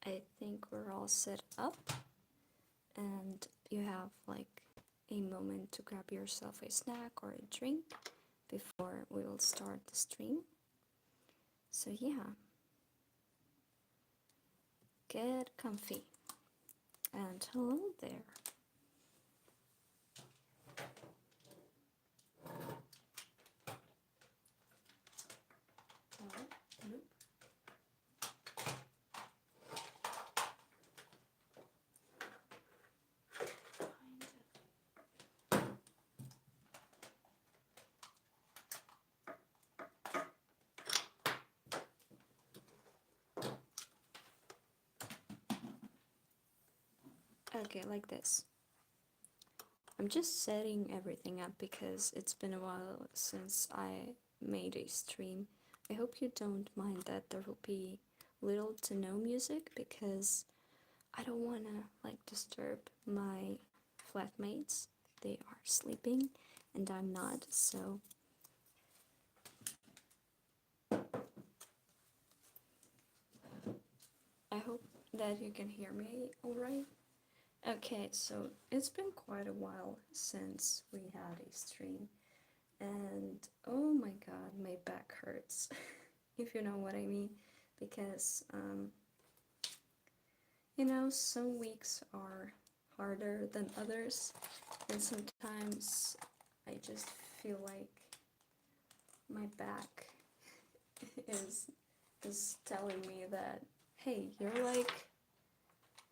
I think we're all set up and you have like a moment to grab yourself a snack or a drink before we will start the stream. So yeah, get comfy and hello there. Okay, like this. I'm just setting everything up because it's been a while since I made a stream. I hope you don't mind that there will be little to no music because I don't wanna like disturb my flatmates. They are sleeping and I'm not, so I hope that you can hear me alright. Okay, so it's been quite a while since we had a stream, and oh my god, my back hurts, if you know what I mean, because, you know, some weeks are harder than others, and sometimes I just feel like my back is is telling me that, hey, you're like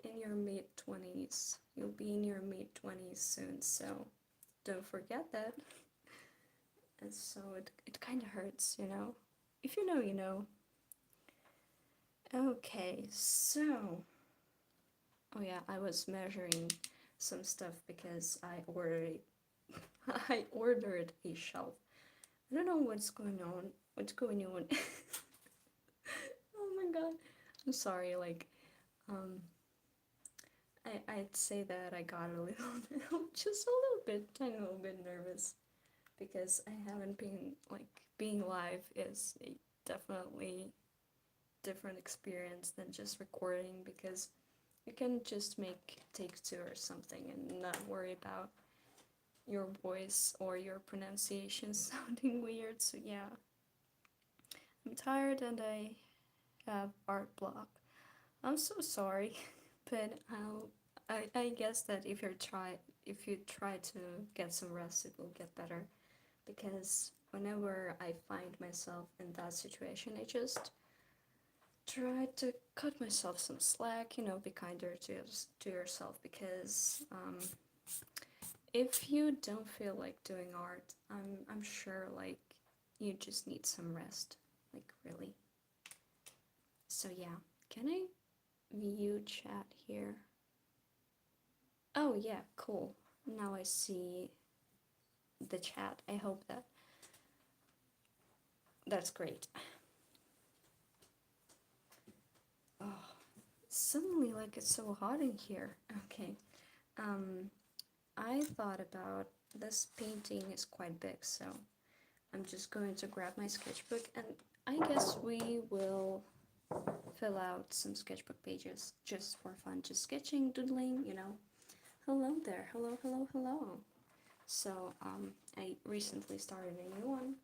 in your mid-20s. You'll be in your mid-20s soon, so don't forget that. And so it kind of hurts, you know? If you know, you know. Okay, so... Oh yeah, I was measuring some stuff because I ordered a shelf. I don't know what's going on. What's going on? Oh my god. I'm sorry, like, um, I'd say that I got a little, just a little bit, tiny little bit nervous because I haven't been, like, being live is a definitely different experience than just recording because you can just make take two or something and not worry about your voice or your pronunciation sounding weird. So yeah, I'm tired and I have art block. I'm so sorry, but I guess that if you try to get some rest, it will get better. Because whenever I find myself in that situation, I just try to cut myself some slack. You know, be kinder to yourself because if you don't feel like doing art, I'm sure like you just need some rest, like really. So yeah, can I view chat here? Oh yeah, cool. Now I see the chat. I hope that that's great. Oh, suddenly like it's so hot in here. Okay. I thought about this painting is quite big, so I'm just going to grab my sketchbook and I guess we will fill out some sketchbook pages just for fun, just sketching, doodling, you know. Hello there, hello, hello, hello. So I recently started a new one.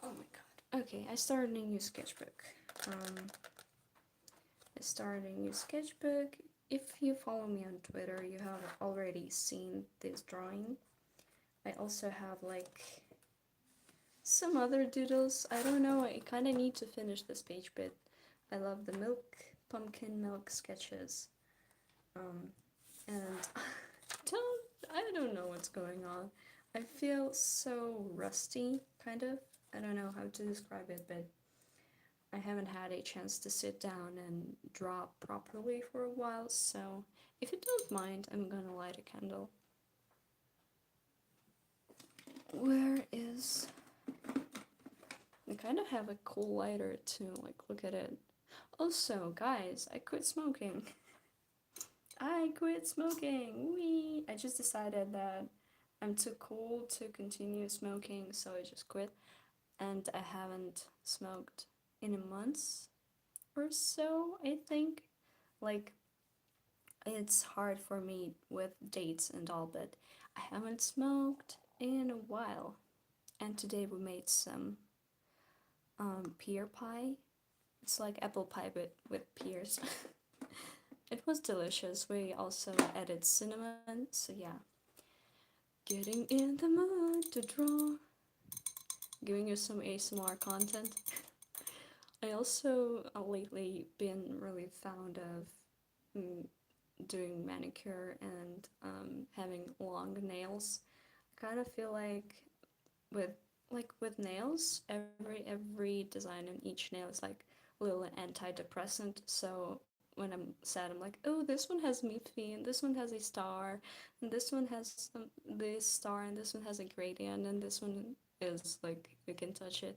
Oh my god. Okay, I started a new sketchbook. I started a new sketchbook. If you follow me on Twitter, you have already seen this drawing. I also have like some other doodles. I don't know, I kind of need to finish this page, but I love the pumpkin milk sketches. And I don't know what's going on. I feel so rusty, kind of. I don't know how to describe it, but I haven't had a chance to sit down and draw properly for a while, so if you don't mind, I'm gonna light a candle. Where is... I kind of have a cool lighter too, like look at it. Also, guys, I quit smoking. I quit smoking! Wee! I just decided that I'm too cool to continue smoking, so I just quit. and I haven't smoked in a month or so, I think. Like, it's hard for me with dates and all, but I haven't smoked in a while. And today we made some pear pie. It's like apple pie but with pears. It was delicious. We also added cinnamon, so yeah. Getting in the mood to draw. Giving you some ASMR content. I also lately been really fond of mm, doing manicure and having long nails. I kind of feel with with nails, every design in each nail is like a little antidepressant. So when I'm sad, I'm like, oh, this one has Miffy, and this one has a star, and this one has this star, and this one has a gradient, and this one is like you can touch it.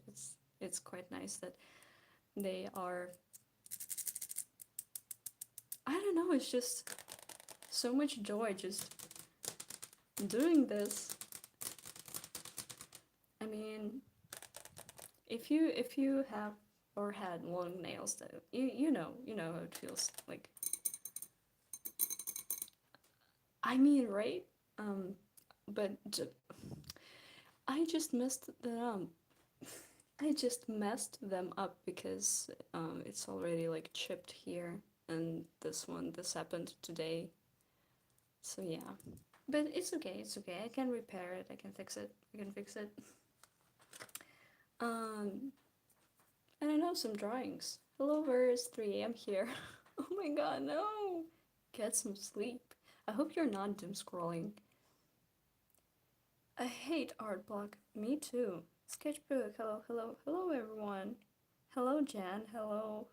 It's quite nice that they are. I don't know. It's just so much joy just doing this. I mean, if you have or had long nails, that you know how it feels like. I mean, right? Um, but I just messed them up. I just messed them up because it's already like chipped here, and this happened today. So yeah, but it's okay. It's okay. I can repair it. I can fix it. I can fix it. Um, and I know some drawings. Hello, verse 3 a.m. here. Oh my god, no! Get some sleep. I hope you're not doom scrolling. I hate art block. Me too. Sketchbook. Hello, hello, hello, everyone. Hello, Jan. Hello.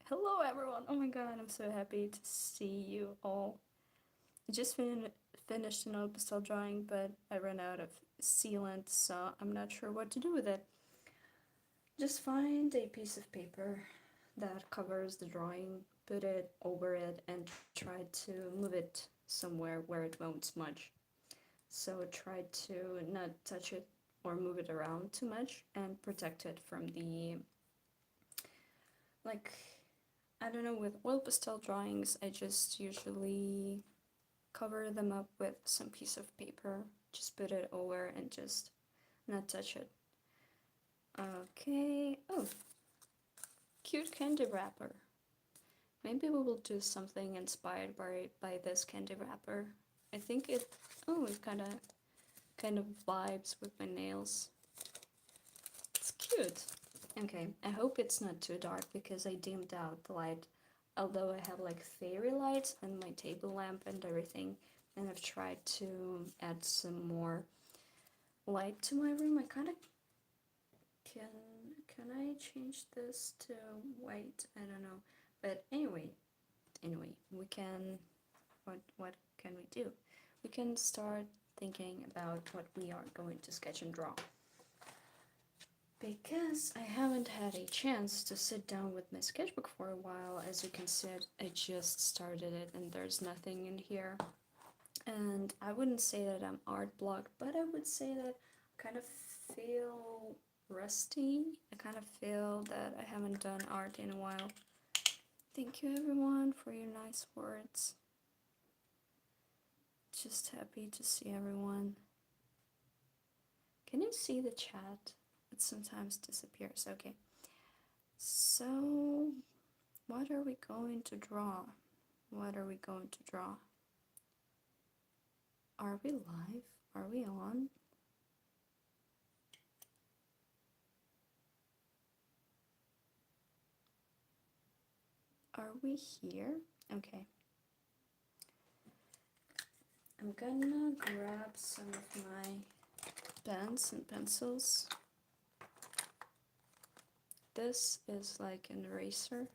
Hello, everyone. Oh my god, I'm so happy to see you all. I just finished an old pastel drawing, but I ran out of sealant, so I'm not sure what to do with it. Just find a piece of paper that covers the drawing, put it over it, and try to move it somewhere where it won't smudge. So try to not touch it or move it around too much and protect it from the, like, I don't know, with oil pastel drawings, I just usually cover them up with some piece of paper, just put it over and just not touch it. Okay, oh, cute candy wrapper. Maybe we will do something inspired by this candy wrapper. I think it kind of vibes with my nails. It's cute. Okay, I hope it's not too dark because I dimmed out the light. Although I have like fairy lights and my table lamp and everything, and I've tried to add some more light to my room. I kind of can I change this to white? I don't know. But anyway, we can what can we do? We can start thinking about what we are going to sketch and draw. Because I haven't had a chance to sit down with my sketchbook for a while. As you can see, I just started it and there's nothing in here. And I wouldn't say that I'm art blocked, but I would say that I kind of feel rusty. I kind of feel that I haven't done art in a while. Thank you everyone for your nice words. Just happy to see everyone. Can you see the chat? It sometimes disappears. Okay. So, what are we going to draw? What are we going to draw? Are we live? Are we on? Are we here? Okay. I'm gonna grab some of my pens and pencils. This is like an eraser.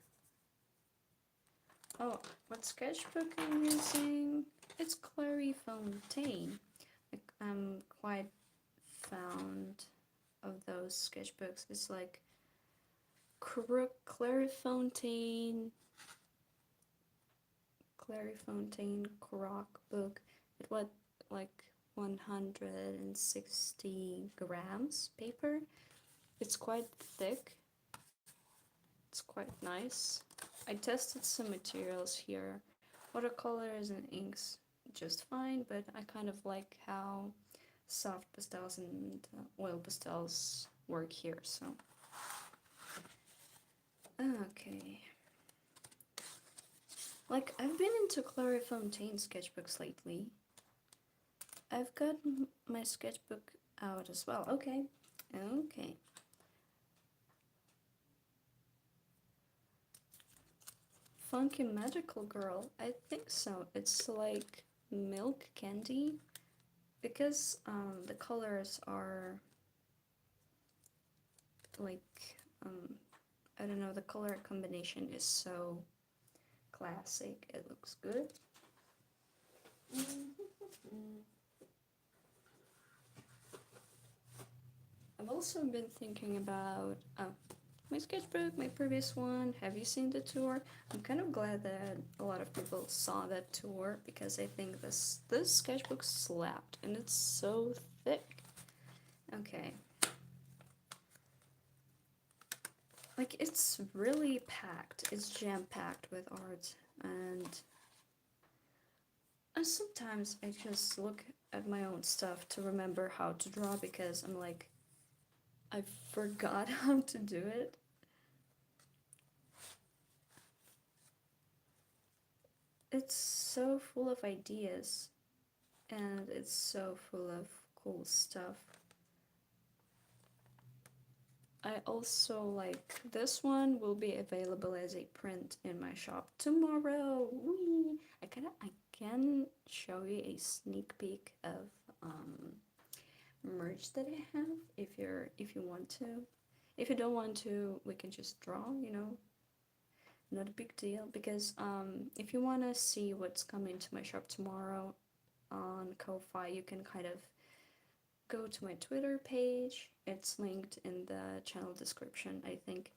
Oh, what sketchbook I'm using? It's Clairefontaine. I'm quite fond of those sketchbooks. It's like Clairefontaine Croc book. It was like 160 grams paper, It's quite thick. It's quite nice. I tested some materials here. Watercolors and inks just fine, but I kind of like how soft pastels and oil pastels work here, so. Okay. Like, I've been into Clairefontaine sketchbooks lately. I've got my sketchbook out as well. Okay. Okay. Funky Magical Girl. I think so. It's like milk candy because the colors are like I don't know, the color combination is so classic. It looks good. I've also been thinking about my sketchbook, my previous one. Have you seen the tour? I'm kind of glad that a lot of people saw that tour because I think this sketchbook slapped and it's so thick. Okay. Like, it's really packed. It's jam-packed with art, and sometimes I just look at my own stuff to remember how to draw because I'm like, I forgot how to do it. It's so full of ideas, and it's so full of cool stuff. I also like this one will be available as a print in my shop tomorrow. Whee! I can show you a sneak peek of merch that I have if you want to. If you don't want to, we can just draw, you know. Not a big deal because if you want to see what's coming to my shop tomorrow on Ko-Fi, you can kind of go to my Twitter page. It's linked in the channel description, I think.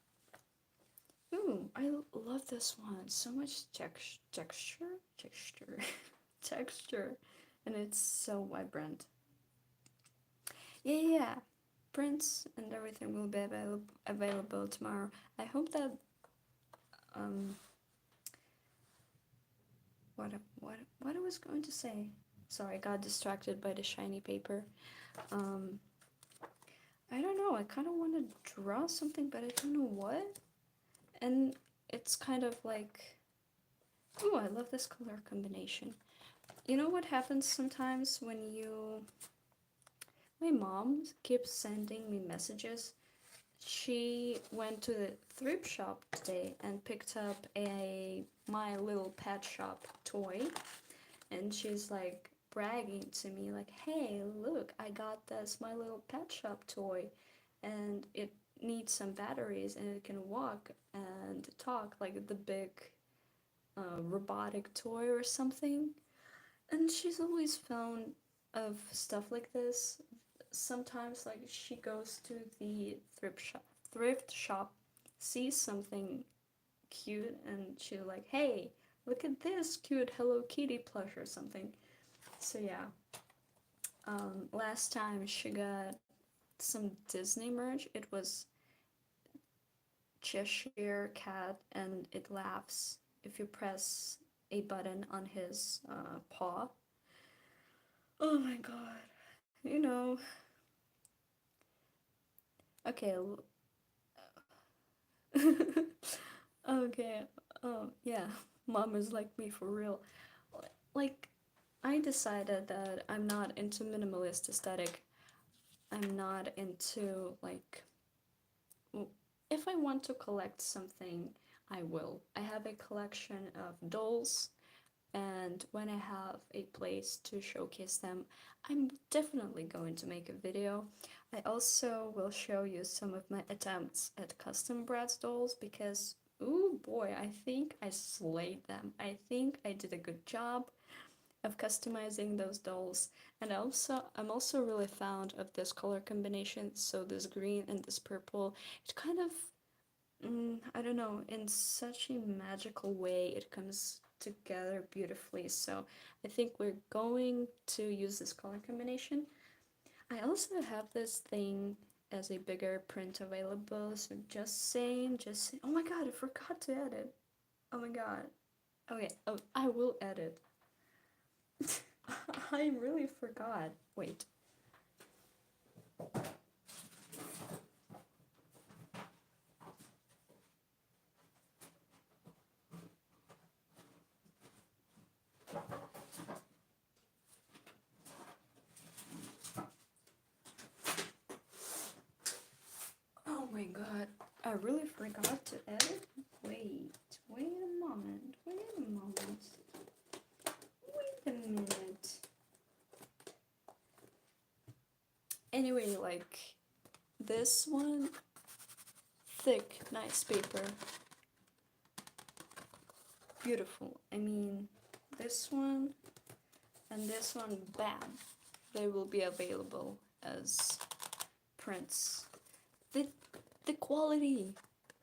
Ooh, I love this one. So much texture, texture, and it's so vibrant. Yeah. Prints and everything will be available tomorrow. I hope that what I was going to say. Sorry, I got distracted by the shiny paper. I don't know. I kind of want to draw something, but I don't know what. And it's kind of like, oh, I love this color combination. You know what happens sometimes when you... My mom keeps sending me messages. She went to the thrift shop today and picked up a My Little Pet Shop toy, and she's like bragging to me like, hey, look, I got this My Little Pet Shop toy, and it needs some batteries and it can walk and talk like the big robotic toy or something. And she's always found of stuff like this. Sometimes like she goes to the thrift shop, sees something cute, and she's like, hey, look at this cute Hello Kitty plush or something. So yeah, last time she got some Disney merch. It was Cheshire Cat, and it laughs if you press a button on his paw. Oh my god. You know. Okay. Okay. Yeah. Mom is like me for real. Like, I decided that I'm not into minimalist aesthetic. I'm not into, like, if I want to collect something, I will. I have a collection of dolls, and when I have a place to showcase them, I'm definitely going to make a video. I also will show you some of my attempts at custom Bratz dolls because, oh boy, I think I slayed them. I think I did a good job of customizing those dolls, and I'm also really fond of this color combination. So this green and this purple, it kind of I don't know, in such a magical way it comes together beautifully. So I think we're going to use this color combination. I also have this thing as a bigger print available. So just saying, just saying. Oh my god, I forgot to edit. Oh my god. Okay, oh, I will edit. I really forgot. Wait. Oh my god, I really forgot to edit. Wait a moment. Wait a minute. Anyway, like this one, thick, nice paper. Beautiful. I mean, this one and this one, bam, they will be available as prints. The, the quality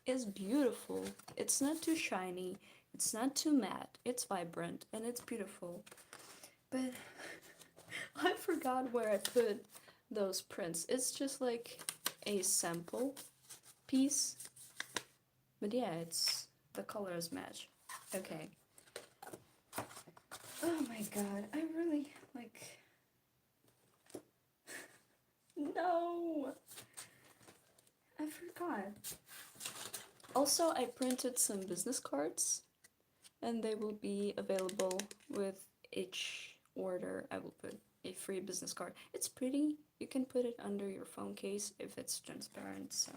is beautiful. It's not too shiny, it's not too matte, it's vibrant, and it's beautiful. But I forgot where I put those prints. It's just like a sample piece. But yeah, it's the colors match. Okay. Oh my god, I really like. No! I forgot. Also, I printed some business cards and they will be available with each order. I will put a free business card. It's pretty. You can put it under your phone case if it's transparent, so.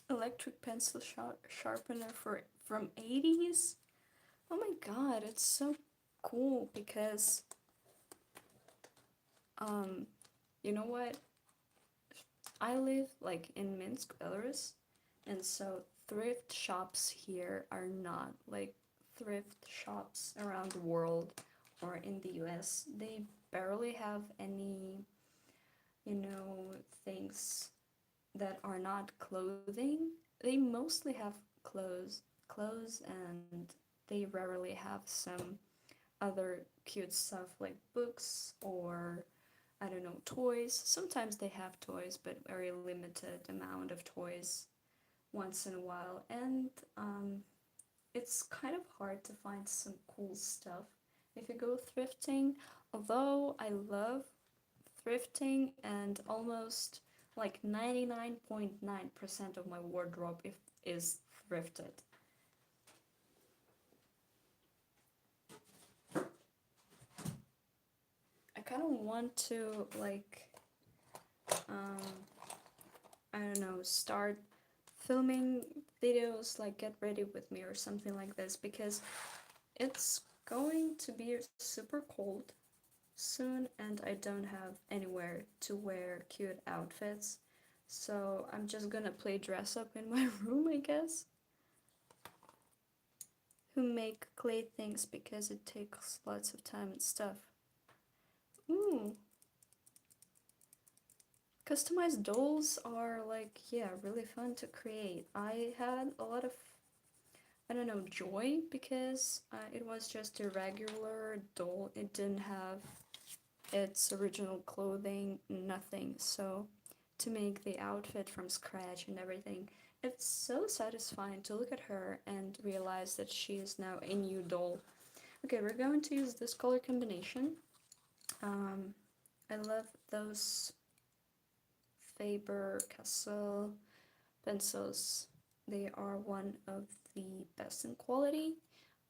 Electric pencil sharpener from 80s? Oh my god, it's so cool because you know what? I live like in Minsk, Belarus, and so thrift shops here are not like thrift shops around the world or in the US. They barely have any, things that are not clothing. They mostly have clothes, and they rarely have some other cute stuff like books or I don't know, toys. Sometimes they have toys, but very limited amount of toys once in a while. And it's kind of hard to find some cool stuff if you go thrifting. Although I love thrifting and almost like 99.9% of my wardrobe is thrifted. I kind of want to like I don't know, start filming videos like Get Ready With Me or something like this because it's going to be super cold soon and I don't have anywhere to wear cute outfits. So I'm just gonna play dress up in my room, I guess. Who make clay things because it takes lots of time and stuff. Ooh. Customized dolls are like, yeah, really fun to create. I had a lot of, I don't know, joy because it was just a regular doll. It didn't have its original clothing, nothing. So to make the outfit from scratch and everything, it's so satisfying to look at her and realize that she is now a new doll. Okay, we're going to use this color combination. I love those Faber-Castell pencils. They are one of the best in quality.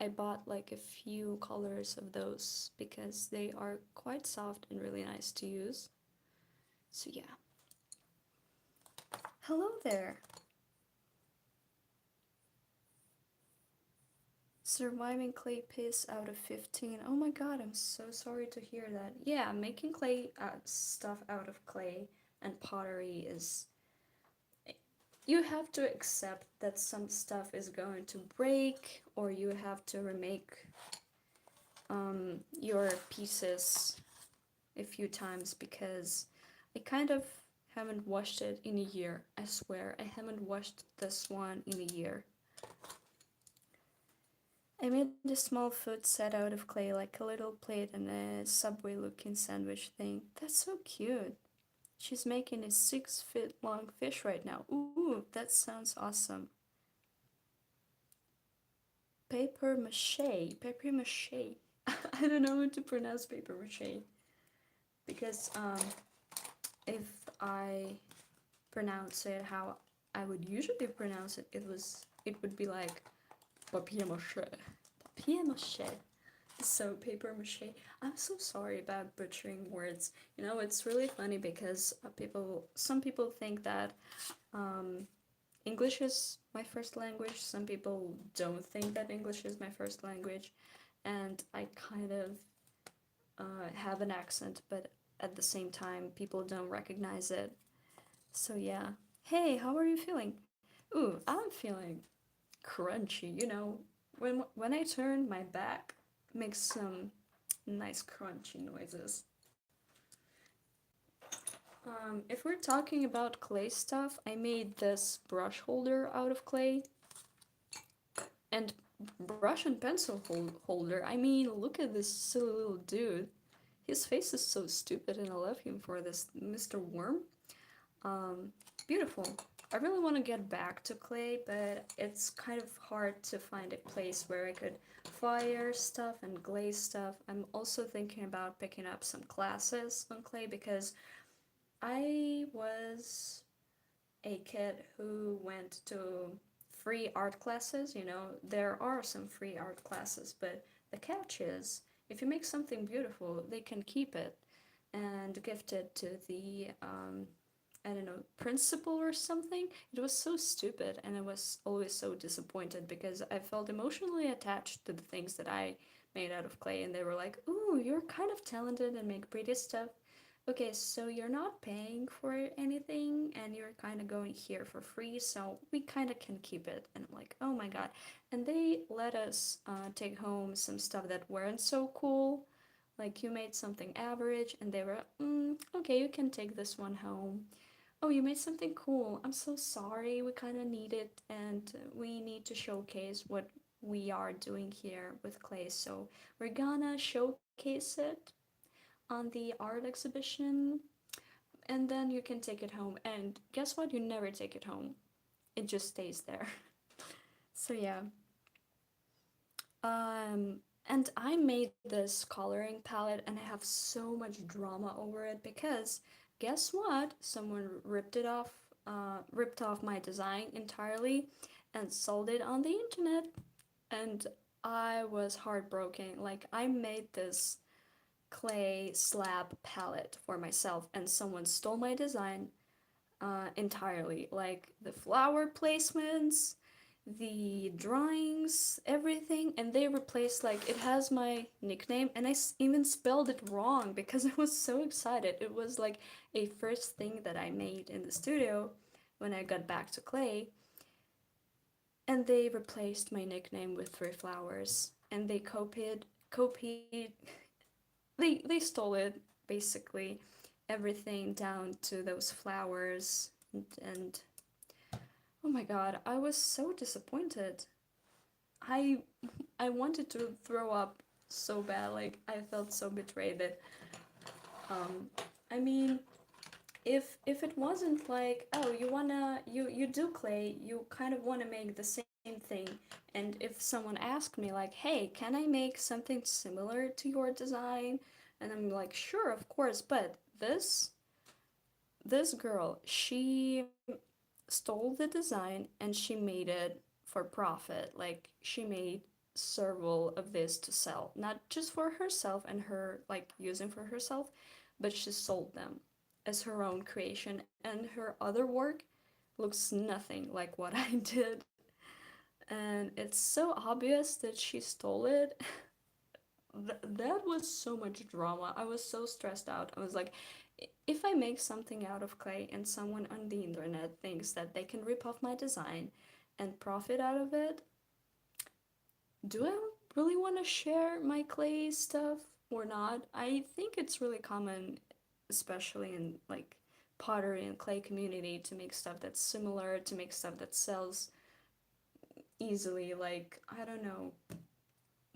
I bought like a few colors of those because they are quite soft and really nice to use. So yeah. Hello there. Surviving clay piece out of 15. Oh my god, I'm so sorry to hear that. Yeah, making clay stuff out of clay and pottery is, you have to accept that some stuff is going to break or you have to remake your pieces a few times because I kind of haven't washed it in a year. I swear, I haven't washed this one in a year. I made a small food set out of clay, like a little plate and a Subway looking sandwich thing. That's so cute. She's making a 6 foot long fish right now. Ooh, that sounds awesome. Paper mache. Paper mache. I don't know how to pronounce paper mache because if I pronounce it how I would usually pronounce it, it would be like papier mache. Papier mache. So paper mache. I'm so sorry about butchering words. It's really funny because some people think that um, English is my first language. Some people don't think that English is my first language, and I kind of have an accent, but at the same time, people don't recognize it. So yeah. Hey, how are you feeling? Ooh, I'm feeling crunchy. When I turn my back, makes some nice crunchy noises. If we're talking about clay stuff, I made this brush holder out of clay and brush and pencil holder. I mean, look at this silly little dude. His face is so stupid, and I love him for this, Mr. Worm. Um, Beautiful. I really want to get back to clay, but it's kind of hard to find a place where I could fire stuff and glaze stuff. I'm also thinking about picking up some classes on clay because I was a kid who went to free art classes. There are some free art classes, but the catch is if you make something beautiful, they can keep it and gift it to the I don't know, principal or something. It was so stupid, and I was always so disappointed because I felt emotionally attached to the things that I made out of clay, and they were like, "Ooh, you're kind of talented and make pretty stuff. Okay, so you're not paying for anything, and you're kind of going here for free, so we kind of can keep it." And I'm like, "Oh my god!" And they let us take home some stuff that weren't so cool. Like you made something average, and they were, "Okay, you can take this one home." Oh, you made something cool. I'm so sorry. We kind of need it, and we need to showcase what we are doing here with clay. So we're gonna showcase it on the art exhibition, and then you can take it home. And guess what? You never take it home. It just stays there. So yeah. And I made this coloring palette, and I have so much drama over it because guess what? Someone ripped off my design entirely and sold it on the internet, and I was heartbroken. Like I made this clay slab palette for myself, and someone stole my design entirely. Like the flower placements, the drawings, everything, and they replaced like it has my nickname, and even spelled it wrong because I was so excited. It was like a first thing that I made in the studio when I got back to clay, and they replaced my nickname with three flowers, and they copied they stole it basically, everything down to those flowers, and oh my god, I was so disappointed. I I wanted to throw up so bad. Like I felt so betrayed that um I mean, if it wasn't like, oh, you do clay, you kind of want to make the same thing, and if someone asked me like, hey, can I make something similar to your design, and I'm like, sure, of course, but this girl, she stole the design and she made it for profit. Like she made several of this to sell, not just for herself and her like using for herself, but she sold them as her own creation, and her other work looks nothing like what I did. And it's so obvious that she stole it. That was so much drama. I was so stressed out. I was like, if I make something out of clay and someone on the internet thinks that they can rip off my design and profit out of it, do I really want to share my clay stuff or not? I think it's really common, especially in like pottery and clay community, to make stuff that's similar, to make stuff that sells easily. Like, I don't know.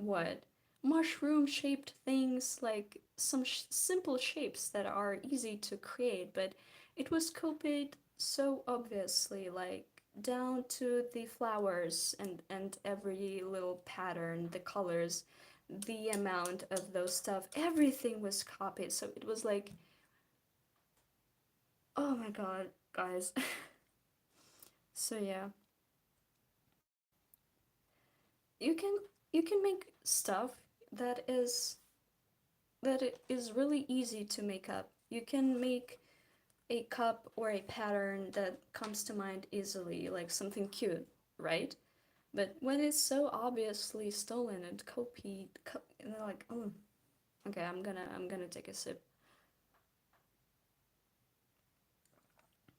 what? Mushroom shaped things, like some simple shapes that are easy to create, but it was copied so obviously, like down to the flowers and every little pattern, the colors, the amount of those stuff, everything was copied. So it was like, oh my god, guys. So yeah, you can you can make stuff that is that it is really easy to make up. You can make a cup or a pattern that comes to mind easily, like something cute, right? But when it's so obviously stolen and copied, and they're like, oh, okay, I'm gonna take a sip.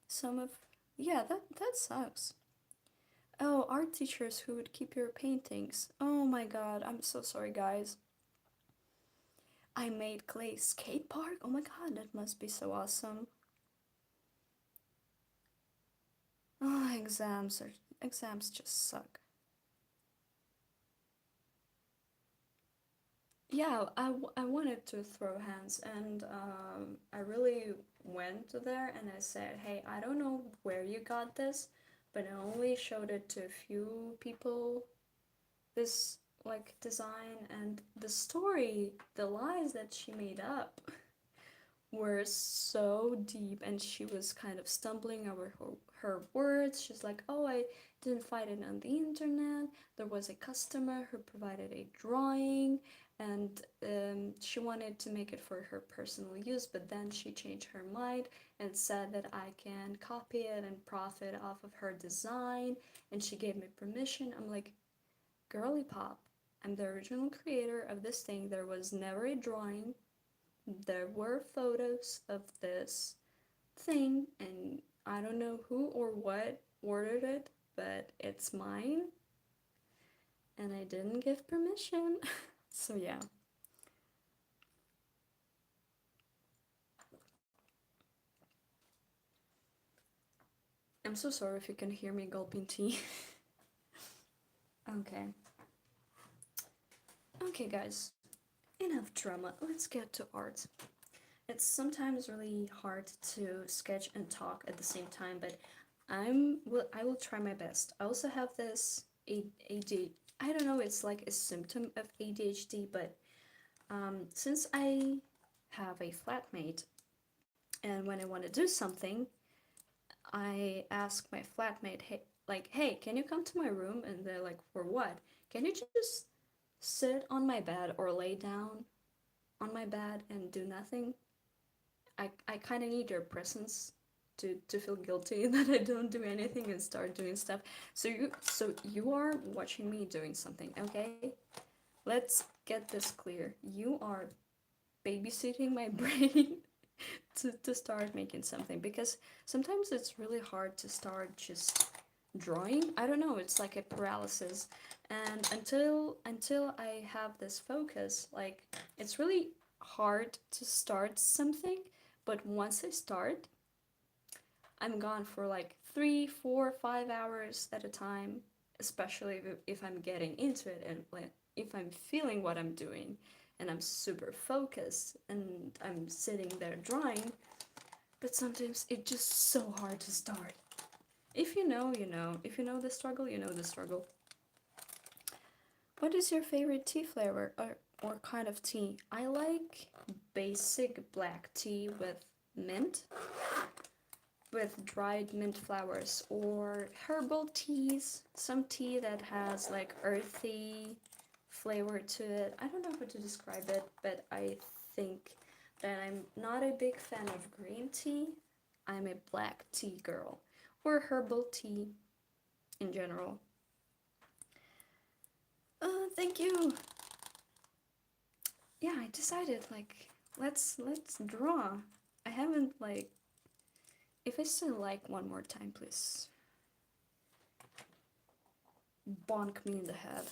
Some of, yeah, that sucks. Oh, art teachers who would keep your paintings. Oh my god, I'm so sorry, guys. I made clay skate park. Oh my god, that must be so awesome. Oh, exams just suck. Yeah, I wanted to throw hands, and I really went there and I said, hey, I don't know where you got this, but I only showed it to a few people, this like design, and the story, the lies that she made up were so deep, and she was kind of stumbling over her words. She's like, oh, I didn't find it on the internet. There was a customer who provided a drawing, and she wanted to make it for her personal use, but then she changed her mind and said that I can copy it and profit off of her design, and she gave me permission. I'm like, girly pop, I'm the original creator of this thing. There was never a drawing. There were photos of this thing, and I don't know who or what ordered it, but it's mine, and I didn't give permission. So yeah. I'm so sorry if you can hear me gulping tea. Okay. Okay, guys. Enough drama. Let's get to art. It's sometimes really hard to sketch and talk at the same time, but I will try my best. I also have this AD. I don't know. It's like a symptom of ADHD, but since I have a flatmate, and when I want to do something, I ask my flatmate, hey, like, hey, can you come to my room? And they're like, for what? Can you just sit on my bed or lay down on my bed and do nothing? I kind of need your presence to feel guilty that I don't do anything and start doing stuff. So you are watching me doing something, okay? Let's get this clear. You are babysitting my brain to start making something, because sometimes it's really hard to start just drawing. I don't know, it's like a paralysis. And until I have this focus, like, it's really hard to start something, but once I start, I'm gone for like 3, 4, 5 hours at a time, especially if I'm getting into it, and like, if I'm feeling what I'm doing and I'm super focused and I'm sitting there drawing. But sometimes it's just so hard to start. If you know, you know. If you know the struggle, you know the struggle. What is your favorite tea flavor or kind of tea? I like basic black tea with dried mint flowers, or herbal teas, some tea that has like earthy flavor to it. I don't know how to describe it, but I think that I'm not a big fan of green tea. I'm a black tea girl, or herbal tea in general. Thank you. Yeah, I decided, like, let's draw. I haven't, like, if I still like one more time, please bonk me in the head.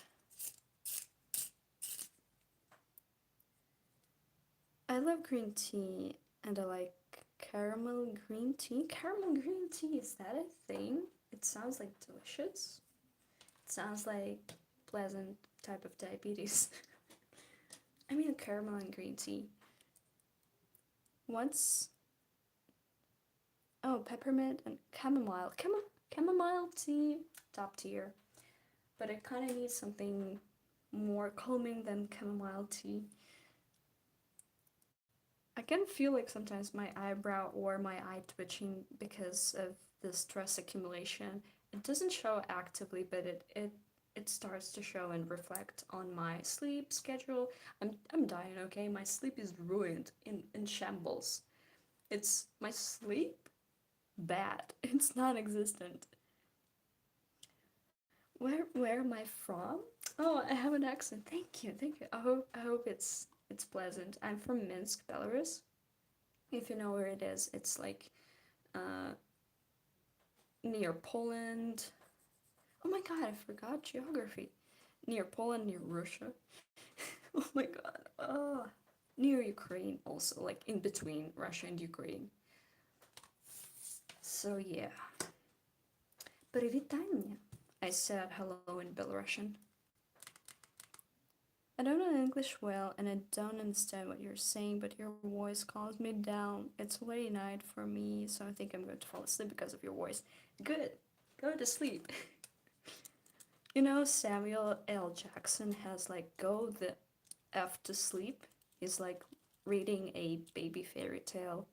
I love green tea, and I like caramel green tea. Caramel green tea, is that a thing? It sounds like delicious. It sounds like pleasant type of diabetes. I mean, caramel and green tea. What's oh, peppermint and chamomile. Chamomile tea, top tier. But I kind of need something more calming than chamomile tea. I can feel like sometimes my eyebrow or my eye twitching because of the stress accumulation. It doesn't show actively, but it starts to show and reflect on my sleep schedule. I'm dying, okay? My sleep is ruined in shambles. It's my sleep bad. It's non-existent. Where am I from? Oh, I have an accent. Thank you, thank you. I hope it's pleasant. I'm from Minsk, Belarus. If you know where it is, it's like uh near Poland. Oh my god, I forgot geography. Near Poland, near Russia. Oh my god. Near Ukraine also, like in between Russia and Ukraine. So yeah. Привітання. I said hello in Belarusian. I don't know English well and I don't understand what you're saying, but your voice calms me down. It's late night for me, so I think I'm going to fall asleep because of your voice. Good. Go to sleep. You know, Samuel L. Jackson has like go the F to sleep. He's like reading a baby fairy tale.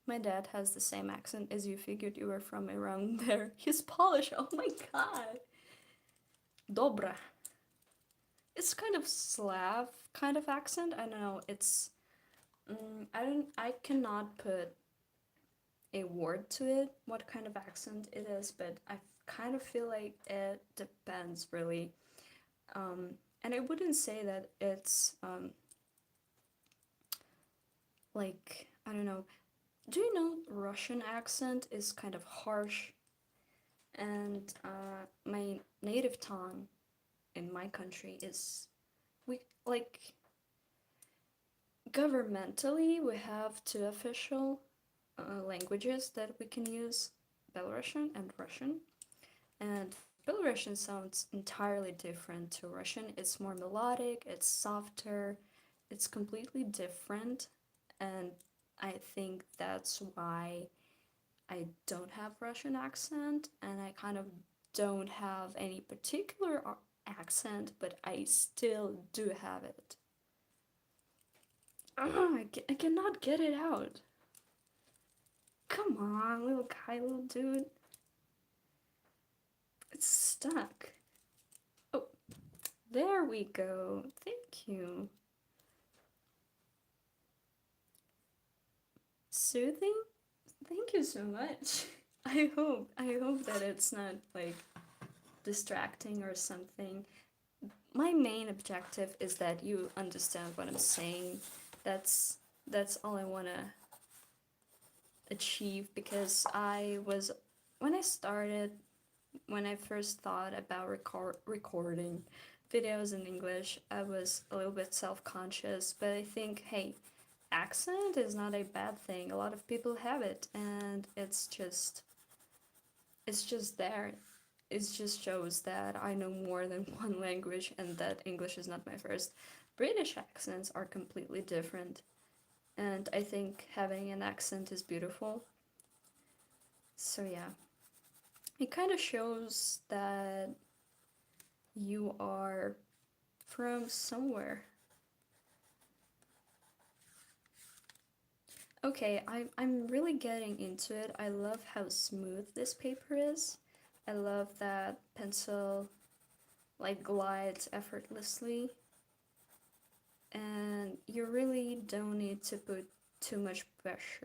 My dad has the same accent as you figured you were from around there. He's Polish. Oh my god. Dobra. It's kind of Slav kind of accent. I don't know. It's I cannot put a word to it, what kind of accent it is, but I kind of feel like it depends really. And I wouldn't say that it's like I don't know. Do you know Russian accent is kind of harsh, and my native tongue in my country is we like governmentally we have two official languages that we can use, Belarusian and Russian. And Belarusian sounds entirely different to Russian. It's more melodic, it's softer, it's completely different. And I think that's why I don't have Russian accent and I kind of don't have any particular accent, but I still do have it. I cannot get it out. Come on, little guy, little dude. It's stuck. Oh, there we go. Thank you. Soothing? Thank you so much. I hope that it's not like distracting or something. My main objective is that you understand what I'm saying. That's all I want to achieve because I was when I started when I first thought about recording videos in English, I was a little bit self-conscious, but I think, hey, accent is not a bad thing. A lot of people have it, and it's just there. It just shows that I know more than one language and that English is not my first. British accents are completely different, and I think having an accent is beautiful. So yeah, it kind of shows that you are from somewhere. Okay, I'm really getting into it. I love how smooth this paper is. I love that pencil like glides effortlessly. And you really don't need to put too much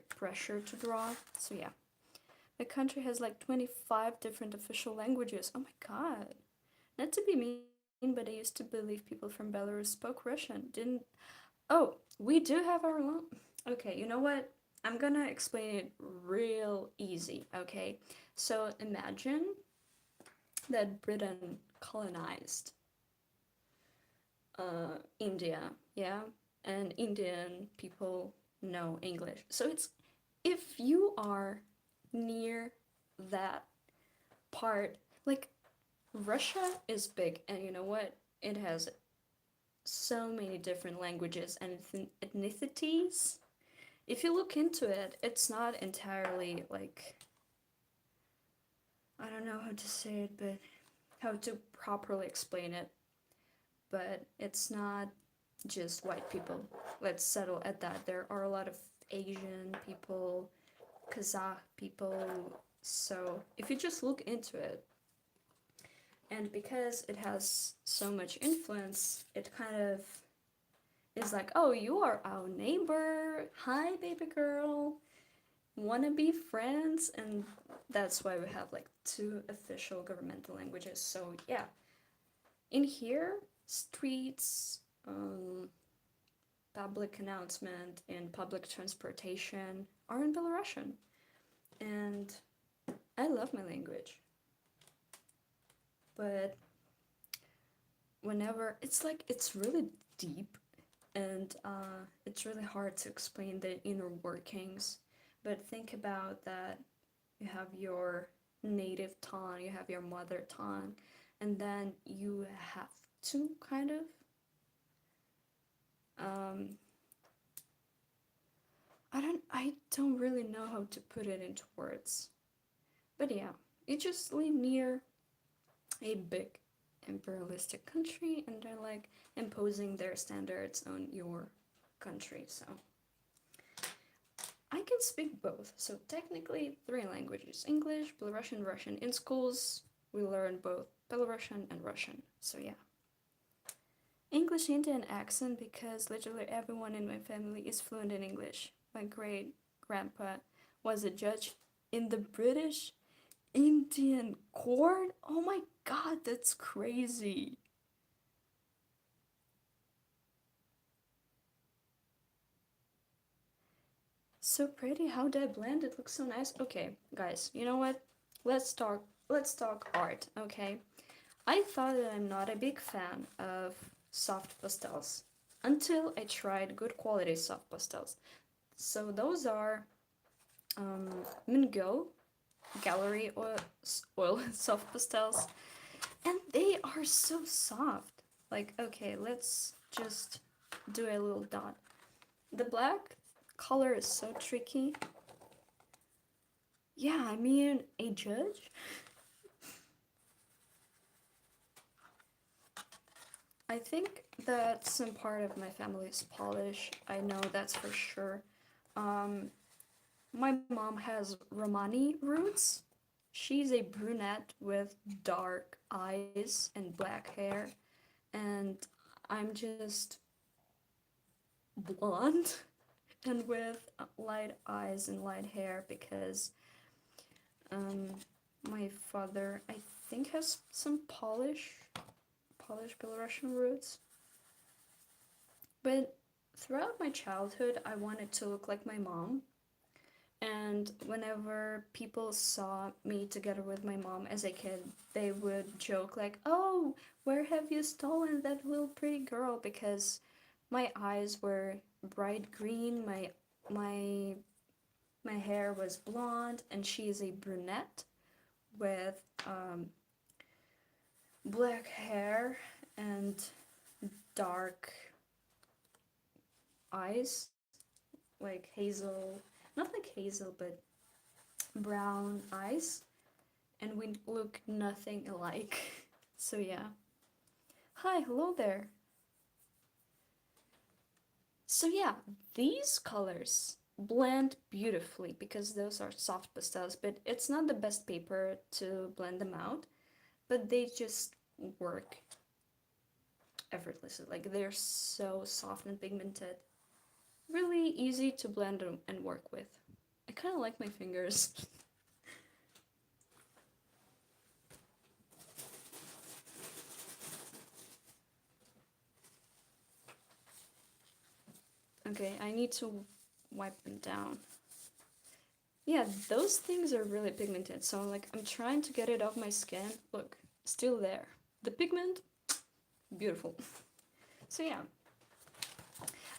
pressure to draw. So yeah. My country has like 25 different official languages. Oh my god. Not to be mean, but I used to believe people from Belarus spoke Russian. Didn't. Oh, we do have our own. Okay, you know what? I'm gonna explain it real easy, okay? So imagine that Britain colonized India, yeah? And Indian people know English. So it's if you are near that part, like Russia is big, and you know what? It has so many different languages and ethnicities. If you look into it, it's not entirely like, I don't know how to say it, but how to properly explain it. But it's not just white people. Let's settle at that. There are a lot of Asian people, Kazakh people. So if you just look into it, and because it has so much influence, it kind of is like, oh, you are our neighbor. Hi, baby girl. Wanna be friends? And that's why we have like two official governmental languages. So yeah, in here, streets, public announcement, and public transportation are in Belarusian. And I love my language. But whenever it's like, it's really deep, and it's really hard to explain the inner workings. But think about that, you have your native tongue, you have your mother tongue, and then you have to kind of um, I don't really know how to put it into words. But yeah, you just live near a big imperialistic country, and they're like imposing their standards on your country. So I can speak both. So technically, three languages: English, Belarusian, Russian. In schools, we learn both Belarusian and Russian. So yeah. English Indian accent because literally everyone in my family is fluent in English. My great grandpa was a judge in the British Indian court. Oh my god, that's crazy. So pretty. How did I blend? It looks so nice. Okay, guys, you know what? Let's talk art, okay? I thought that I'm not a big fan of soft pastels until I tried good quality soft pastels. So those are Mingo Gallery oil soft pastels, and they are so soft. Like, okay, let's just do a little dot. The black color is so tricky. Yeah, I mean, a judge? I think that some part of my family is Polish. I know that's for sure. Um, my mom has Romani roots. She's a brunette with dark eyes and black hair, and I'm just blonde and with light eyes and light hair because um, my father, I think, has some Polish Belarusian roots. But throughout my childhood, I wanted to look like my mom. And whenever people saw me together with my mom as a kid, they would joke like, "Oh, where have you stolen that little pretty girl?" Because my eyes were bright green, my my hair was blonde, and she is a brunette with black hair and dark eyes, like hazel, not like hazel, but brown eyes, and we look nothing alike. So yeah. Hi, hello there. So yeah, these colors blend beautifully because those are soft pastels, but it's not the best paper to blend them out, but they just work effortlessly. Like, they're so soft and pigmented. Really easy to blend and work with. I kind of like my fingers. Okay, I need to wipe them down. Yeah, those things are really pigmented, so like I'm trying to get it off my skin. Look, still there. The pigment, beautiful. So yeah.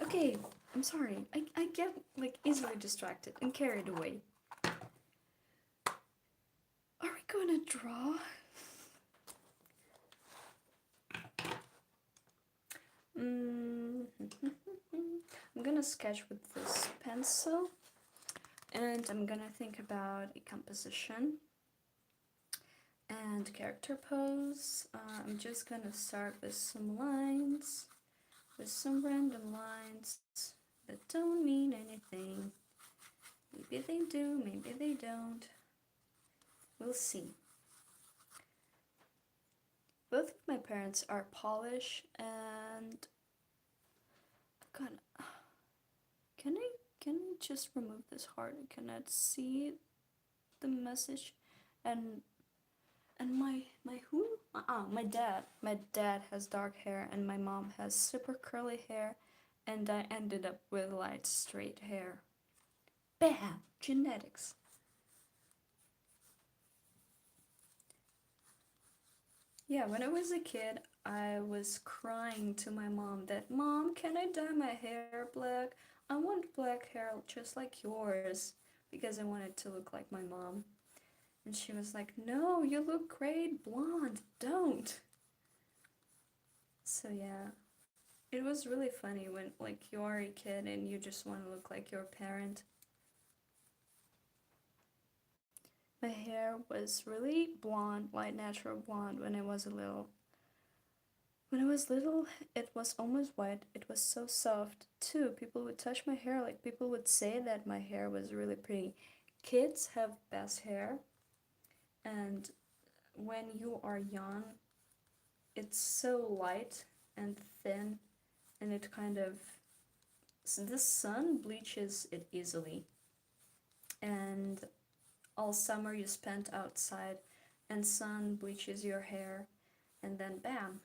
Okay, I'm sorry. I get like easily distracted and carried away. Alright gonna draw. I'm gonna sketch with this pencil, and I'm gonna think about a composition and character pose. I'm just gonna start with some lines, with some random lines that don't mean anything. Maybe they do, maybe they don't. We'll see. Both of my parents are Polish, and God, can I just remove this heart? I cannot see the message. And my who? My dad. My dad has dark hair, and my mom has super curly hair, and I ended up with light straight hair. Bam! Genetics. Yeah, when I was a kid, I was crying to my mom that, Mom, can I dye my hair black? I want black hair just like yours, because I wanted to look like my mom. And she was like, no, you look great blonde, don't. So yeah, it was really funny when like you are a kid and you just want to look like your parent. My hair was really blonde, like natural blonde when I was little. When I was little, it was almost white. It was so soft too. People would touch my hair, like people would say that my hair was really pretty. Kids have best hair, and when you are young, it's so light and thin, and it kind of, the sun bleaches it easily, and all summer you spent outside, and sun bleaches your hair, and then bam,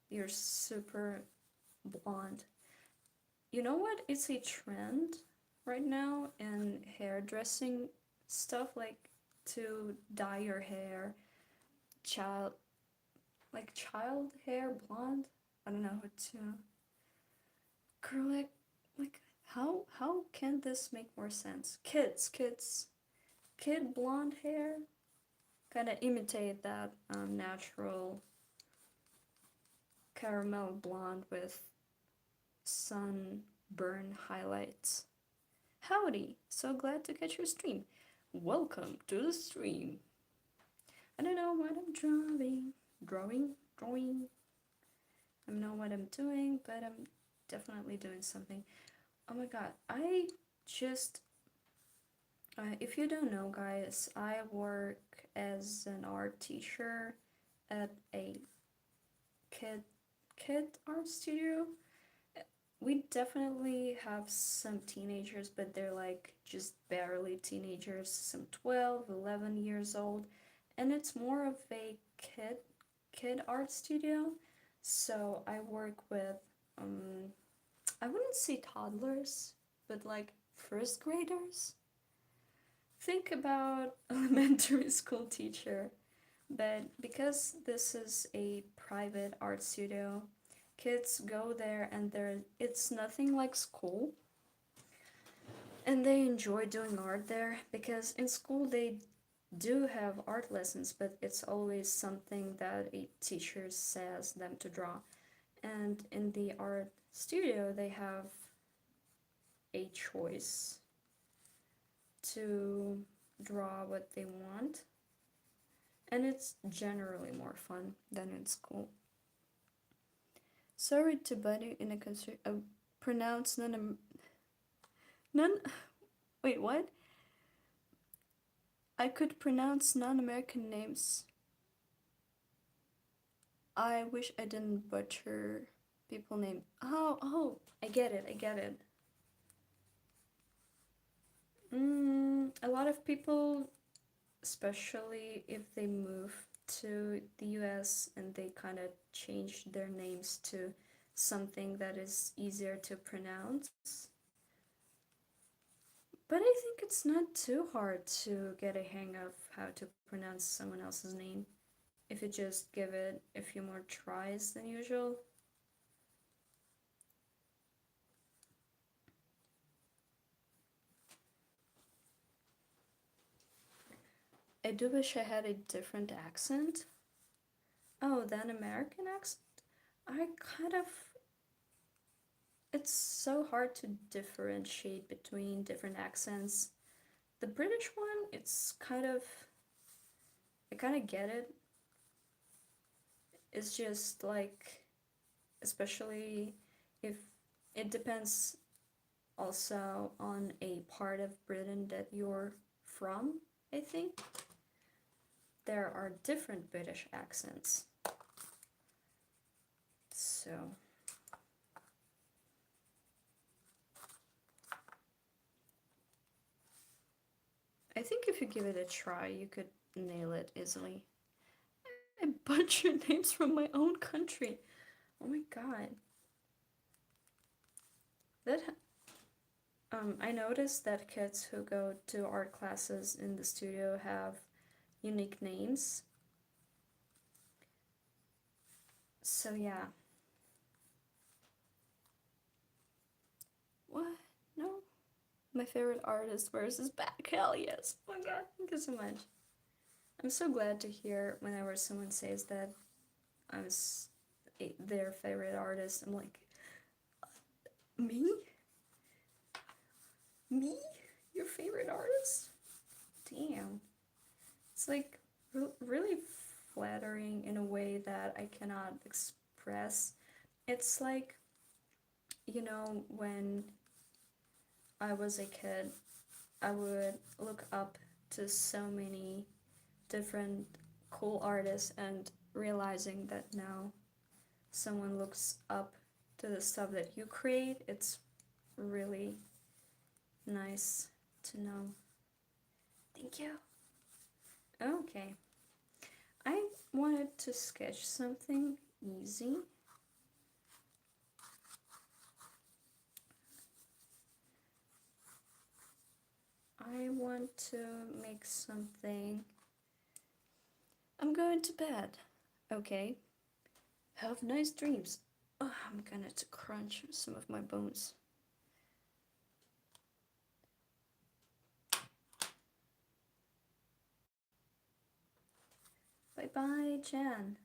you're super blonde. You know what? It's a trend right now in hairdressing stuff, like to dye your hair child child hair blonde. I don't know how to curl it. Like how can this make more sense? Kid blonde hair, kind of imitate that natural caramel blonde with sunburn highlights. Howdy, so glad to catch your stream. Welcome to the stream. I don't know what I'm drawing. I don't know what I'm doing, but I'm definitely doing something. Oh my god, I just, if you don't know, guys, I work as an art teacher at a kid art studio. We definitely have some teenagers, but they're like just barely teenagers, some 12, 11 years old, and it's more of a kid art studio. So I work with I wouldn't say toddlers, but like first graders. Think about elementary school teacher, but because this is a private art studio, kids go there and it's nothing like school. And they enjoy doing art there, because in school they do have art lessons, but it's always something that a teacher says them to draw. And in the art studio, they have a choice to draw what they want, and it's generally more fun than in school. Sorry to butt you in a pronounce none. Wait, what? I could pronounce non-American names. I wish I didn't butcher people name. Oh, I get it. A lot of people, especially if they move to the US and they kind of change their names to something that is easier to pronounce. But I think it's not too hard to get a hang of how to pronounce someone else's name if you just give it a few more tries than usual. I do wish I had a different accent. Oh, than American accent? I kind of. It's so hard to differentiate between different accents. The British one, it's kind of. I kind of get it. It's just like. Especially if it depends also on a part of Britain that you're from, I think. There are different British accents. So I think if you give it a try, you could nail it easily. I butchered names from my own country. Oh my god. That I noticed that kids who go to art classes in the studio have unique names. So yeah. What? No? My favorite artist versus back. Hell yes. Oh my god, thank you so much. I'm so glad to hear whenever someone says that I was their favorite artist. I'm like, me? Me? Your favorite artist? Damn. It's like really flattering in a way that I cannot express. It's like, when I was a kid, I would look up to so many different cool artists and realizing that now someone looks up to the stuff that you create, it's really nice to know. Thank you. Okay. I wanted to sketch something easy. I want to make something. I'm going to bed. Okay. Have nice dreams. Oh, I'm gonna to crunch some of my bones. Bye bye, Jan.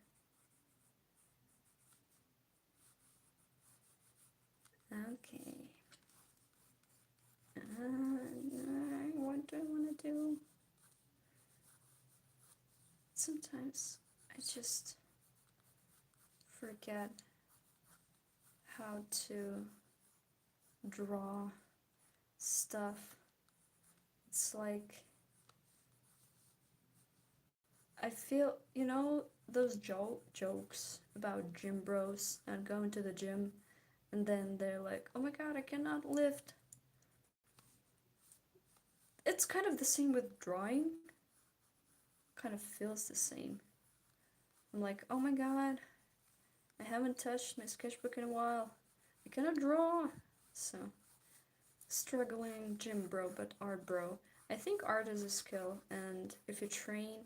Okay. What do I want to do? Sometimes I just forget how to draw stuff. It's like I feel, those jokes about gym bros and going to the gym, and then they're like, oh my god, I cannot lift. It's kind of the same with drawing. Kind of feels the same. I'm like, oh my god, I haven't touched my sketchbook in a while. I cannot draw. So, struggling gym bro, but art bro. I think art is a skill, and if you train,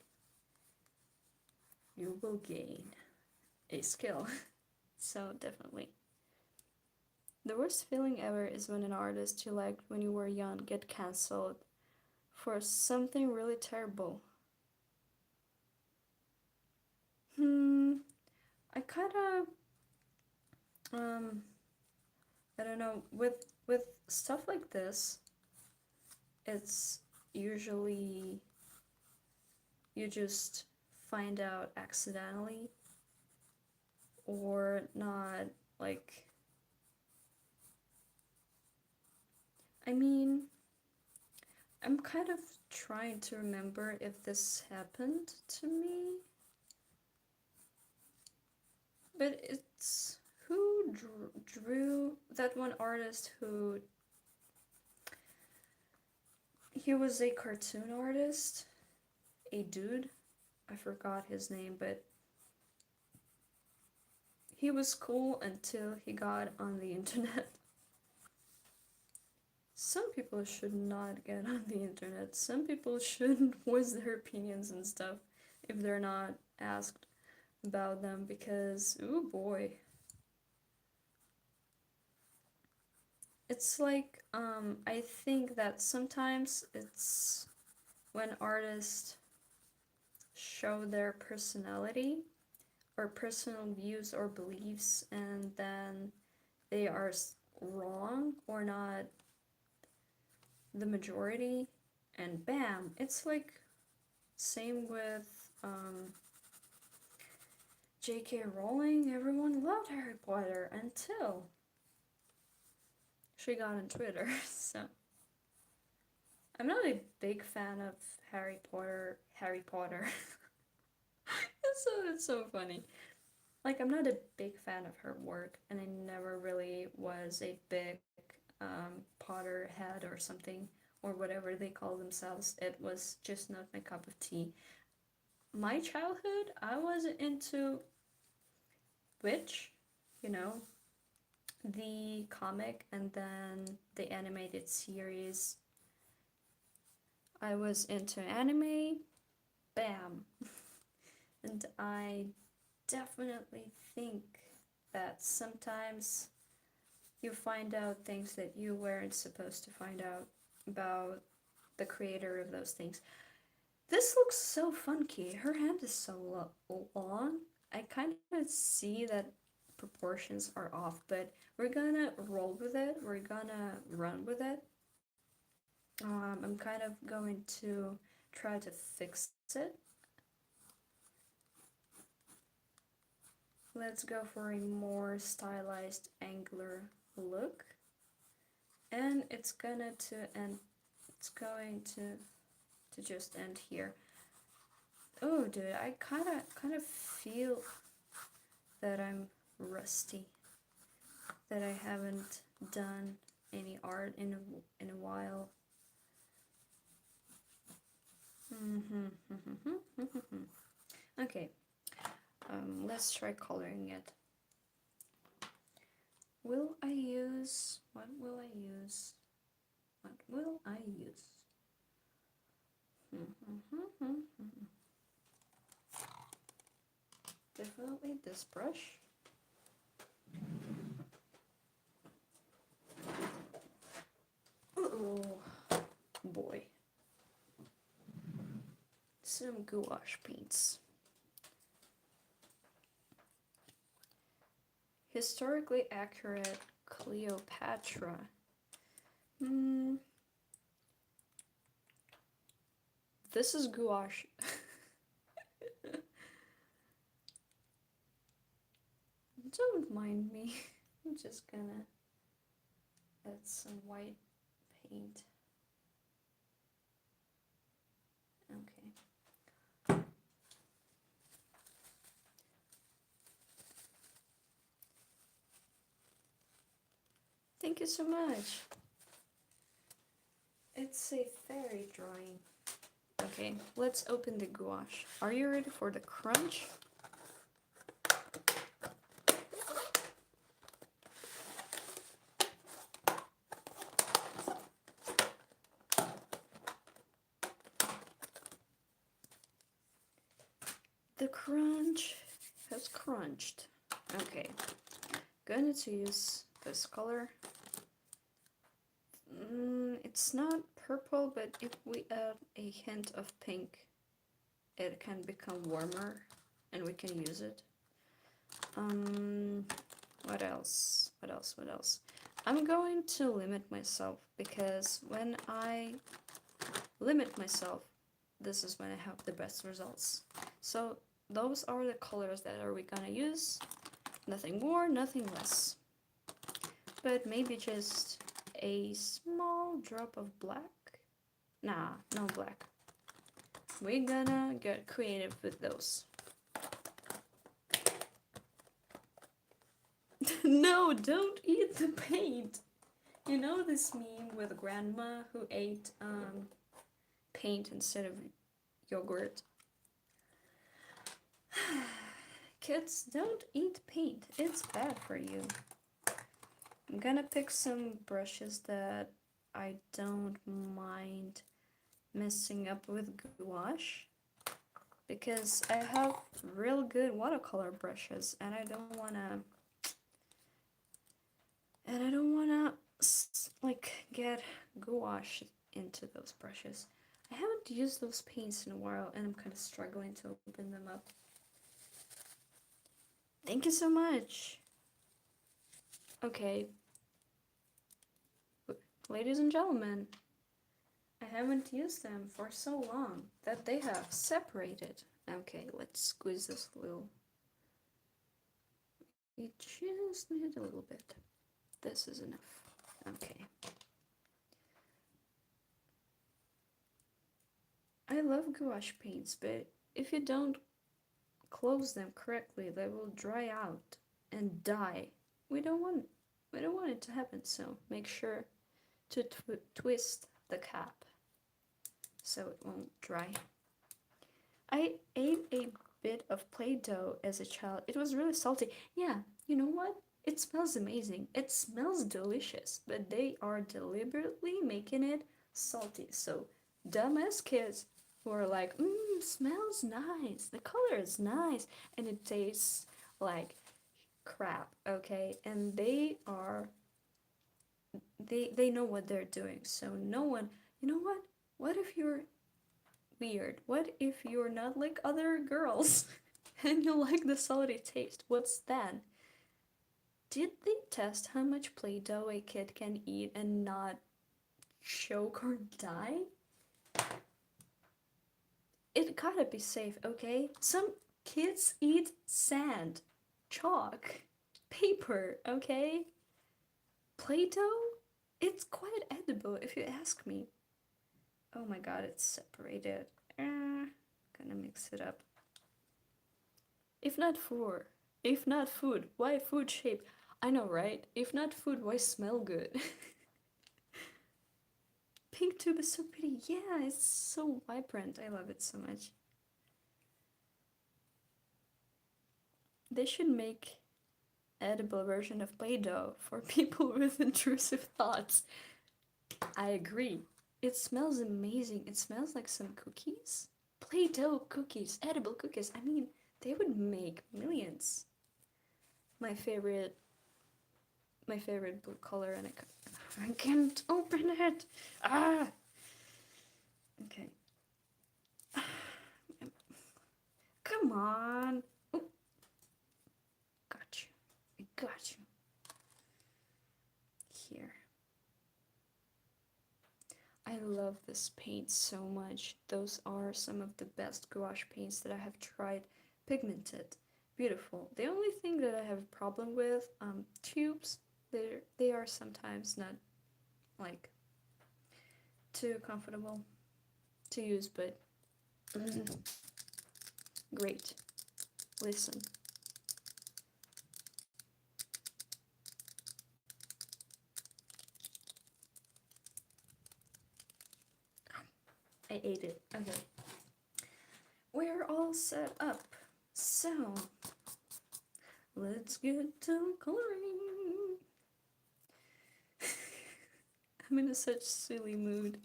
you will gain a skill. So, definitely. The worst feeling ever is when an artist you liked when you were young get cancelled for something really terrible. I kind of I don't know, with stuff like this, it's usually you just find out accidentally or not, like, I mean, I'm kind of trying to remember if this happened to me, but it's who drew that one artist who he was a cartoon artist, a dude. I forgot his name, but he was cool until he got on the internet. Some people should not get on the internet. Some people shouldn't voice their opinions and stuff if they're not asked about them because, oh boy. It's like, I think that sometimes it's when artists show their personality or personal views or beliefs, and then they are wrong or not the majority, and bam, it's like same with J.K. Rowling. Everyone loved Harry Potter until she got on Twitter. So I'm not a big fan of Harry Potter. It's so funny. Like, I'm not a big fan of her work, and I never really was a big Potter head or something, or whatever they call themselves. It was just not my cup of tea. My childhood, I was into Witch, you know, the comic, and then the animated series. I was into anime, bam. And I definitely think that sometimes you find out things that you weren't supposed to find out about the creator of those things. This looks so funky. Her hand is so long. I kind of see that proportions are off, but we're gonna roll with it. We're gonna run with it. I'm kind of going to try to fix it. Let's go for a more stylized angular look. And it's going to just end here. Oh dude, I kind of feel that I'm rusty. That I haven't done any art in a while. Okay, let's try coloring it. Will I use? What will I use? What will I use? Definitely this brush. Oh boy. Some gouache paints. Historically accurate Cleopatra. This is gouache. Don't mind me. I'm just gonna add some white paint. Okay. Thank you so much. It's a fairy drawing. Okay, let's open the gouache. Are you ready for the crunch? The crunch has crunched. Okay, going to use this color. It's not purple, but if we add a hint of pink, it can become warmer and we can use it. What else? I'm going to limit myself, because when I limit myself, this is when I have the best results. So those are the colors that are we gonna use. Nothing more, nothing less. But maybe just a small drop of black. Nah, no black. We're gonna get creative with those. No, don't eat the paint. You know this meme with grandma who ate paint instead of yogurt? Kids, don't eat paint. It's bad for you. I'm gonna pick some brushes that I don't mind messing up with gouache, because I have real good watercolor brushes, and I don't wanna like get gouache into those brushes. I haven't used those paints in a while and I'm kind of struggling to open them up. Thank you so much. Okay. Ladies and gentlemen, I haven't used them for so long that they have separated. Okay, let's squeeze this a little. We just need a little bit. This is enough. Okay. I love gouache paints, but if you don't close them correctly, they will dry out and die. We don't want it to happen, so make sure to twist the cap so it won't dry. I ate a bit of Play-Doh as a child. It was really salty. Yeah, you know what? It smells amazing. It smells delicious, but they are deliberately making it salty. So, dumbass kids who are like, smells nice, the color is nice, and it tastes like crap, okay? And they know what they're doing. So no one, you know what? What if you're weird? What if you're not like other girls and you like the salty taste? What's then? Did they test how much Play-Doh a kid can eat and not choke or die? It gotta be safe, okay? Some kids eat sand, chalk, paper, okay? Play-Doh? It's quite edible if you ask me. Oh my god, it's separated. Gonna mix it up. If not food, why food shape? I know, right? If not food, why smell good? Pink tube is so pretty. Yeah, it's so vibrant. I love it so much. They should make edible version of Play-Doh for people with intrusive thoughts. I agree. It smells amazing. It smells like some cookies. Play-Doh cookies, edible cookies. I mean, they would make millions. My favorite blue color, and I can't open it. Ah. Okay. Come on. Ooh. Got you. I got you. Here. I love this paint so much. Those are some of the best gouache paints that I have tried. Pigmented. Beautiful. The only thing that I have a problem with, tubes, they are sometimes not, like, too comfortable to use, but great. Listen. I ate it. Okay. We're all set up. So, let's get to coloring. I'm in such silly mood.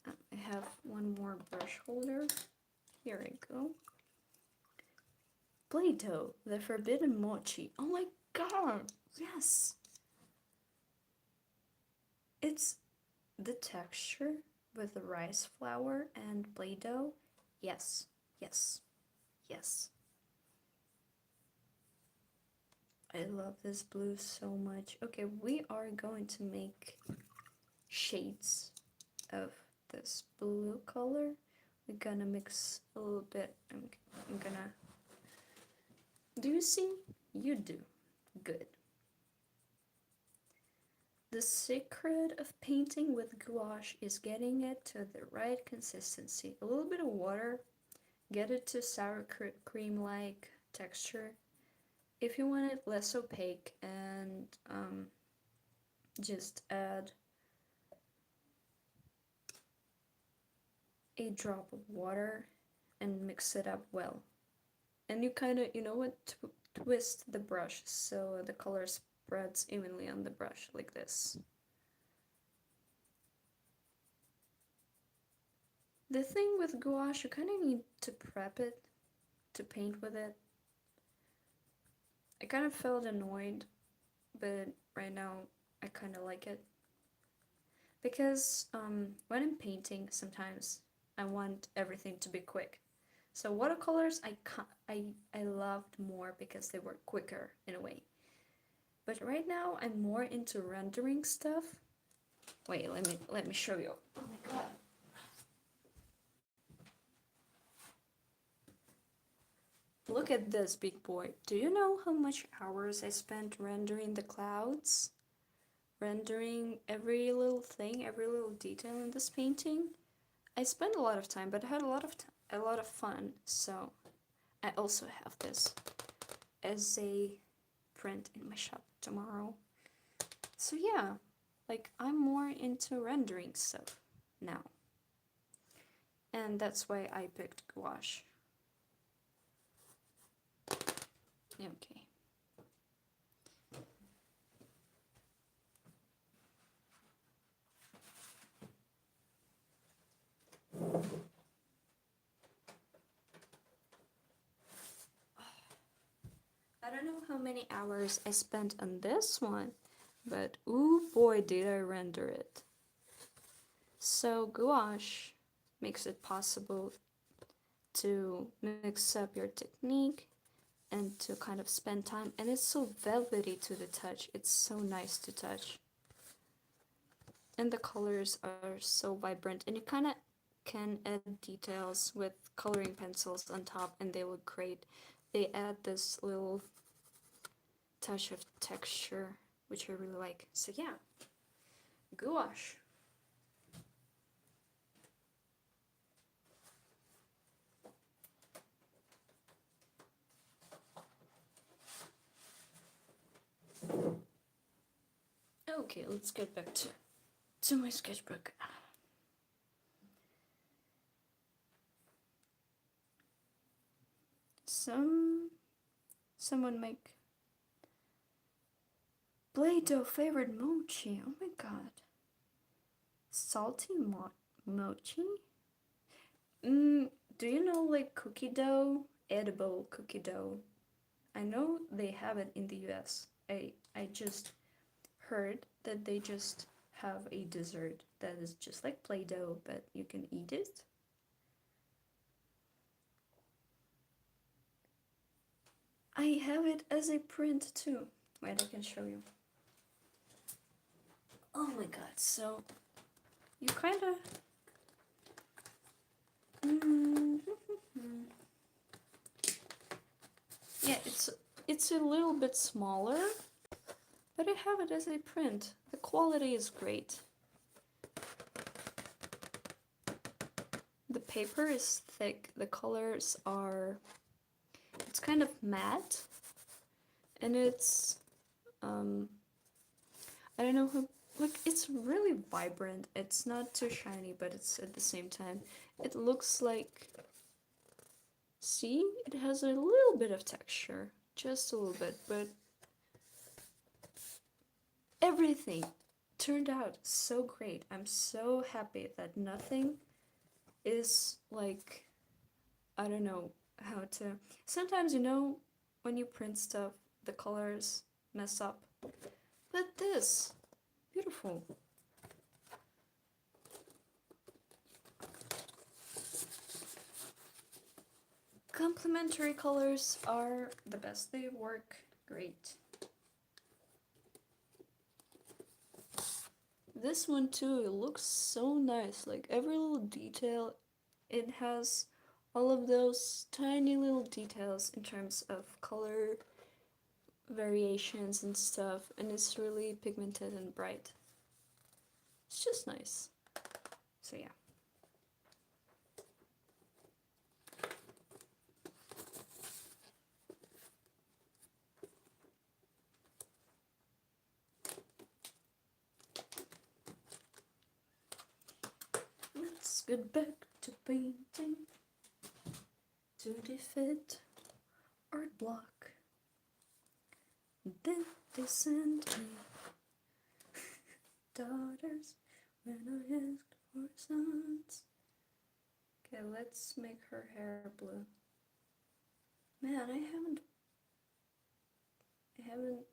I have one more brush holder. Here I go. Play-Doh, the forbidden mochi. Oh my god, yes! It's the texture with the rice flour and Play-Doh. Yes, yes, yes. I love this blue so much. Okay, we are going to make shades of this blue color. We're gonna mix a little bit. I'm gonna... Do you see? You do. Good. The secret of painting with gouache is getting it to the right consistency. A little bit of water, get it to sour cream-like texture. If you want it less opaque, and just add a drop of water and mix it up well. And you kind of, you know what, twist the brush so the color spreads evenly on the brush like this. The thing with gouache, you kind of need to prep it to paint with it. I kind of felt annoyed, but right now I kind of like it. because when I'm painting, sometimes I want everything to be quick. So watercolors I loved more because they were quicker in a way. But right now I'm more into rendering stuff. Wait, let me show you. Oh my god. Look at this big boy. Do you know how much hours I spent rendering the clouds? Rendering every little thing, every little detail in this painting? I spent a lot of time, but I had a lot of fun. So I also have this as a print in my shop tomorrow. So yeah, like I'm more into rendering stuff now. And that's why I picked gouache. Okay. I don't know how many hours I spent on this one, but ooh boy did I render it. So gouache makes it possible to mix up your technique and to kind of spend time, and it's so velvety to the touch. It's so nice to touch. And the colors are so vibrant, and you kind of can add details with coloring pencils on top and they look great. They add this little touch of texture, which I really like. So yeah, gouache. Okay, let's get back to my sketchbook. Someone make Play-Doh favorite mochi. Oh my god. Salty mochi? Do you know like cookie dough? Edible cookie dough. I know they have it in the US. I just heard that they just have a dessert that is just like Play-Doh, but you can eat it. I have it as a print too. Wait, I can show you. Oh my god, so you kind of yeah, it's a little bit smaller, but I have it as a print. The quality is great. The paper is thick, the colors are, it's kind of matte, and it's I don't know how, like it's really vibrant. It's not too shiny, but it's at the same time, it looks like, see, it has a little bit of texture, just a little bit, but everything turned out so great. I'm so happy that nothing is like, I don't know how to. Sometimes, you know, when you print stuff, the colors mess up. But this, beautiful. Complementary colors are the best. They work great. This one too, it looks so nice. Like every little detail, it has all of those tiny little details in terms of color variations and stuff, and it's really pigmented and bright. It's just nice. So yeah. Let's get back to painting, to the fit art block. Then they sent me daughters when I asked for sons. Okay, let's make her hair blue. Man, I haven't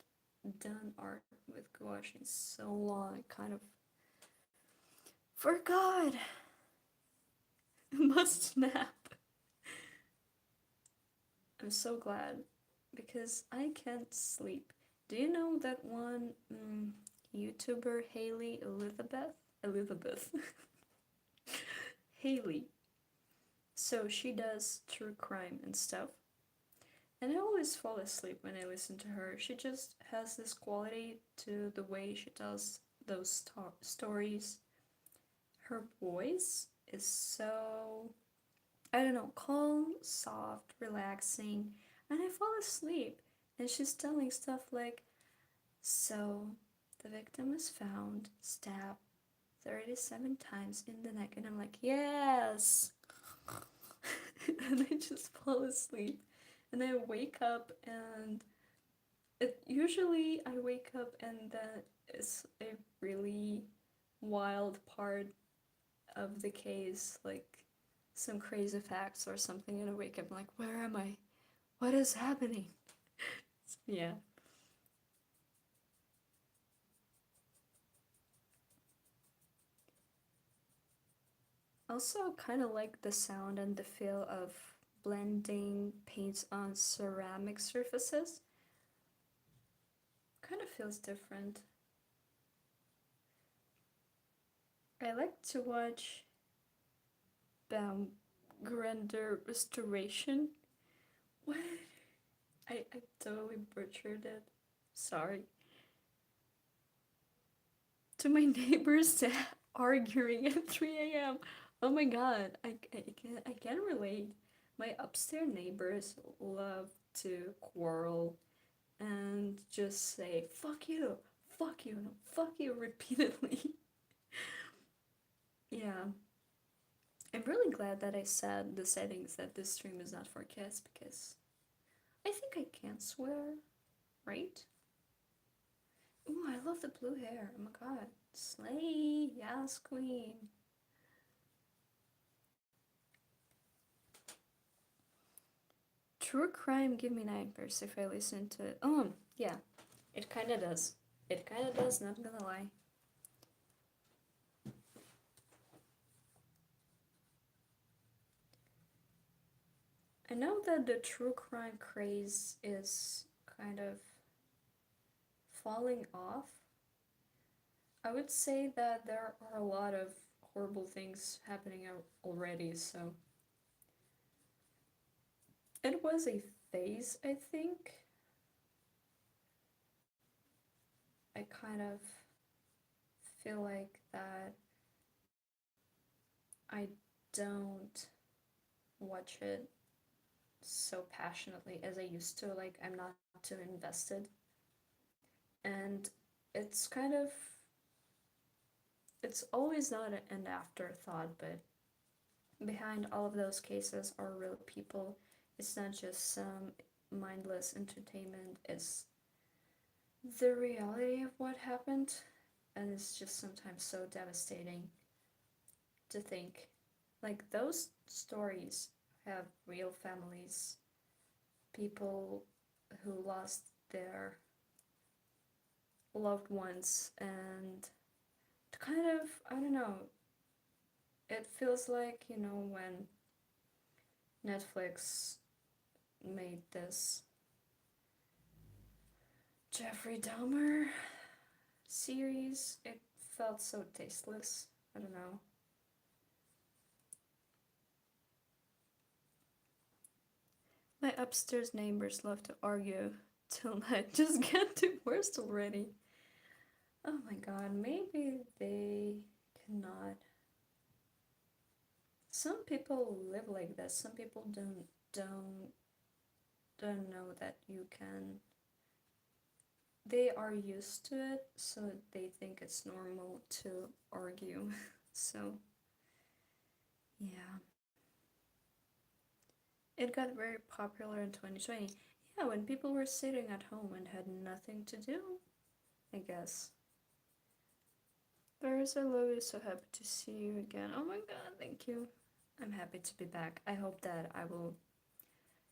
done art with gouache in so long. I kind of For God, must nap. I'm so glad because I can't sleep. Do you know that one YouTuber, Hailey Elizabeth? Elizabeth. Hailey. So she does true crime and stuff. And I always fall asleep when I listen to her. She just has this quality to the way she tells those stories. Her voice is so, I don't know, calm, soft, relaxing, and I fall asleep. And she's telling stuff like, so the victim was found, stabbed 37 times in the neck. And I'm like, yes! And I just fall asleep. And I wake up and usually I wake up and that is a really wild part of the case, like some crazy facts or something, and I wake up like, where am I? What is happening? Yeah. Also, kind of like the sound and the feel of blending paints on ceramic surfaces. Kind of feels different. I like to watch Grander Restoration. What? I totally butchered it. Sorry. To my neighbors arguing at 3 a.m. Oh my god, I can relate. My upstairs neighbors love to quarrel and just say, fuck you, no, fuck you repeatedly. Yeah. I'm really glad that I said the settings that this stream is not for kids because I think I can swear, right? Ooh, I love the blue hair. Oh my god. Slay, yes, queen. True crime give me nightmares if I listen to it. Yeah, it kinda does. It kinda does, not gonna lie. I know that the true crime craze is kind of falling off. I would say that there are a lot of horrible things happening already, so it was a phase, I think. I kind of feel like that I don't watch it so passionately as I used to. Like, I'm not too invested. And it's kind of, it's always not an afterthought, but behind all of those cases are real people. It's not just some mindless entertainment, it's the reality of what happened. And it's just sometimes so devastating to think. Like, those stories have real families, people who lost their loved ones, and kind of, I don't know, it feels like, when Netflix made this Jeffrey Dahmer series, it felt so tasteless. I don't know. My upstairs neighbors love to argue till I just get divorced already. Oh my god, maybe they cannot. Some people live like this. Some people don't know that you can. They are used to it, so they think it's normal to argue. So, yeah. It got very popular in 2020. Yeah, when people were sitting at home and had nothing to do, I guess. There's a Louis, so happy to see you again. Oh my god, thank you. I'm happy to be back. I hope that I will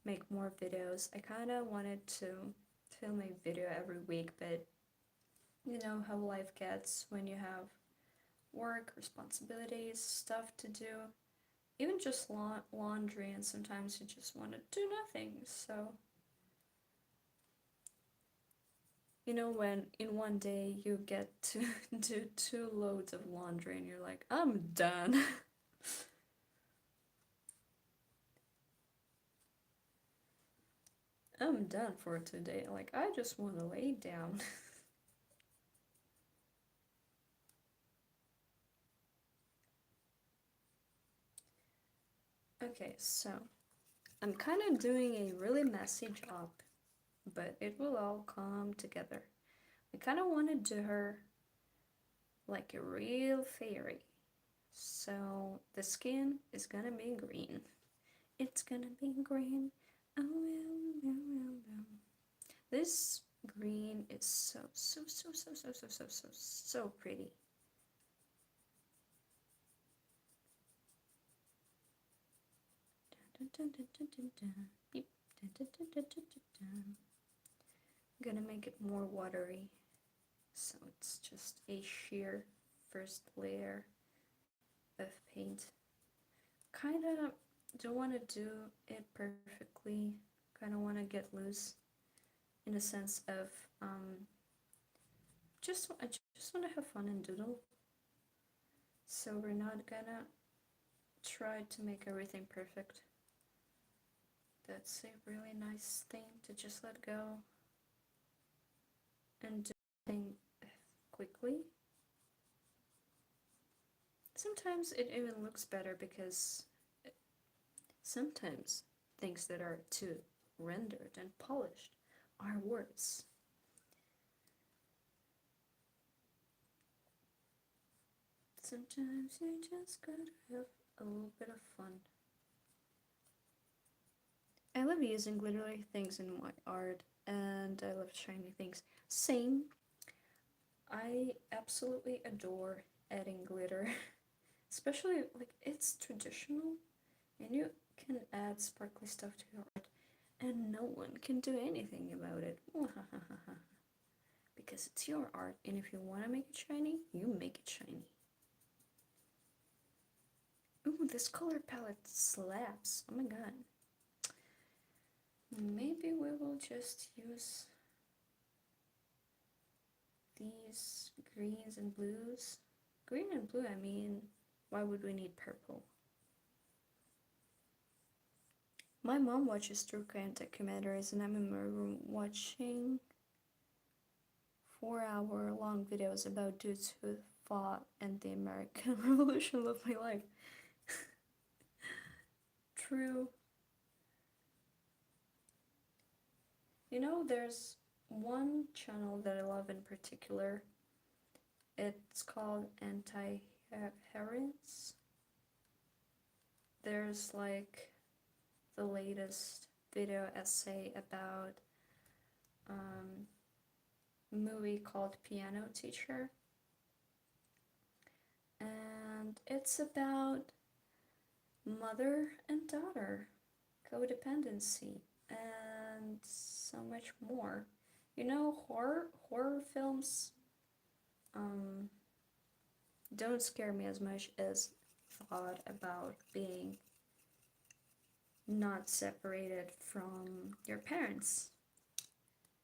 make more videos. I kind of wanted to film a video every week, but you know how life gets when you have work, responsibilities, stuff to do, even just laundry, and sometimes you just want to do nothing. So, you know, when in one day you get to do 2 loads of laundry and you're like, I'm done. I'm done for today. Like, I just want to lay down. Okay, so I'm kind of doing a really messy job, but it will all come together. I kind of want to do her like a real fairy. So the skin is gonna be green. It's gonna be green. Oh, this green is so pretty. Beep. Gonna make it more watery, so it's just a sheer first layer of paint. Kind of don't want to do it perfectly. Kind of want to get loose in a sense of I just want to have fun and doodle. So we're not gonna try to make everything perfect. That's a really nice thing to just let go and do things quickly. Sometimes it even looks better because sometimes things that are too rendered and polished are worse. Sometimes you just gotta have a little bit of fun. I love using glittery things in my art, and I love shiny things. Same. I absolutely adore adding glitter, especially like it's traditional, and you can add sparkly stuff to your art, and no one can do anything about it. Because it's your art, and if you want to make it shiny, you make it shiny. Ooh, this color palette slaps. Oh my god. Maybe we will just use these greens and blues. Green and blue, I mean, why would we need purple? My mom watches true crime documentaries, and I'm in my room watching 4-hour long videos about dudes who fought in the American Revolution. Love my life. True. You know, there's one channel that I love in particular. It's called Anti-Herence. There's like the latest video essay about a movie called Piano Teacher. And it's about mother and daughter codependency and so much more. You know, horror films don't scare me as much as thought about being not separated from your parents,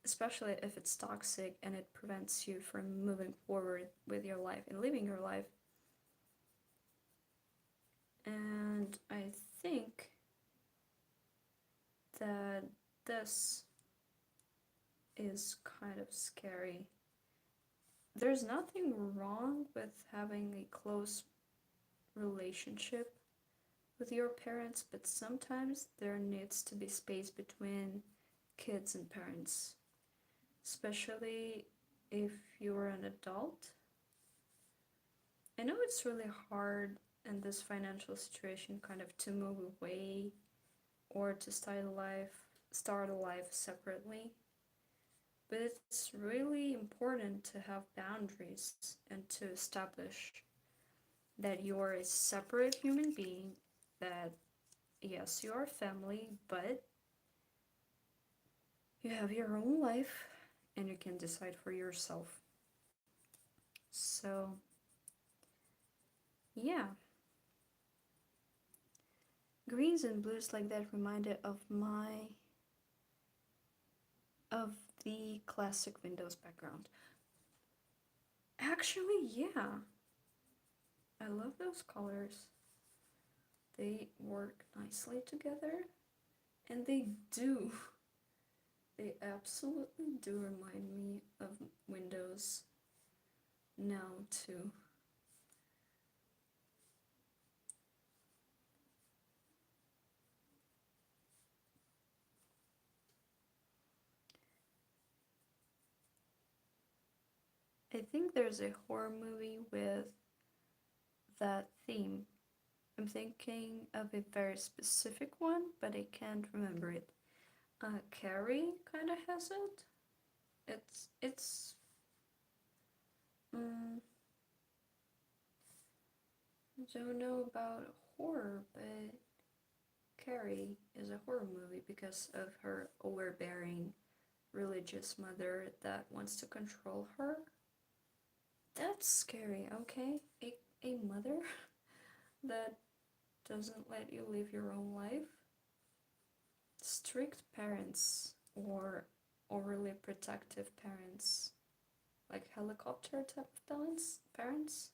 especially if it's toxic and it prevents you from moving forward with your life and living your life. And I think that this is kind of scary. There's nothing wrong with having a close relationship with your parents, but sometimes there needs to be space between kids and parents, especially if you're an adult. I know it's really hard in this financial situation kind of to move away or to start a life separately. But it's really important to have boundaries and to establish that you're a separate human being, that yes, you are family, but you have your own life and you can decide for yourself. So Yeah, greens and blues like that reminded of the classic Windows background. Actually, yeah, I love those colors. They work nicely together, and they do. They absolutely do remind me of Windows now, too. I think there's a horror movie with that theme. I'm thinking of a very specific one, but I can't remember it. Carrie kind of has it. It's mm, I don't know about horror, but Carrie is a horror movie because of her overbearing religious mother that wants to control her. That's scary, okay? A mother that doesn't let you live your own life. Strict parents or overly protective parents, like helicopter type of parents.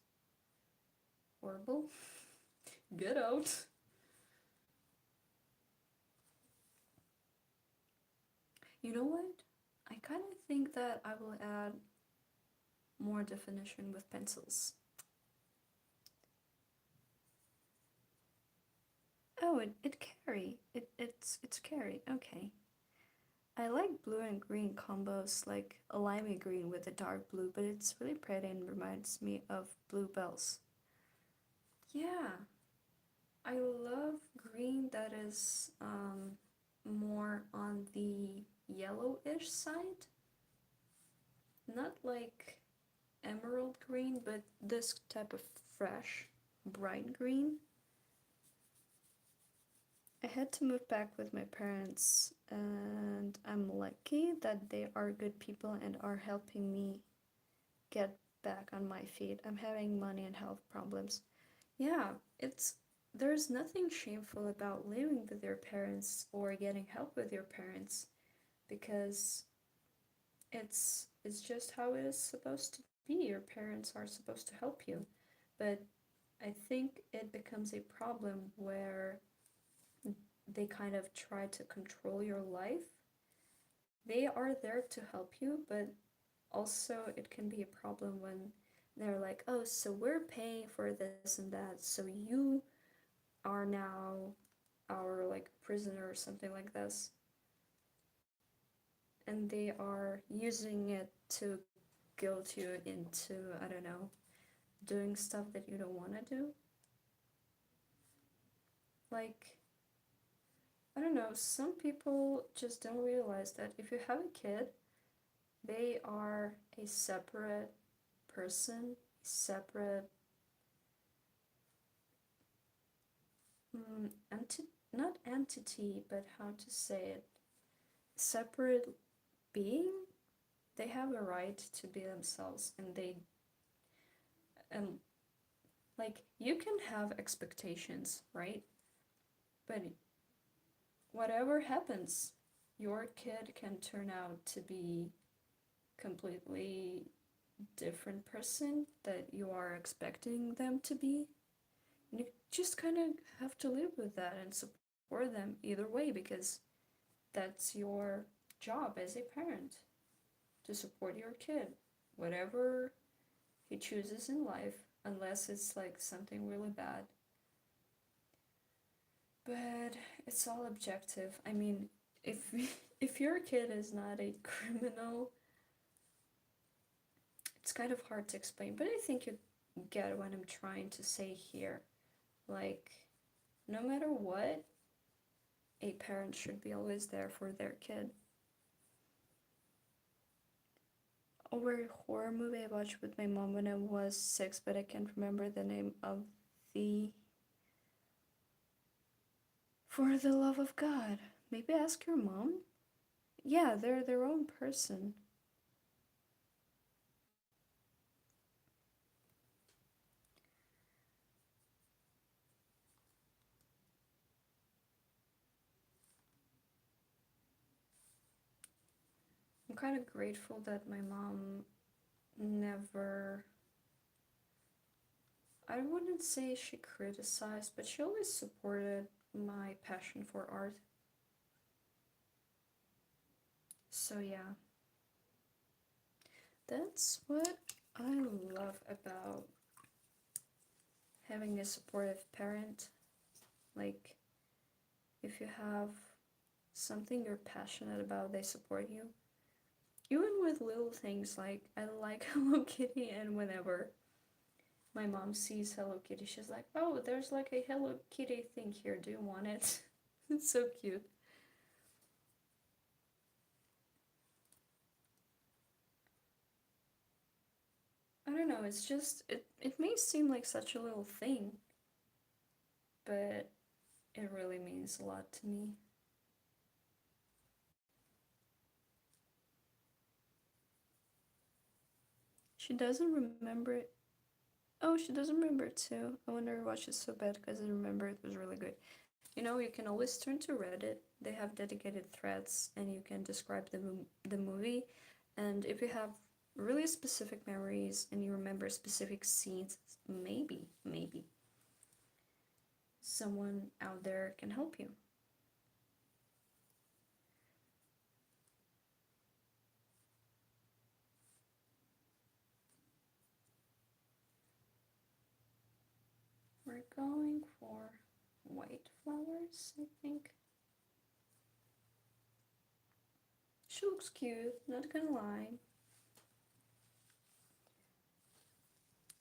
Horrible. Get out. You know what? I kind of think that I will add more definition with pencils. Oh, it carry. It's carry. Okay. I like blue and green combos, like a limey green with a dark blue, but it's really pretty and reminds me of bluebells. Yeah, I love green that is more on the yellowish side. Not like emerald green, but this type of fresh, bright green. I had to move back with my parents, and I'm lucky that they are good people and are helping me get back on my feet. I'm having money and health problems. Yeah, it's there's nothing shameful about living with your parents or getting help with your parents because it's just how it is supposed to be. Your parents are supposed to help you. But I think it becomes a problem where they kind of try to control your life. They are there to help you, but also it can be a problem when they're like, oh, so we're paying for this and that, so you are now our like prisoner or something like this. And they are using it to guilt you into, I don't know, doing stuff that you don't want to do. Like, I don't know, some people just don't realize that if you have a kid, they are a separate person, separate, not entity, but how to say it, separate being. They have a right to be themselves, and um, like, you can have expectations, right? But whatever happens, your kid can turn out to be completely different person that you are expecting them to be. And you just kind of have to live with that and support them either way because that's your job as a parent to support your kid, whatever he chooses in life, unless it's like something really bad. But it's all objective. I mean, if if your kid is not a criminal, it's kind of hard to explain, but I think you get what I'm trying to say here. Like, no matter what, a parent should be always there for their kid. Over a horror movie I watched with my mom when I was 6, but I can't remember the name of the. For the love of God. Maybe ask your mom? Yeah, they're their own person. I'm kind of grateful that my mom never, I wouldn't say she criticized, but she always supported my passion for art. So yeah, that's what I love about having a supportive parent. Like, if you have something you're passionate about, they support you. Even with little things like I like Hello Kitty, and whenever my mom sees Hello Kitty, she's like, "Oh, there's like a Hello Kitty thing here. Do you want it?" It's so cute. I don't know, it's just it may seem like such a little thing, but it really means a lot to me. She doesn't remember it. Oh, she doesn't remember it too. I wonder why she's so bad because I remember it was really good. You know, you can always turn to Reddit. They have dedicated threads, and you can describe the movie. And if you have really specific memories and you remember specific scenes, maybe someone out there can help you. We're going for white flowers, I think. She looks cute, not gonna lie.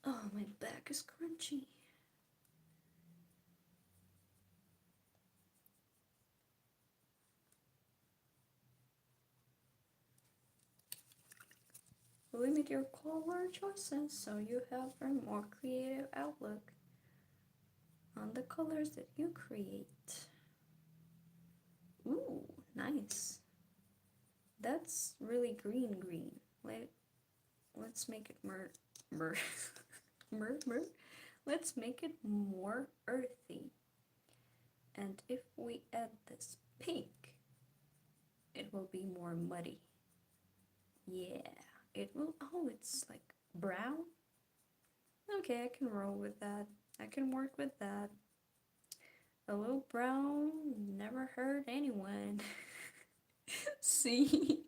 Oh, my back is crunchy. Limit your color choices so you have a more creative outlook on the colors that you create. Ooh, nice. That's really green. Let's make it mer mer. Let's make it more earthy. And if we add this pink, it will be more muddy. Yeah, it will. Oh, it's like brown. Okay, I can roll with that. I can work with that. A little brown never hurt anyone. See,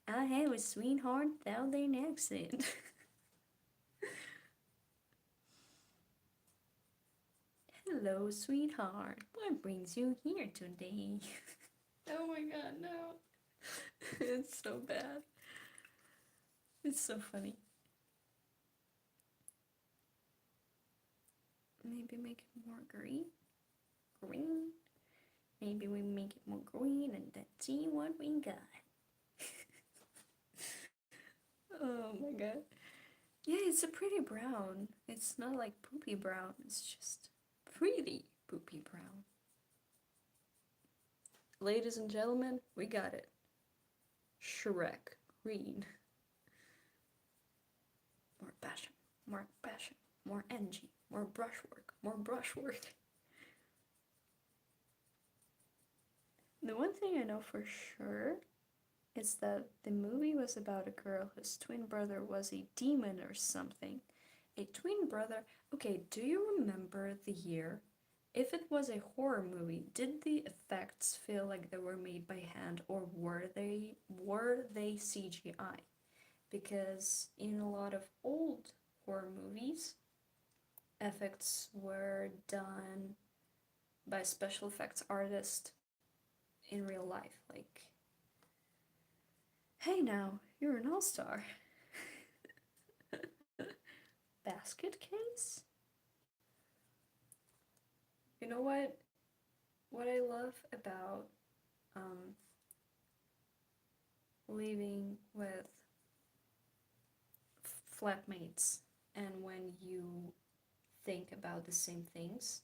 I have a sweetheart southern accent. Hello, sweetheart. What brings you here today? Oh my god, no. It's so bad. It's so funny. Maybe make it more green. Green. Maybe we make it more green and then see what we got. Oh my god. Yeah, it's a pretty brown. It's not like poopy brown, it's just pretty poopy brown. Ladies and gentlemen, we got it. Shrek green. More passion, more passion, more energy, more brushwork, more brushwork. The one thing I know for sure is that the movie was about a girl whose twin brother was a demon or something. A twin brother. Okay, do you remember the year? If it was a horror movie, did the effects feel like they were made by hand or were they CGI? Because in a lot of old horror movies, effects were done by special effects artists in real life. Like, hey now, you're an all-star. Basket case? You know what? What I love about um, living with flatmates and when you think about the same things,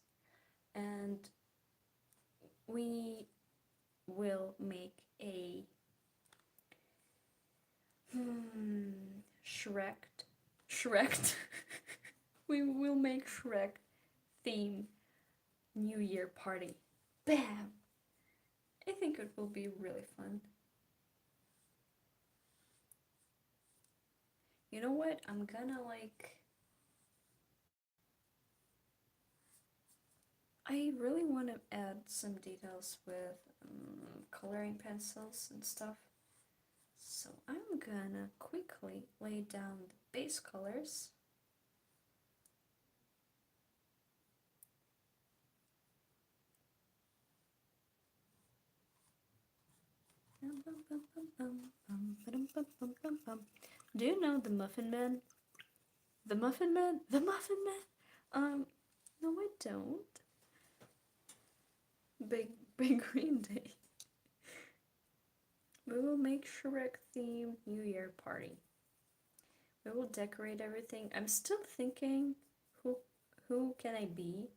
and we will make a Shrek. We will make Shrek theme New Year party. Bam! I think it will be really fun. You know what? I'm gonna like. I really want to add some details with coloring pencils and stuff. So I'm gonna quickly lay down the base colors. Do you know the Muffin Man? The Muffin Man? The Muffin Man? No, I don't. Big Green Day. We will make Shrek themed New Year party. We will decorate everything. I'm still thinking who can I be?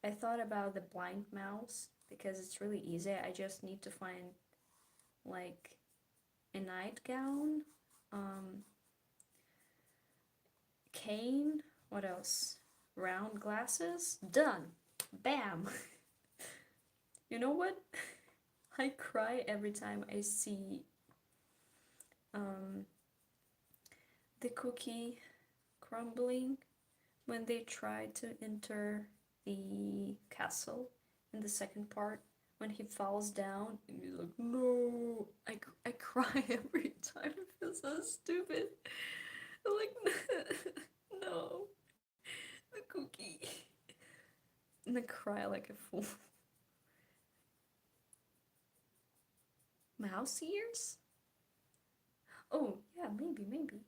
I thought about the blind mouse because it's really easy. I just need to find like a nightgown, cane, what else? Round glasses? Done. Bam. You know what? I cry every time I see the cookie crumbling when they try to enter the castle in the second part. When he falls down and he's like, no, I cry every time. It feels so stupid. I'm like, no, the cookie. And I cry like a fool. Mouse ears? Oh, yeah, maybe.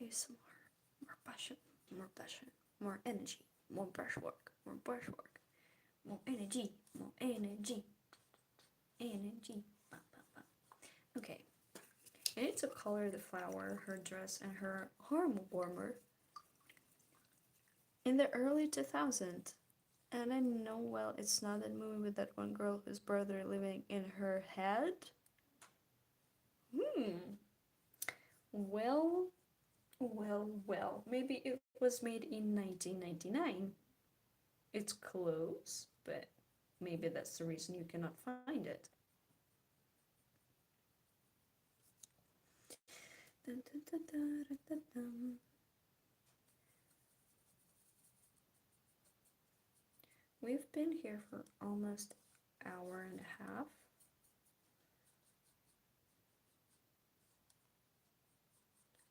ASMR. More passion, more energy, more brushwork, more energy, energy. Okay, I need to color the flower, her dress, and her arm warmer in the early 2000s. And I know, well, it's not that movie with that one girl whose brother living in her head. Well, maybe it was made in 1999. It's close, but maybe that's the reason you cannot find it. Dun, dun, dun, dun, dun, dun. We've been here for almost an hour and a half.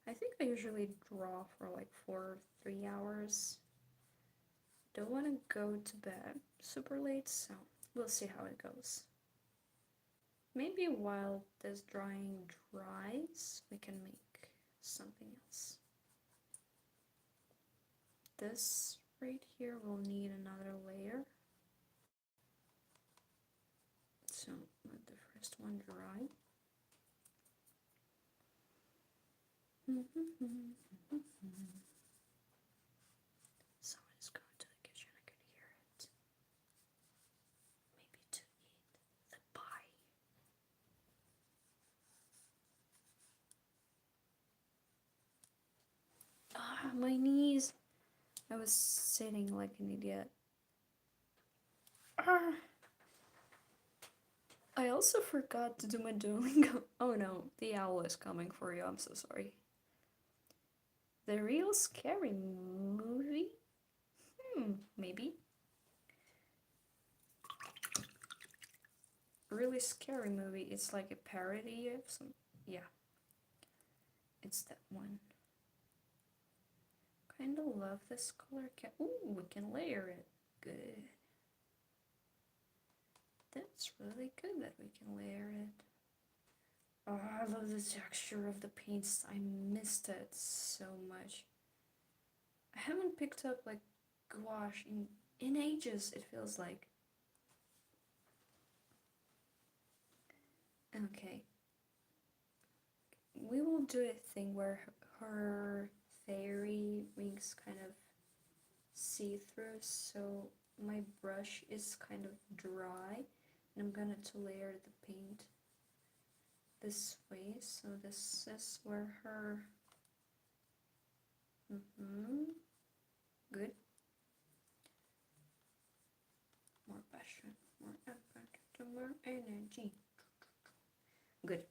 I think I usually draw for like 3 hours. Don't want to go to bed super late, so we'll see how it goes. Maybe while this drawing dries, we can make something else. This right here will need another layer. So let the first one dry. Someone is going to the kitchen, I can hear it. Maybe to eat the pie. Ah, my knees. I was sitting like an idiot. Ah. I also forgot to do my Duolingo. Oh no, the owl is coming for you. I'm so sorry. The real scary movie? Maybe. Really scary movie. It's like a parody of some. Yeah. It's that one. Kinda love this color. Ooh, we can layer it. Good. That's really good that we can layer it. Oh, I love the texture of the paints. I missed it so much. I haven't picked up like gouache in ages, it feels like. Okay. We will do a thing where her fairy wings kind of see-through, so my brush is kind of dry, and I'm gonna to layer the paint this way. So this is where her Good. More passion, more effort, more energy. Good.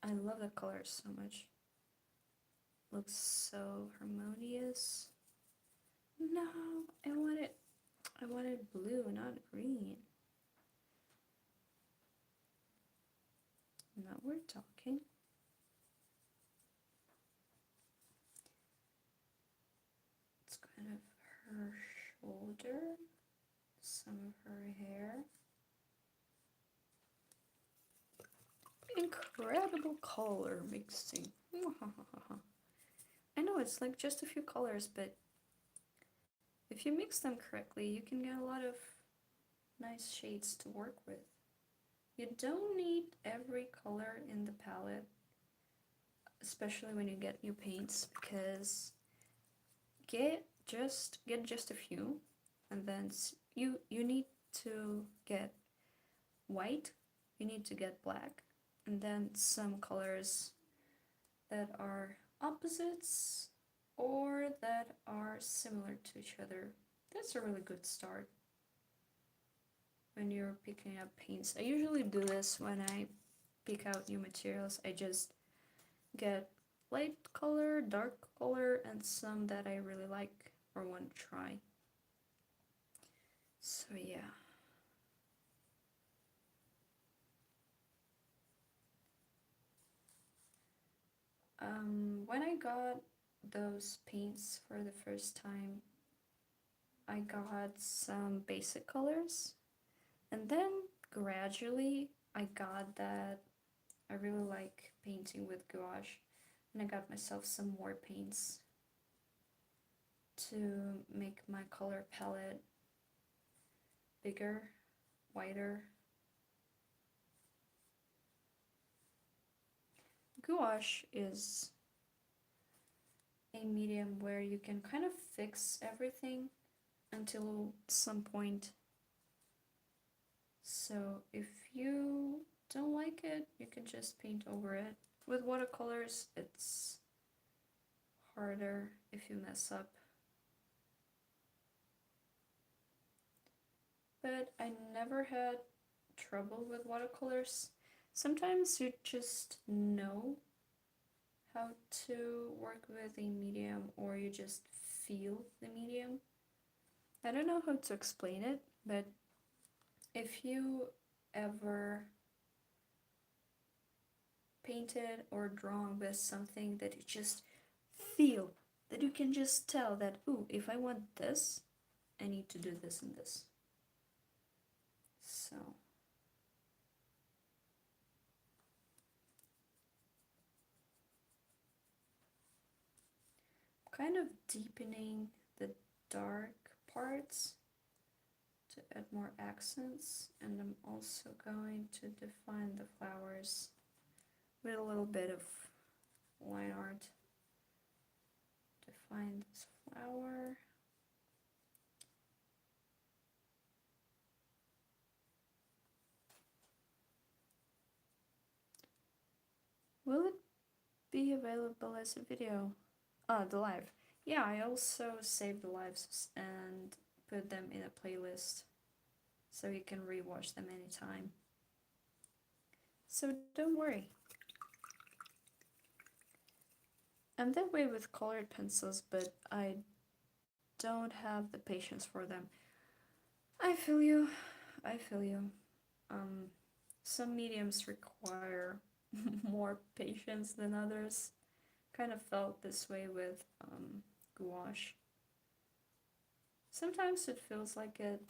I love the colors so much. Looks so harmonious. No, I wanted blue, not green. Now we're talking. It's kind of her shoulder, some of her hair. Incredible color mixing. I know it's like just a few colors, but if you mix them correctly, you can get a lot of nice shades to work with. You don't need every color in the palette, especially when you get new paints, because get just a few, and then you need to get white, you need to get black, and then some colors that are opposites or that are similar to each other. That's a really good start when you're picking up paints. I usually do this when I pick out new materials. I just get light color, dark color, and some that I really like or want to try. So yeah. When I got those paints for the first time, I got some basic colors, and then gradually I got that I really like painting with gouache, and I got myself some more paints to make my color palette bigger, wider. Gouache is a medium where you can kind of fix everything until some point. So if you don't like it, you can just paint over it. With watercolors, it's harder if you mess up. But I never had trouble with watercolors. Sometimes you just know how to work with a medium, or you just feel the medium. I don't know how to explain it, but if you ever painted or drawn with something that you just feel, that you can just tell that, ooh, if I want this, I need to do this and this. So kind of deepening the dark parts to add more accents, and I'm also going to define the flowers with a little bit of line art. Define this flower. Will it be available as a video? The live. Yeah, I also saved the lives and put them in a playlist so you can rewatch them anytime. So don't worry. I'm that way with colored pencils, but I don't have the patience for them. I feel you. I feel you. Some mediums require more patience than others. Kind of felt this way with gouache. Sometimes it feels like it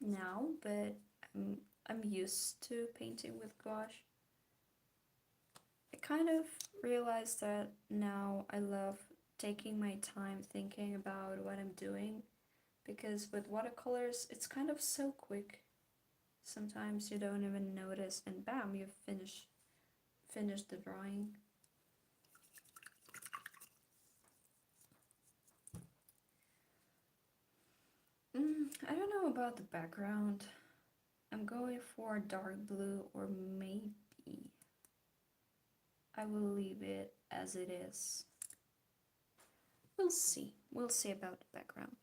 now, but I'm used to painting with gouache. I kind of realized that now I love taking my time thinking about what I'm doing, because with watercolors it's kind of so quick. Sometimes you don't even notice and bam, you've finished the drawing. I don't know about the background. I'm going for dark blue, or maybe I will leave it as it is. We'll see. We'll see about the background.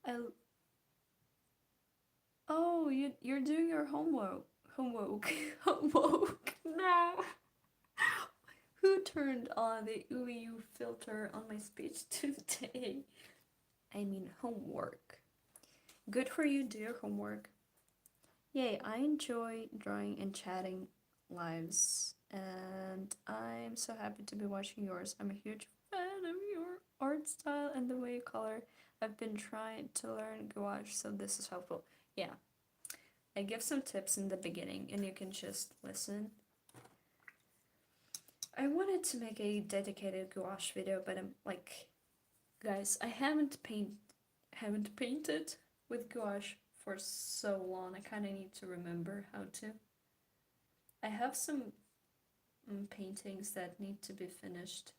I'll... Oh, you're doing your homework. Homework. Homework. No. Who turned on the UU filter on my speech today? I mean homework. Good for you, do your homework. Yay, I enjoy drawing and chatting lives, and I'm so happy to be watching yours. I'm a huge fan of your art style and the way you color. I've been trying to learn gouache, so this is helpful. Yeah, I give some tips in the beginning, and you can just listen. I wanted to make a dedicated gouache video, but I'm like, guys, I haven't painted with gouache for so long. I kind of need to remember how to. I have some paintings that need to be finished,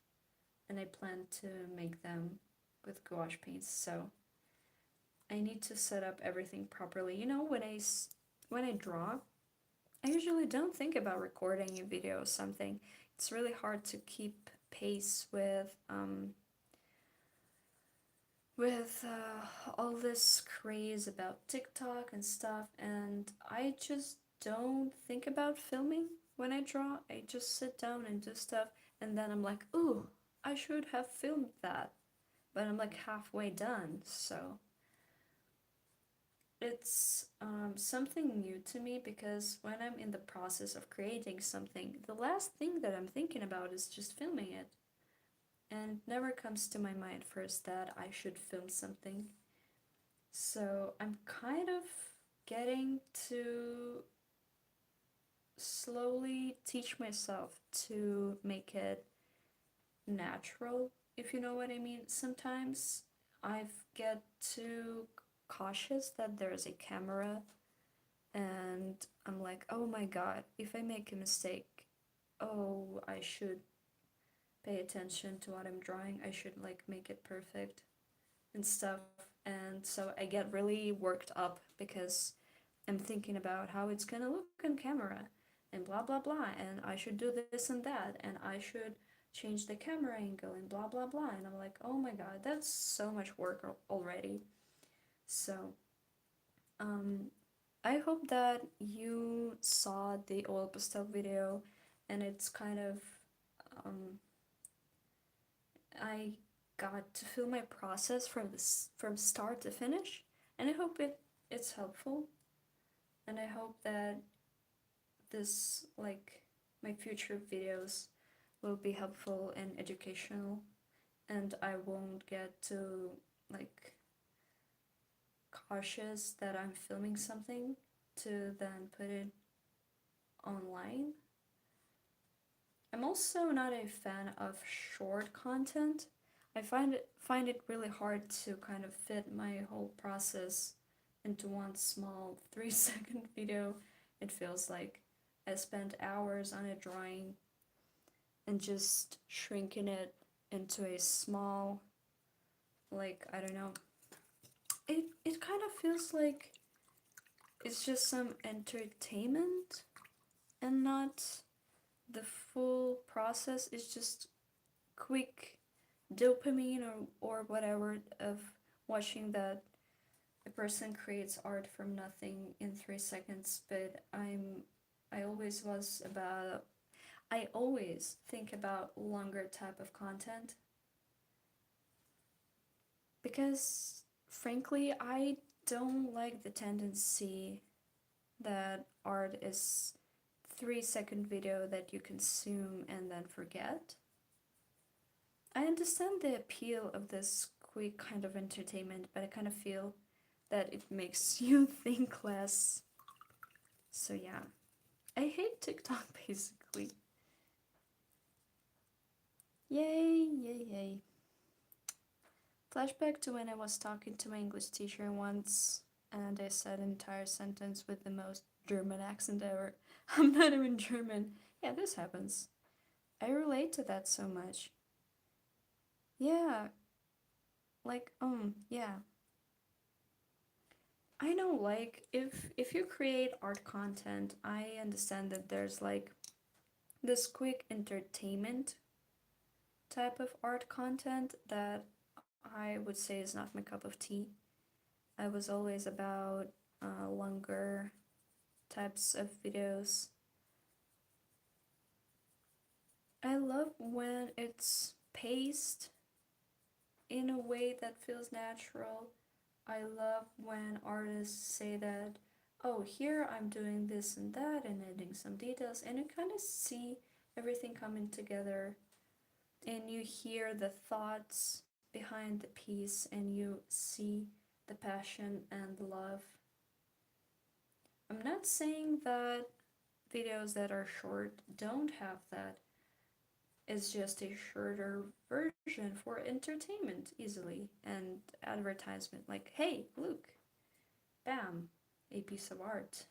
and I plan to make them with gouache paints, so I need to set up everything properly. You know, when I draw, I usually don't think about recording a video or something. It's really hard to keep pace with all this craze about TikTok and stuff, and I just don't think about filming when I draw. I just sit down and do stuff, and then I'm like, ooh, I should have filmed that, but I'm like halfway done, so it's something new to me, because when I'm in the process of creating something, the last thing that I'm thinking about is just filming it. And it never comes to my mind first that I should film something. So I'm kind of getting to slowly teach myself to make it natural, if you know what I mean. Sometimes I get too cautious that there's a camera, and I'm like, oh my god, if I make a mistake, oh, I should pay attention to what I'm drawing. I should like make it perfect and stuff. And so I get really worked up because I'm thinking about how it's gonna look on camera and blah blah blah, and I should do this and that, and I should change the camera angle and blah blah blah. And I'm like, oh my god, that's so much work already. So um I hope that you saw the oil pastel video, and it's kind of um I got to feel my process from start to finish, and I hope it's helpful, and I hope that this like my future videos will be helpful and educational, and I won't get too like cautious that I'm filming something to then put it online. I'm also not a fan of short content. I find it really hard to kind of fit my whole process into one small 3-second video. It feels like I spent hours on a drawing and just shrinking it into a small, like, I don't know. It kind of feels like it's just some entertainment and not the full process. Is just quick dopamine or whatever of watching that a person creates art from nothing in 3 seconds. But I always was about I always think about longer type of content, because frankly I don't like the tendency that art is 3-second video that you consume and then forget. I understand the appeal of this quick kind of entertainment, but I kind of feel that it makes you think less. So yeah, I hate TikTok basically. Yay, yay, yay. Flashback to when I was talking to my English teacher once, and I said an entire sentence with the most German accent ever. I'm not even German. Yeah, this happens. I relate to that so much. Yeah, like, yeah. I know, like, if you create art content, I understand that there's like this quick entertainment type of art content that I would say is not my cup of tea. I was always about longer types of videos. I love when it's paced in a way that feels natural. I love when artists say that, oh, here I'm doing this and that and adding some details, and you kind of see everything coming together, and you hear the thoughts behind the piece, and you see the passion and the love. I'm not saying that videos that are short don't have that. It's just a shorter version for entertainment easily and advertisement. Like, hey, look, bam, a piece of art.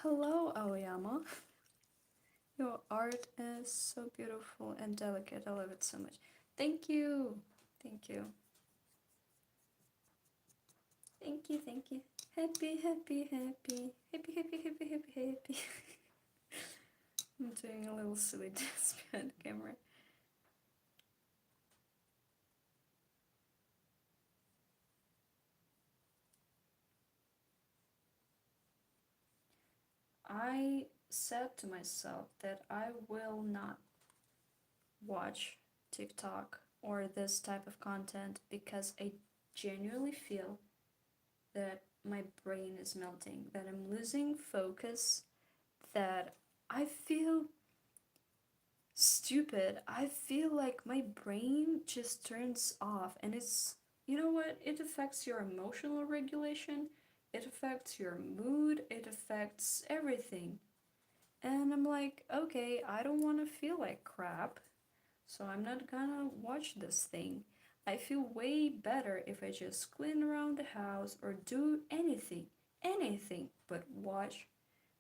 Hello, Aoyama. Your art is so beautiful and delicate. I love it so much. Thank you. Thank you. Thank you. Thank you. Happy, happy, happy. Happy, happy, happy, happy, happy. I'm doing a little silly dance behind the camera. I said to myself that I will not watch TikTok or this type of content because I genuinely feel that my brain is melting, that I'm losing focus, that I feel stupid. I feel like my brain just turns off, and it's, you know what? It affects your emotional regulation, it affects your mood, it affects everything. And I'm like, okay, I don't want to feel like crap, so I'm not gonna watch this thing. I feel way better if I just clean around the house or do anything but watch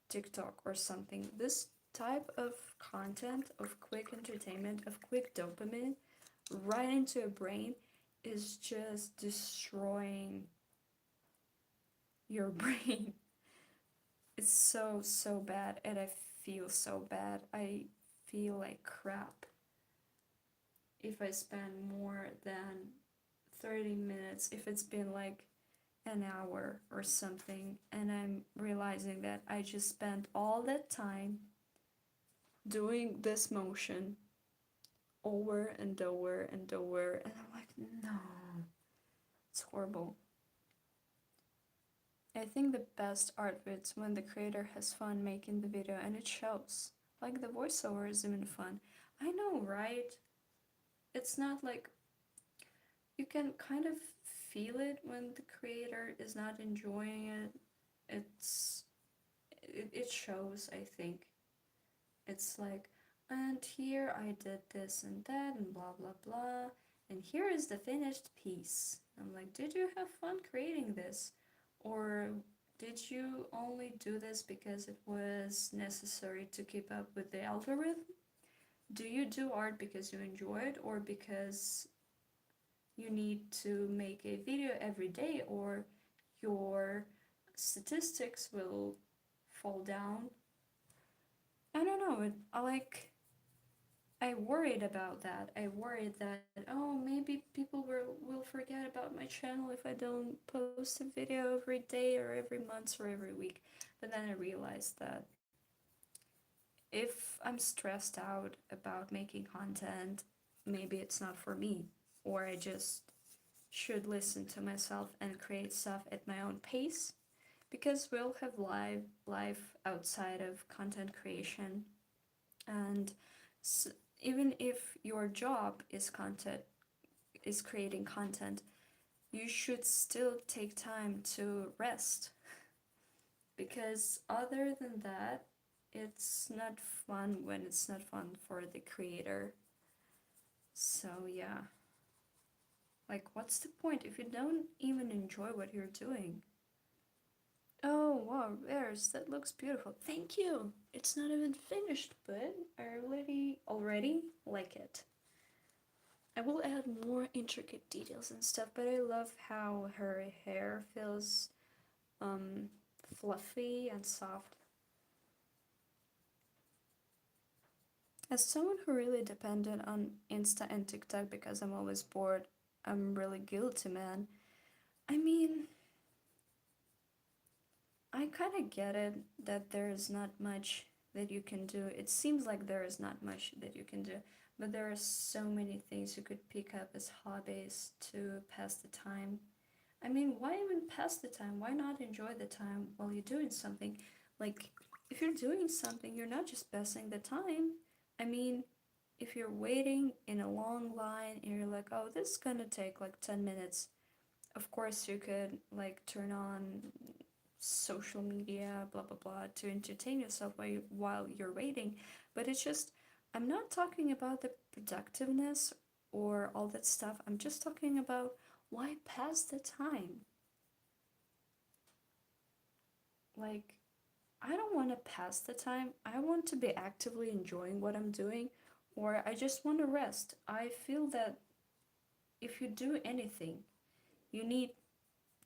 TikTok or something. This type of content, of quick entertainment, of quick dopamine, right into a brain is just destroying your brain. It's so, so bad, and I feel so bad. I feel like crap if I spend more than 30 minutes, if it's been like an hour or something, and I'm realizing that I just spent all that time doing this motion over and over and over, and I'm like, no, it's horrible. I think the best art fits when the creator has fun making the video and it shows. Like the voiceover is even fun. I know, right? It's not like you can kind of feel it when the creator is not enjoying it. It's it shows, I think. It's like, and here I did this and that and blah blah blah, and here is the finished piece. I'm like, did you have fun creating this? Or did you only do this because it was necessary to keep up with the algorithm? Do you do art because you enjoy it or because you need to make a video every day or your statistics will fall down? I don't know. I worried about that. I worried that, oh, maybe people will forget about my channel if I don't post a video every day or every month or every week. But then I realized that if I'm stressed out about making content, maybe it's not for me, or I just should listen to myself and create stuff at my own pace because we'll have life outside of content creation. And even if your job is creating content, you should still take time to rest, because other than that, it's not fun when it's not fun for the creator. So yeah, like, what's the point if you don't even enjoy what you're doing? Oh wow, bears, that looks beautiful. Thank you. It's not even finished, but I already like it. I will add more intricate details and stuff, but I love how her hair feels um fluffy and soft. As someone who really depended on Insta and TikTok because I'm always bored, I'm really guilty, man. I mean, I kind of get it that there is not much that you can do. It seems like there is not much that you can do, but there are so many things you could pick up as hobbies to pass the time. I mean, why even pass the time? Why not enjoy the time while you're doing something? Like, if you're doing something, you're not just passing the time. I mean, if you're waiting in a long line and you're like, oh, this is gonna take like 10 minutes, of course you could like turn on social media, blah blah blah, to entertain yourself while you're waiting. But it's just, I'm not talking about the productiveness or all that stuff. I'm just talking about why pass the time. Like, I don't want to pass the time. I want to be actively enjoying what I'm doing, or I just want to rest. I feel that if you do anything, you need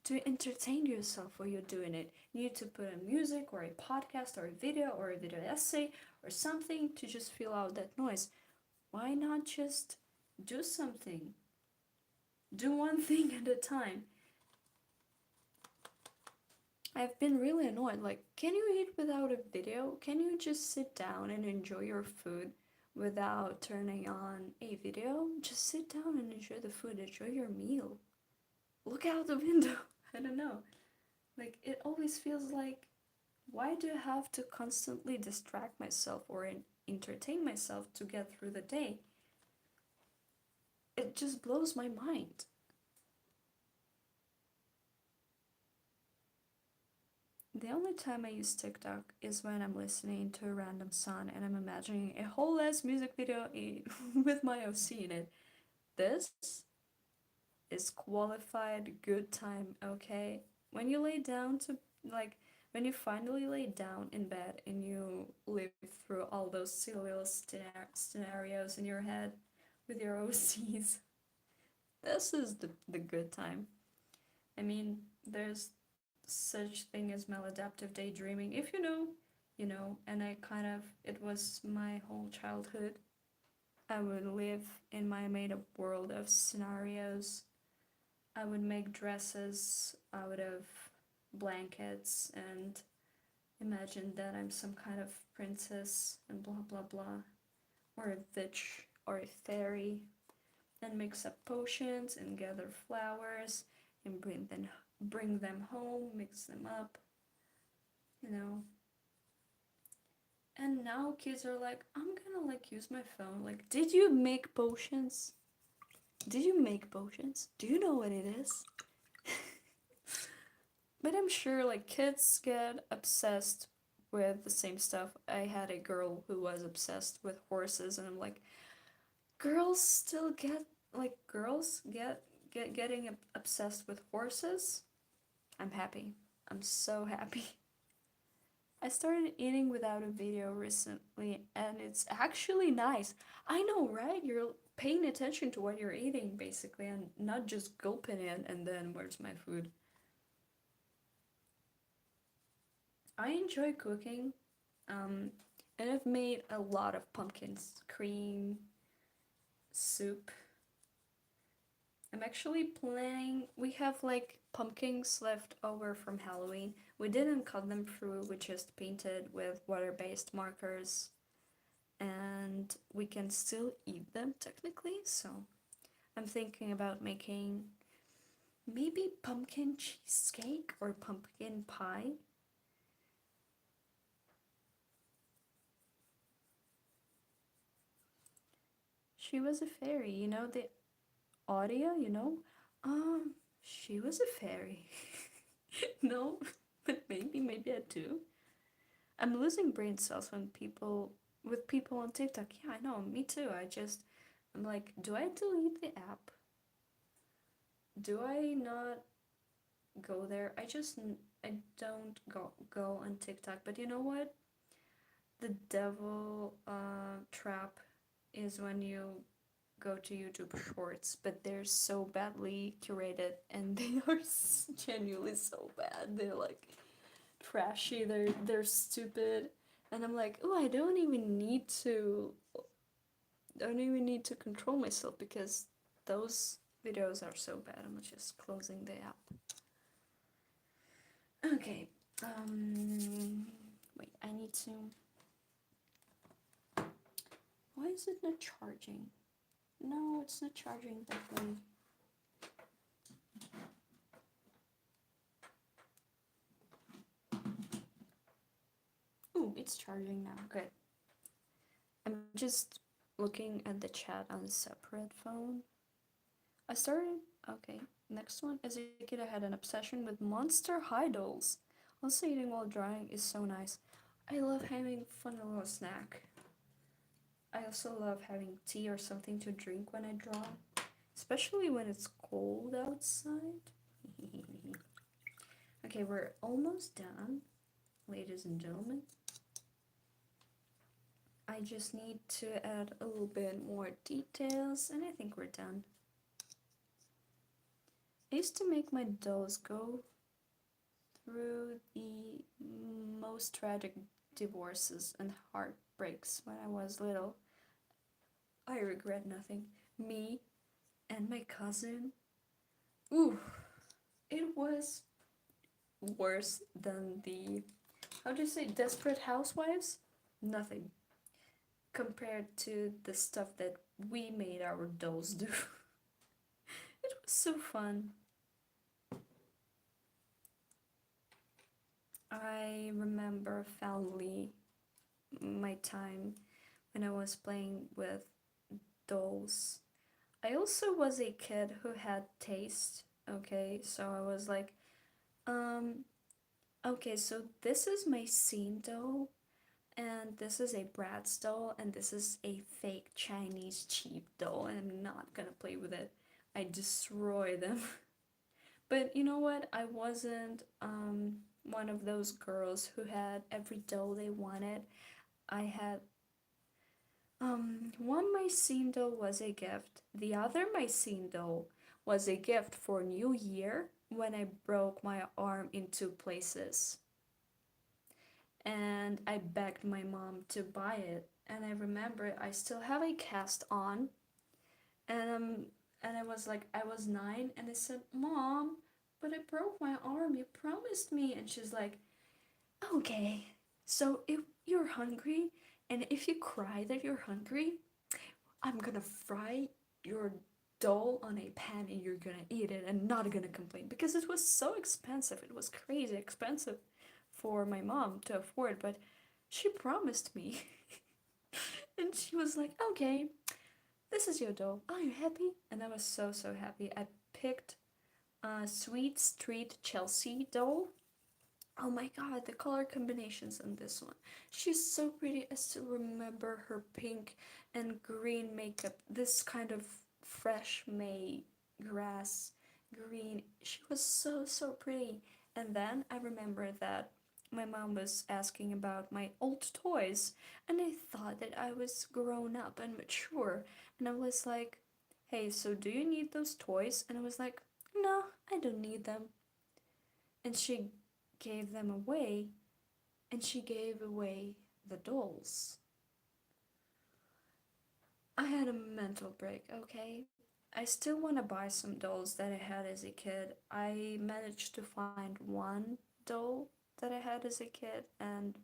to entertain yourself while you're doing it. You need to put on music or a podcast or a video essay or something to just fill out that noise. Why not just do something? Do one thing at a time. I've been really annoyed. Like, can you eat without a video? Can you just sit down and enjoy your food without turning on a video? Just sit down and enjoy the food, enjoy your meal. Look out the window. I don't know. Like, it always feels like, why do I have to constantly distract myself or entertain myself to get through the day? It just blows my mind. The only time I use TikTok is when I'm listening to a random song and I'm imagining a whole ass music video with my OC in it. This is qualified good time, okay? When you lay down to, like, when you finally lay down in bed and you live through all those silly little scenarios in your head with your OCs, this is the good time. I mean, there's such thing as maladaptive daydreaming. If you know, you know, and I kind of, it was my whole childhood. I would live in my made up world of scenarios. I would make dresses out of blankets and imagine that I'm some kind of princess and blah blah blah, or a witch or a fairy, and mix up potions and gather flowers and bring them home, mix them up, you know. And now kids are like, I'm gonna like use my phone. Like, did you make potions? Did you make potions? Do you know what it is? But I'm sure like kids get obsessed with the same stuff. I had a girl who was obsessed with horses, and I'm like, girls still get like girls getting obsessed with horses. I'm happy. I'm so happy. I started eating without a video recently, and it's actually nice. I know, right? You're paying attention to what you're eating, basically, and not just gulping it and then where's my food. I enjoy cooking, um, and I've made a lot of pumpkins, cream, soup. I'm actually planning, we have like pumpkins left over from Halloween. We didn't cut them through, we just painted with water-based markers, and we can still eat them technically, so I'm thinking about making maybe pumpkin cheesecake or pumpkin pie. She was a fairy, you know, the audio, you know? She was a fairy. No, but maybe I do. I'm losing brain cells when people with people on TikTok. Yeah, I know, me too. I'm like, do I delete the app? Do I not go there? I don't go on TikTok. But you know what? The devil trap is when you go to YouTube Shorts, but they're so badly curated and they are genuinely so bad. They're like trashy. They're stupid, and I'm like, oh, I don't even need to control myself because those videos are so bad. I'm just closing the app. Okay. Wait, I need to. Why is it not charging? No, it's not charging that way. Ooh, it's charging now. Good. I'm just looking at the chat on a separate phone. I started. Okay, next one. As a kid, I had an obsession with Monster High dolls. Also, eating while drawing is so nice. I love having fun little snack. I also love having tea or something to drink when I draw, especially when it's cold outside. Okay, we're almost done, ladies and gentlemen. I just need to add a little bit more details, and I think we're done. I used to make my dolls go through the most tragic divorces and heartbreaks when I was little. I regret nothing. Me and my cousin, ooh, it was worse than the, how do you say, Desperate Housewives? Nothing compared to the stuff that we made our dolls do. It was so fun. I remember fondly my time when I was playing with dolls. I also was a kid who had taste, okay? So I was like, um, okay, so this is my scene doll, and this is a Bratz doll, and this is a fake Chinese cheap doll, and I'm not gonna play with it. I destroy them. But you know what? I wasn't one of those girls who had every doll they wanted. I had one Mycene doll was a gift. The other Mycene doll was a gift for New Year when I broke my arm in two places. And I begged my mom to buy it. And I remember I still have a cast on. And I was like, I was 9, and I said, Mom, but I broke my arm. You promised me. And she's like, okay, so if you're hungry, and if you cry that you're hungry, I'm gonna fry your doll on a pan and you're gonna eat it and not gonna complain because it was so expensive. It was crazy expensive for my mom to afford, but she promised me. And she was like, okay, this is your doll. Are you happy? And I was so, so happy. I picked a Sweet Street Chelsea doll. Oh my god, the color combinations on this one. She's so pretty. I still remember her pink and green makeup. This kind of fresh May grass green. She was so, so pretty. And then I remember that my mom was asking about my old toys, and I thought that I was grown up and mature. And I was like, hey, so do you need those toys? And I was like, no, I don't need them. And she gave them away, and she gave away the dolls. I had a mental break, okay? I still want to buy some dolls that I had as a kid. I managed to find one doll that I had as a kid and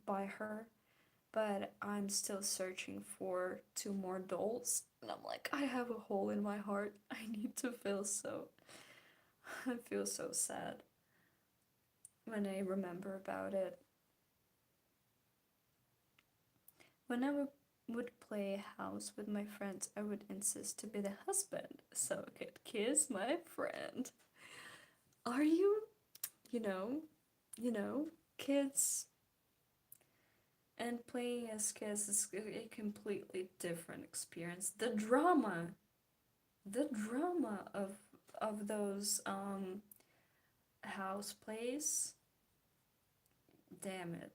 buy her, but I'm still searching for 2 more dolls. And I'm like, I have a hole in my heart. I need to feel so. I feel so sad when I remember about it. When I would play house with my friends, I would insist to be the husband so I could kiss my friend. Are you, you know, you know, kids and playing as kids is a completely different experience. The drama of those house plays. Damn it.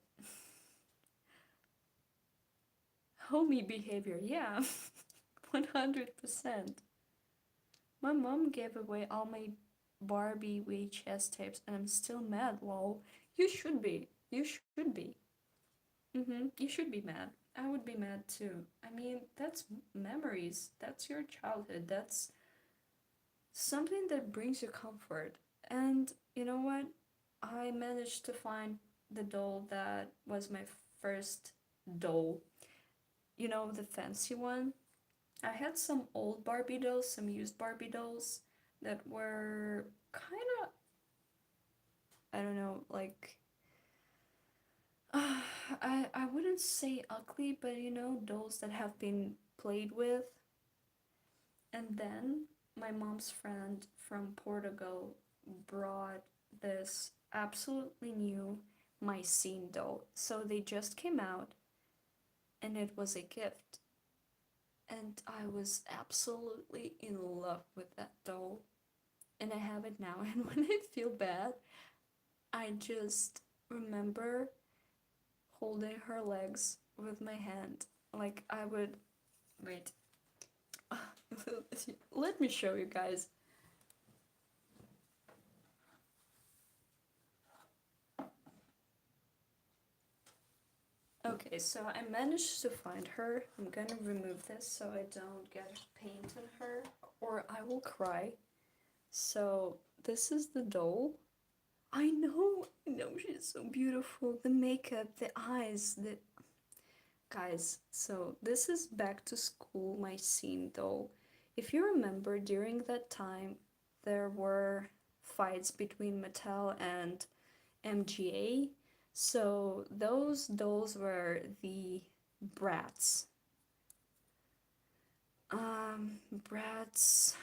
Homey behavior, yeah. 100%. My mom gave away all my Barbie VHS tapes and I'm still mad, lol. You should be. You should be. You should be mad. I would be mad too. I mean, that's memories. That's your childhood. That's something that brings you comfort. And you know what? I managed to find the doll that was my first doll. You know, the fancy one? I had some old Barbie dolls, some used Barbie dolls that were kind of, I don't know, like, I wouldn't say ugly, but you know, dolls that have been played with. And then my mom's friend from Portugal brought this absolutely new Mycene doll. So they just came out and it was a gift. And I was absolutely in love with that doll. And I have it now. And when I feel bad, I just remember holding her legs with my hand. Like I would. Wait. Let me show you guys. Okay, so I managed to find her. I'm gonna remove this so I don't get paint on her or I will cry. So this is the doll. I know she's so beautiful. The makeup, the eyes, the guys. So this is back to school Mycene doll. If you remember during that time there were fights between Mattel and MGA. So those dolls were the Bratz. Bratz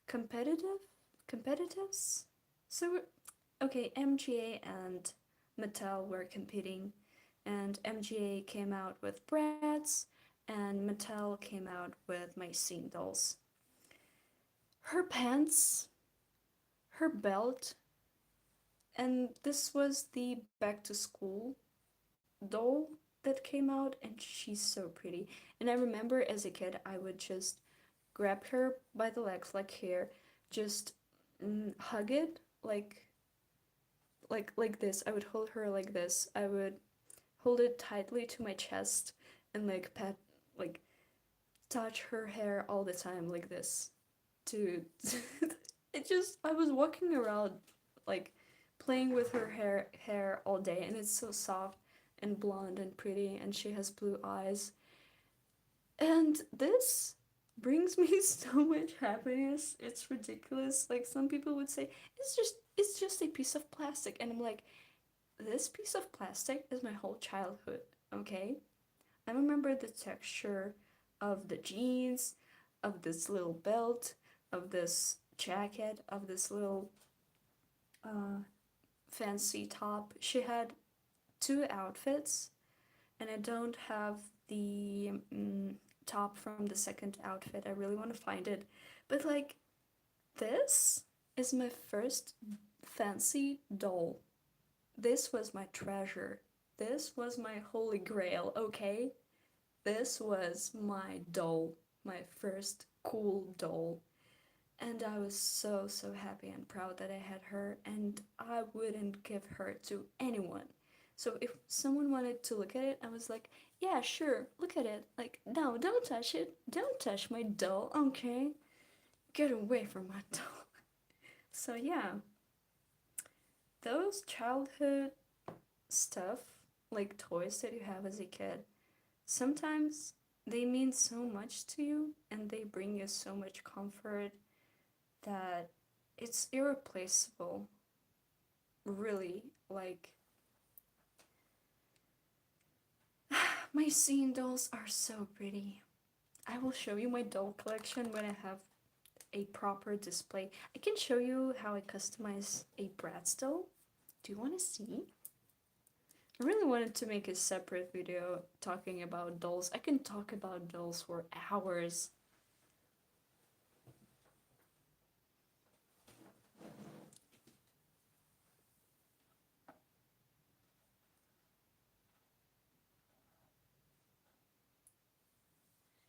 competitive competitives. So okay, MGA and Mattel were competing, and MGA came out with Bratz, and Mattel came out with Mycene dolls. Her pants, her belt, and this was the back to school doll that came out, and she's so pretty. And I remember as a kid, I would just grab her by the legs, like here, just hug it, like this. I would hold her like this. I would hold it tightly to my chest and like pet, like touch her hair all the time like this. To it just I was walking around like playing with her hair all day, and it's so soft and blonde and pretty, and she has blue eyes. And this brings me so much happiness. It's ridiculous. Like some people would say, it's just a piece of plastic, and I'm like, this piece of plastic is my whole childhood. Okay, I remember the texture of the jeans, of this little belt, of this jacket, of this little uh, fancy top. She had two outfits, and I don't have the top from the second outfit. I really want to find it. But like, this is my first fancy doll. This was my treasure. This was my holy grail, okay? This was my doll, my first cool doll. And I was so, so happy and proud that I had her, and I wouldn't give her to anyone. So if someone wanted to look at it, I was like, yeah, sure, look at it. Like, no, don't touch it. Don't touch my doll, okay? Get away from my doll. So yeah, those childhood stuff, like toys that you have as a kid, sometimes they mean so much to you and they bring you so much comfort that it's irreplaceable. Really, like Mycene dolls are so pretty. I will show you my doll collection when I have a proper display. I can show you how I customize a Bratz doll. Do you want to see? I really wanted to make a separate video talking about dolls. I can talk about dolls for hours.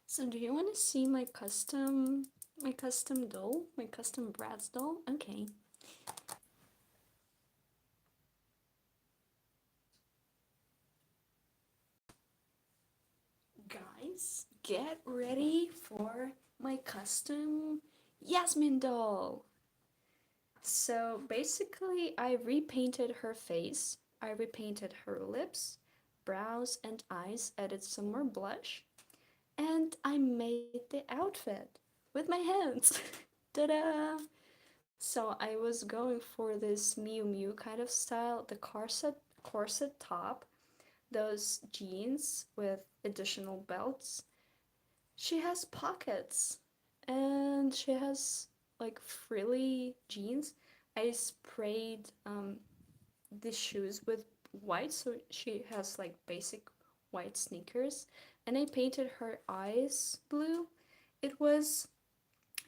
So do you want to see my custom doll, my custom Bratz doll? Okay. Guys, get ready for my custom Yasmin doll. So basically, I repainted her face, I repainted her lips, brows, and eyes, added some more blush, and I made the outfit with my hands. Ta-da! So I was going for this Miu Miu kind of style, the corset top, those jeans with additional belts. She has pockets and she has like frilly jeans. I sprayed the shoes with white, so she has like basic white sneakers, and I painted her eyes blue. It was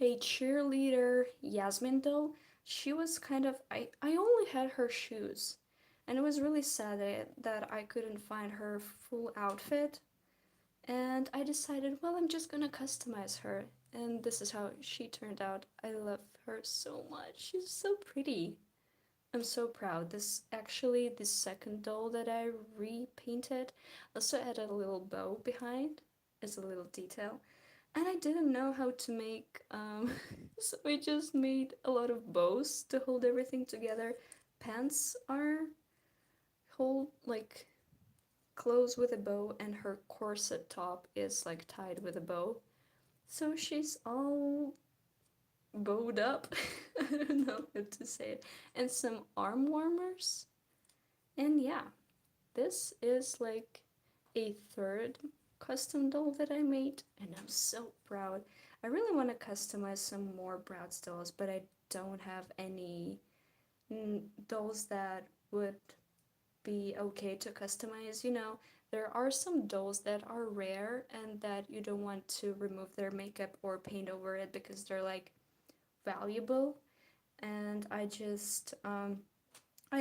a cheerleader Yasmin doll. She was kind of I only had her shoes, and it was really sad that I couldn't find her full outfit, and I decided, well, I'm just gonna customize her, and this is how she turned out. I love her so much. She's so pretty. I'm so proud. This actually the second doll that I repainted. Also added a little bow behind as a little detail. And I didn't know how to make so I just made a lot of bows to hold everything together. Pants are hold like closed with a bow, and her corset top is like tied with a bow. So she's all bowed up. I don't know how to say it. And some arm warmers. And yeah, this is like a third custom doll that I made, and I'm so proud. I really want to customize some more Bratz dolls, but I don't have any dolls that would be okay to customize. There are some dolls that are rare and that you don't want to remove their makeup or paint over it because they're like valuable. And I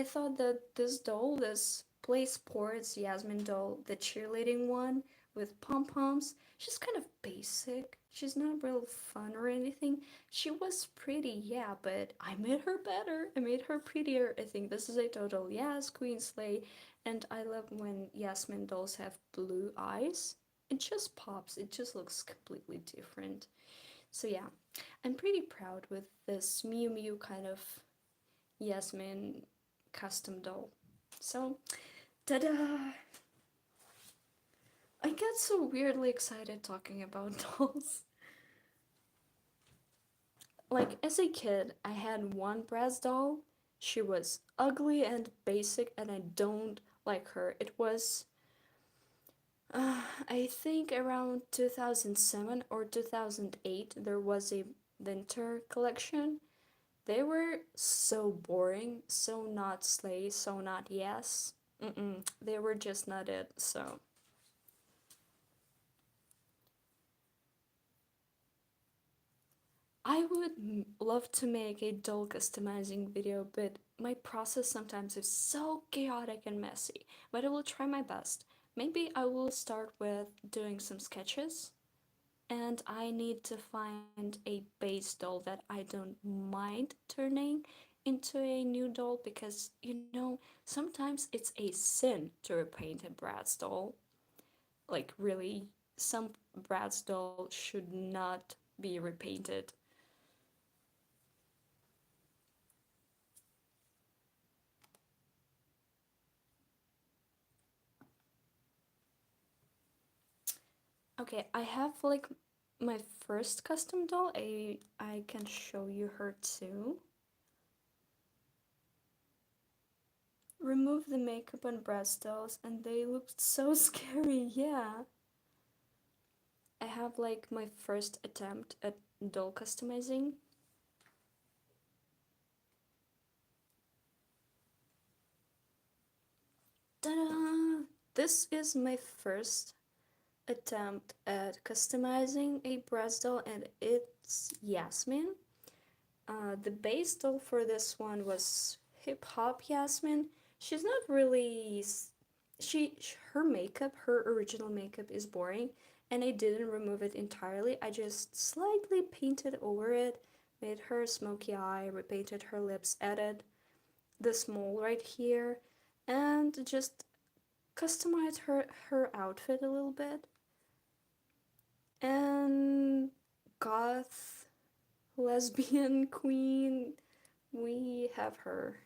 thought that this doll, this Play Sports Yasmin doll, the cheerleading one with pom poms, she's kind of basic. She's not real fun or anything. She was pretty, yeah, but I made her better. I made her prettier. I think this is a total yes, Queen Slay. And I love when Yasmin dolls have blue eyes. It just pops, it just looks completely different. So, yeah, I'm pretty proud with this Miu Miu kind of Yasmin custom doll. So, ta-da! I get so weirdly excited talking about dolls. Like, as a kid, I had one Bratz doll. She was ugly and basic, and I don't like her. It was, I think, around 2007 or 2008, there was a winter collection. They were so boring, so not slay, so not yes. They were just not it, so. I would love to make a doll customizing video, but my process sometimes is so chaotic and messy. But I will try my best. Maybe I will start with doing some sketches, and I need to find a base doll that I don't mind turning into a new doll because, sometimes it's a sin to repaint a Bratz doll. Like, really, some Bratz doll should not be repainted. Okay, I have like my first custom doll. I can show you her too. Remove the makeup on breast dolls and they looked so scary, yeah. I have like my first attempt at doll customizing. Ta-da! This is my first attempt at customizing a breast doll, and it's Yasmin. The base doll for this one was Hip Hop Yasmin. She's not really. Her makeup, her original makeup is boring, and I didn't remove it entirely. I just slightly painted over it, made her smoky eye, repainted her lips, added this mole right here, and just customized her outfit a little bit. And goth lesbian queen, we have her.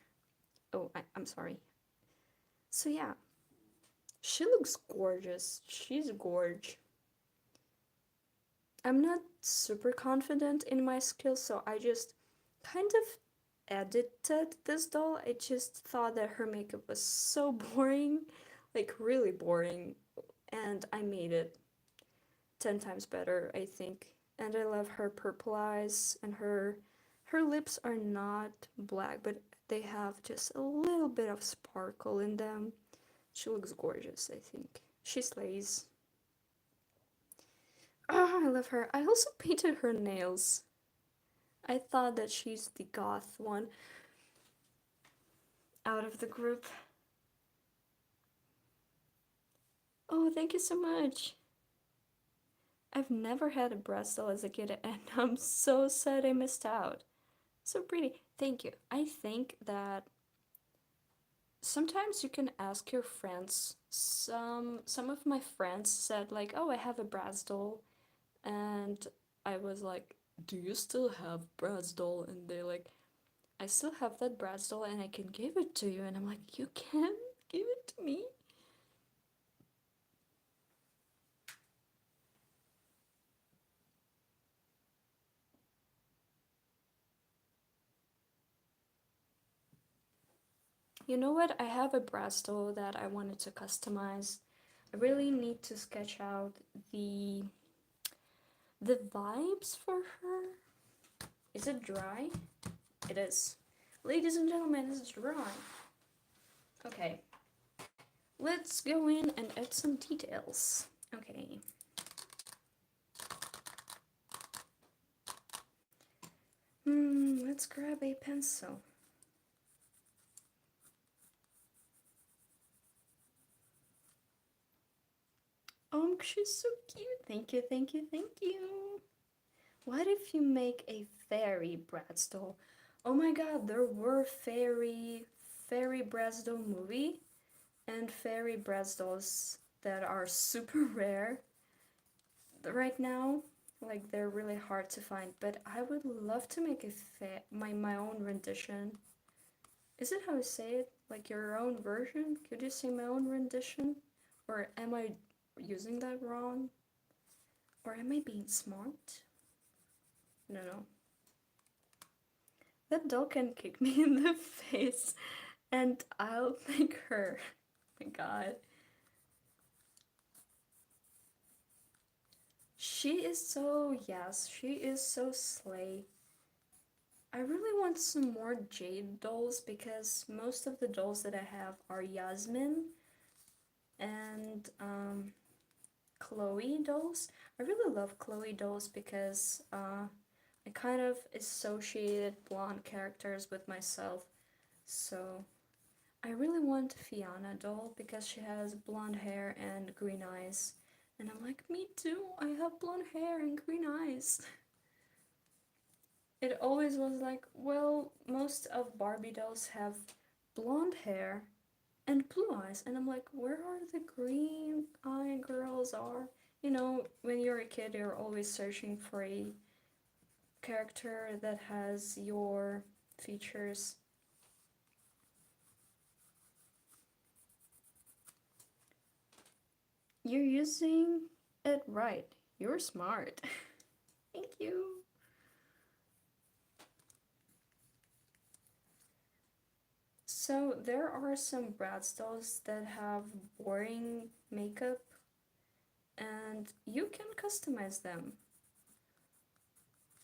Oh, I'm sorry. So yeah, she looks gorgeous. She's gorge. I'm not super confident in my skills, so I just kind of edited this doll. I just thought that her makeup was so boring, like really boring, and I made it 10 times better, I think. And I love her purple eyes, and her lips are not black, but they have just a little bit of sparkle in them. She looks gorgeous, I think. She slays. Oh, I love her. I also painted her nails. I thought that she's the goth one out of the group. Oh, thank you so much. I've never had a breast doll as a kid, and I'm so sad I missed out. So pretty. Thank you. I think that sometimes you can ask your friends. Some of my friends said like, "Oh, I have a Bratz doll," and I was like, "Do you still have Bratz doll?" And they're like, "I still have that Bratz doll, and I can give it to you." And I'm like, "You can give it to me?" You know what? I have a Bratz doll that I wanted to customize. I really need to sketch out the vibes for her. Is it dry? It is. Ladies and gentlemen, it's dry. Okay. Let's go in and add some details. Okay. Let's grab a pencil. Oh, she's so cute. Thank you, thank you, thank you. What if you make a fairy Bratz doll? Oh my god, there were fairy Bratz doll movie and fairy Bratz dolls that are super rare right now. Like they're really hard to find, but I would love to make my own rendition. Is it how you say it? Like your own version? Could you say my own rendition? Or am I using that wrong? Or am I being smart? No, no. That doll can kick me in the face and I'll thank her. Oh my god. She is so, yes, she is so slay. I really want some more Jade dolls because most of the dolls that I have are Yasmin and Chloe dolls. I really love Chloe dolls because I kind of associated blonde characters with myself. So I really want Fiona doll because she has blonde hair and green eyes. And I'm like, me too, I have blonde hair and green eyes. It always was like, well, most of Barbie dolls have blonde hair and blue eyes. And I'm like, where are the green eye girls are? You know, when you're a kid, you're always searching for a character that has your features. You're using it right. You're smart. Thank you. So there are some Bratz dolls that have boring makeup and you can customize them.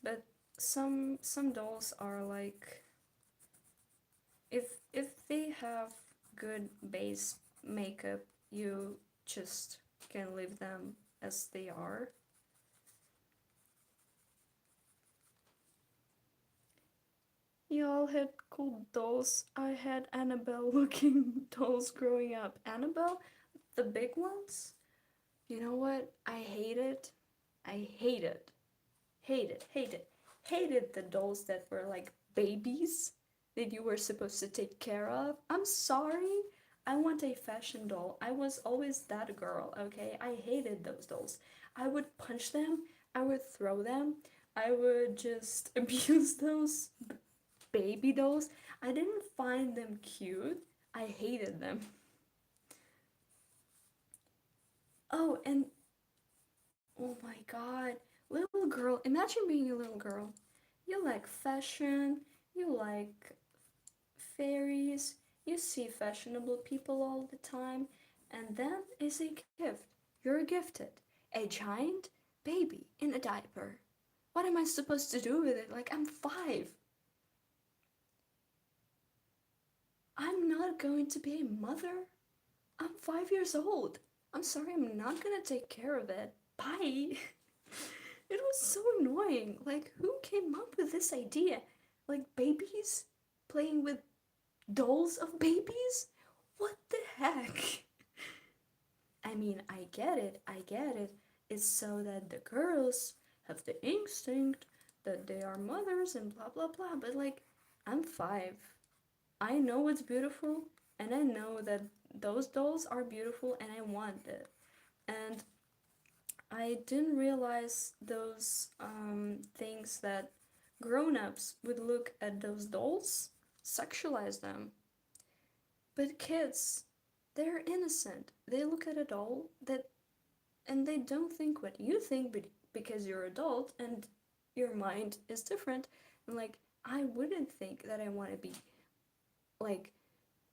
But some dolls are like if they have good base makeup, you just can leave them as they are. You all had cool dolls. I had Annabelle looking dolls growing up. Annabelle? The big ones? You know what? I hate it. I hate it. Hate it. Hate it. Hated the dolls that were like babies that you were supposed to take care of. I'm sorry. I want a fashion doll. I was always that girl, okay? I hated those dolls. I would punch them, I would throw them, I would just abuse those baby dolls. I didn't find them cute. I hated them. Oh, and oh my god, little girl, imagine being a little girl. You like fashion, you like fairies, you see fashionable people all the time, and then is a gift. You're gifted a giant baby in a diaper. What am I supposed to do with it? Like, I'm 5. I'm not going to be a mother. I'm 5 years old. I'm sorry, I'm not gonna take care of it. Bye. It was so annoying. Like, who came up with this idea? Like, babies playing with dolls of babies? What the heck? I mean, I get it, I get it. It's so that the girls have the instinct that they are mothers and blah blah blah, but like, I'm 5. I know it's beautiful, and I know that those dolls are beautiful, and I want it. And I didn't realize those things that grown ups would look at those dolls, sexualize them. But kids, they're innocent. They look at a doll that and they don't think what you think because you're adult and your mind is different. And like, I wouldn't think that I want to be like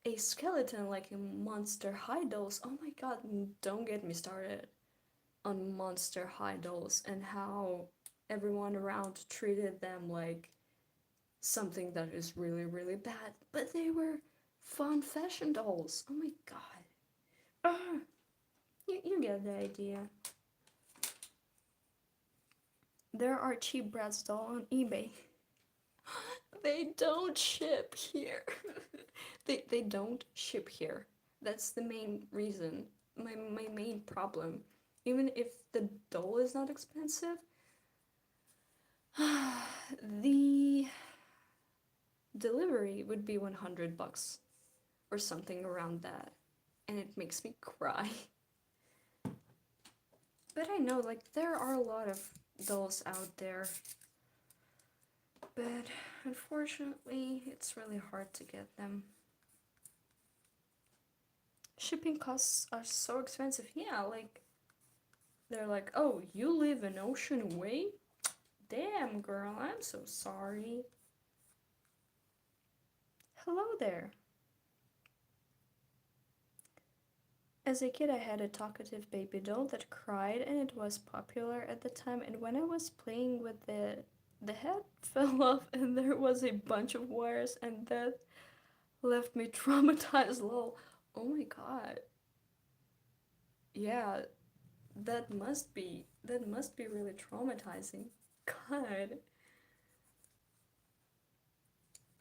a skeleton like in Monster High dolls. Oh my god, don't get me started on Monster High dolls and how everyone around treated them like something that is really, really bad. But they were fun fashion dolls. Oh my god. Ugh. You get the idea. There are cheap Bratz doll on eBay. They don't ship here. They don't ship here. That's the main reason. My main problem. Even if the doll is not expensive, the delivery would be 100 bucks or something around that. And it makes me cry. But I know, like, there are a lot of dolls out there. But unfortunately, it's really hard to get them. Shipping costs are so expensive. Yeah, like, they're like, oh, you live an ocean away? Damn, girl, I'm so sorry. Hello there. As a kid, I had a talkative baby doll that cried, and it was popular at the time. And when I was playing with the head fell off, and there was a bunch of wires, and that left me traumatized. Lol. Oh my god. Yeah, that must be really traumatizing. God,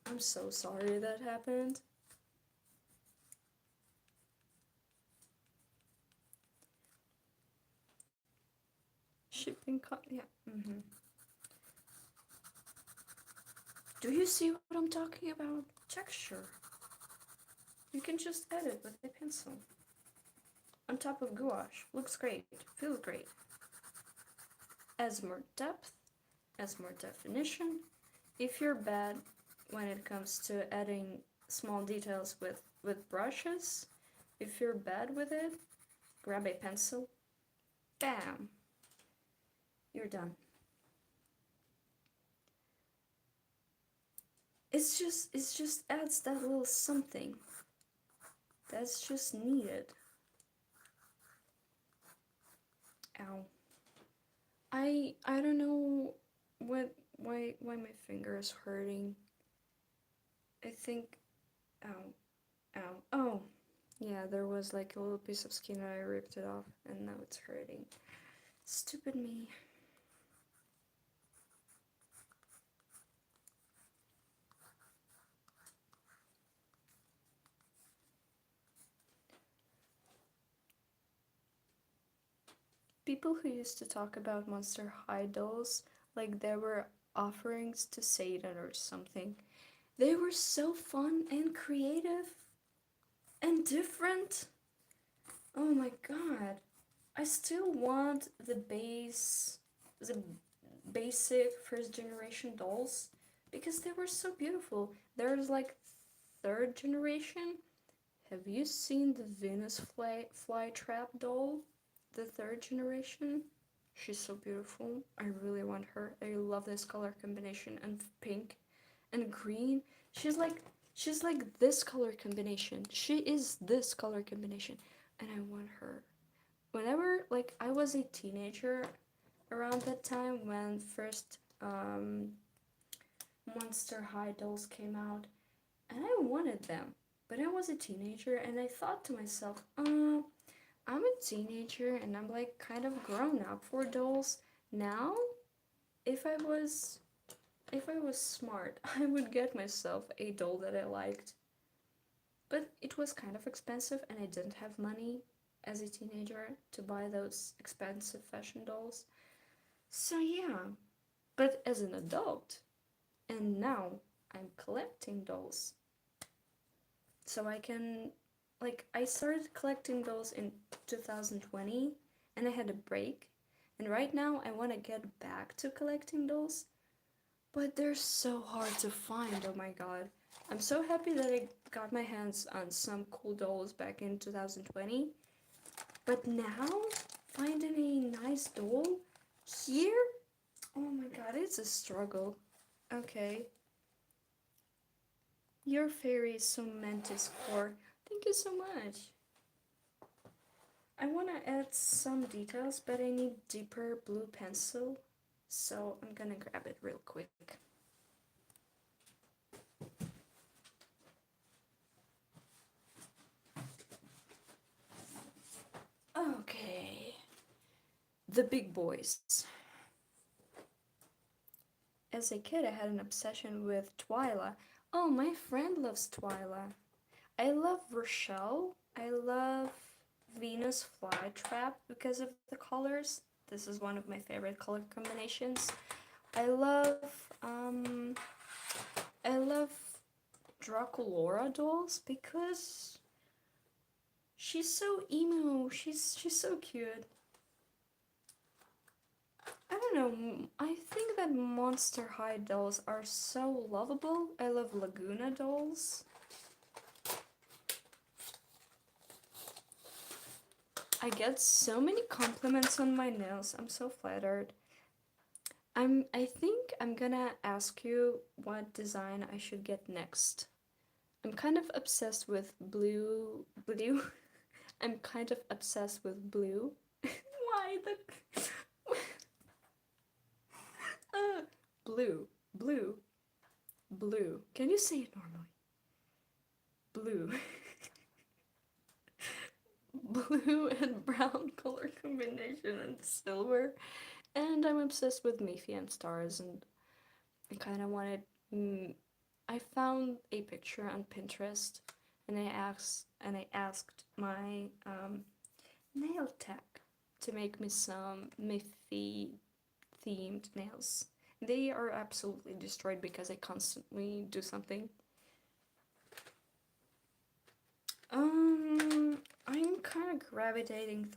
I'm so sorry that happened. Yeah. Do you see what I'm talking about? Texture. You can just edit with a pencil. On top of gouache. Looks great. Feels great. Adds more depth. Adds more definition. If you're bad when it comes to adding small details with brushes, if you're bad with it, grab a pencil. Bam. You're done. It just adds that little something that's just needed. Ow. I don't know why my finger is hurting. I think ow ow oh yeah, there was like a little piece of skin and I ripped it off and now it's hurting. Stupid me. people who used to talk about Monster High dolls like they were offerings to Satan or something. They were so fun and creative and different. Oh my god. I still want the basic first generation dolls because they were so beautiful. There's like third generation. Have you seen the Venus flytrap doll? The third generation? She's so beautiful. I really want her. I love this color combination and pink and green. She's like this color combination. She is this color combination and I want her. Whenever like I was a teenager around that time when first Monster High dolls came out and I wanted them. But I was a teenager and I thought to myself, I'm a teenager and I'm like kind of grown up for dolls. Now, if I was if I was smart, I would get myself a doll that I liked. But it was kind of expensive and I didn't have money as a teenager to buy those expensive fashion dolls. So yeah, but as an adult, and now I'm collecting dolls. So I can like I started collecting dolls in 2020 and I had a break. And right now I want to get back to collecting dolls, but they're so hard to find. Oh my god. I'm so happy that I got my hands on some cool dolls back in 2020. But now finding a nice doll here? Oh my god, it's a struggle. Okay. Your fairy is so mantis core. Thank you so much. I want to add some details, but I need deeper blue pencil, so I'm gonna grab it real quick. Okay. The big boys. As a kid, I had an obsession with Twyla. Oh, my friend loves Twyla. I love Rochelle. I love Venus Flytrap because of the colors. This is one of my favorite color combinations. I love um I love Draculora dolls because she's so emo. She's so cute. I don't know. I think that Monster High dolls are so lovable. I love Laguna dolls. I get so many compliments on my nails. I'm so flattered. I think I'm gonna ask you what design I should get next. I'm kind of obsessed with blue. I'm kind of obsessed with blue. Why the blue, blue, blue. Can you say it normally? Blue. Blue and brown color combination and silver. And I'm obsessed with Mayfian stars and I kind of wanted I found a picture on Pinterest and I asked my nail tech to make me some Miffy themed nails. They are absolutely destroyed because I constantly do something. I'm kind of gravitating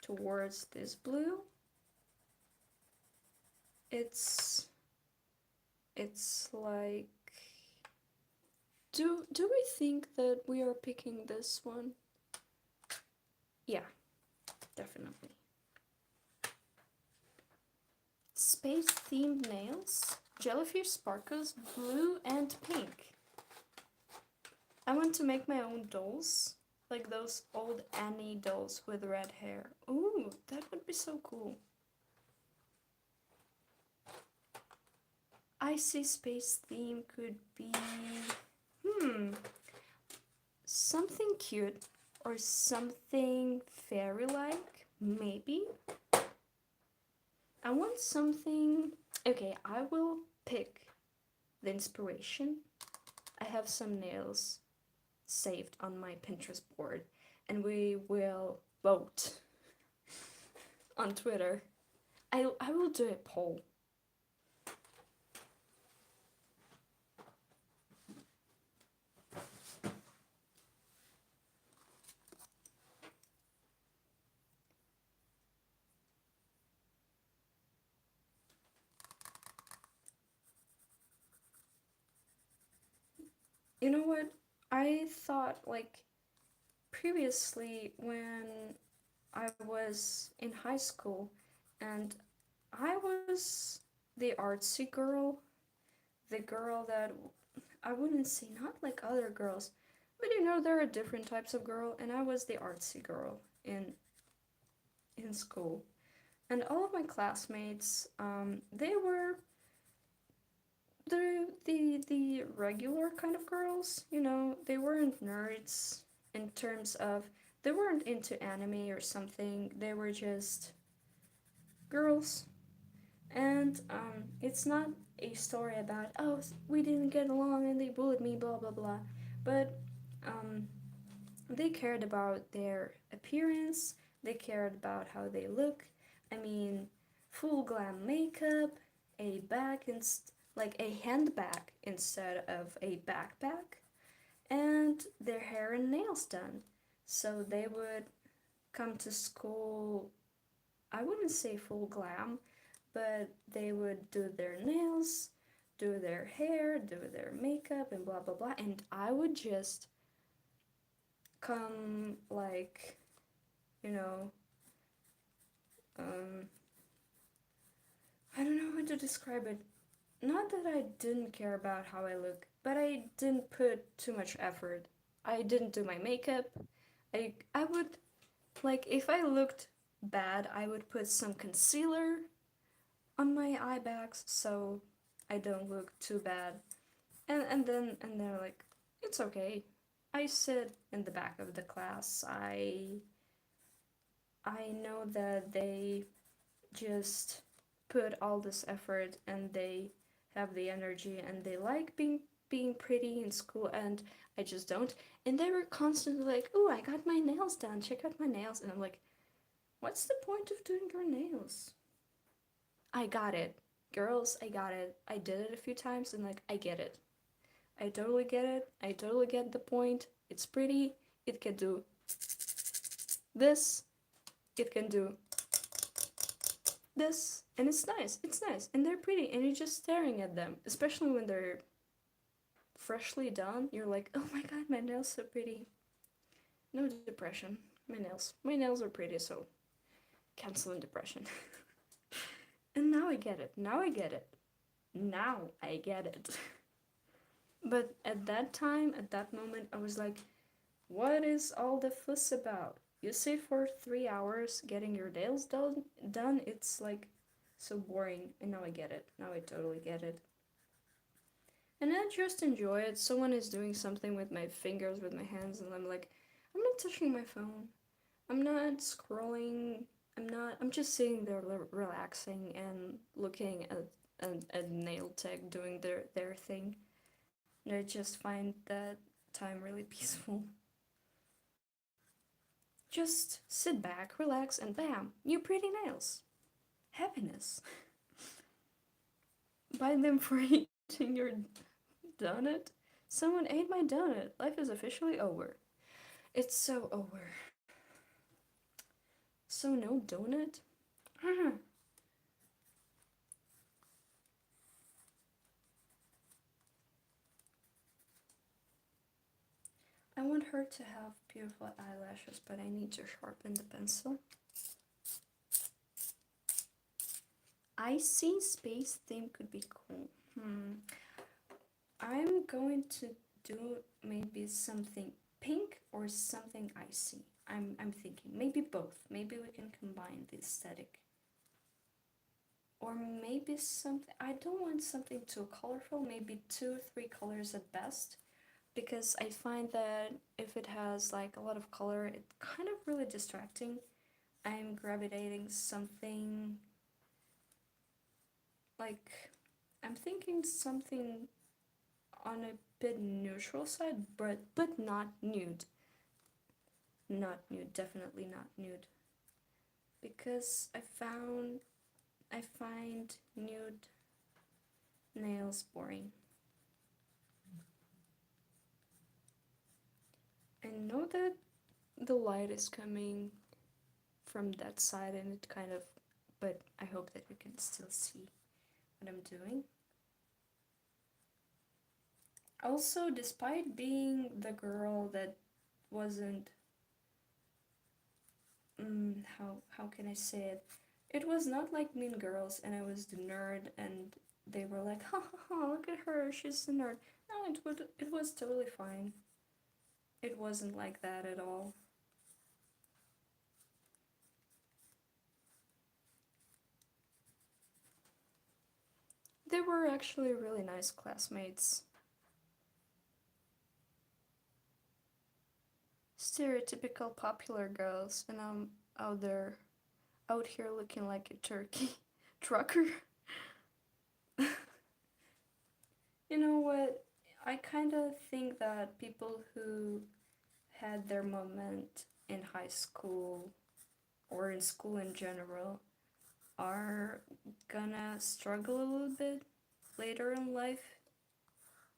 towards this blue. It's like do we think that we are picking this one? Yeah, definitely. Space themed nails, jellyfish sparkles, blue and pink. I want to make my own dolls, like those old Annie dolls with red hair. Ooh, that would be so cool. Icy space theme could be something cute or something fairy-like, maybe. I want something. Okay, I will pick the inspiration. I have some nails saved on my Pinterest board and we will vote on Twitter. I will do a poll. You know what? I thought like previously when I was in high school and I was the artsy girl, the girl that I wouldn't say not like other girls, but you know there are different types of girl, and I was the artsy girl in school. And all of my classmates, they were the regular kind of girls. You know, they weren't nerds in terms of they weren't into anime or something. They were just girls. And it's not a story about oh we didn't get along and they bullied me blah blah blah, but um, they cared about their appearance. They cared about how they look. I mean, full glam makeup, a bag like a handbag instead of a backpack, and their hair and nails done. So they would come to school. I wouldn't say full glam, but they would do their nails, do their hair, do their makeup, and blah blah blah. And I would just come like, you know, um, I don't know how to describe it. Not that I didn't care about how I look, but I didn't put too much effort. I didn't do my makeup. I would like if I looked bad, I would put some concealer on my eye bags so I don't look too bad. And they're like, it's okay. I sit in the back of the class. I know that they just put all this effort and they have the energy and they like being pretty in school and I just don't. And they were constantly like, "Oh, I got my nails done. Check out my nails." And I'm like, "What's the point of doing your nails?" I got it. Girls, I got it. I did it a few times and like I get it. I totally get it. I totally get the point. It's pretty. It can do this. It can do this. And it's nice. It's nice. And they're pretty. And you're just staring at them. Especially when they're freshly done. You're like, oh my god, my nails so pretty. No depression. My nails. My nails are pretty, so canceling depression. And now I get it. Now I get it. Now I get it. But at that time, at that moment, I was like, what is all the fuss about? You sit for 3 hours getting your nails done. It's like so boring. And now I get it. Now I totally get it. And I just enjoy it. Someone is doing something with my fingers, with my hands, and I'm like, I'm not touching my phone. I'm not scrolling. I'm just sitting there relaxing and looking at a nail tech doing their thing. And I just find that time really peaceful. Just sit back, relax, and bam, new pretty nails. Happiness. Buy them for eating your donut. Someone ate my donut. Life is officially over. It's so over. So no donut? I want her to have beautiful eyelashes, but I need to sharpen the pencil. Icy space theme could be cool. I'm going to do maybe something pink or something icy. I'm thinking maybe both. Maybe we can combine the aesthetic. Or maybe something I don't want something too colorful, maybe 2-3 colors at best. Because I find that if it has like a lot of color, it's kind of really distracting. I'm gravitating something like I'm thinking something on a bit neutral side, but not nude. Not nude, definitely not nude. because I find nude nails boring. I know that the light is coming from that side and it kind of, but I hope that you can still see what I'm doing. Also, despite being the girl that wasn't, how can I say it? It was not like Mean Girls, and I was the nerd, and they were like, ha ha ha, look at her, she's the nerd. No, it was totally fine. It wasn't like that at all. They were actually really nice classmates. Stereotypical popular girls, and I'm out there, out here looking like a turkey trucker. You know what? I kind of think that people who had their moment in high school or in school in general are gonna struggle a little bit later in life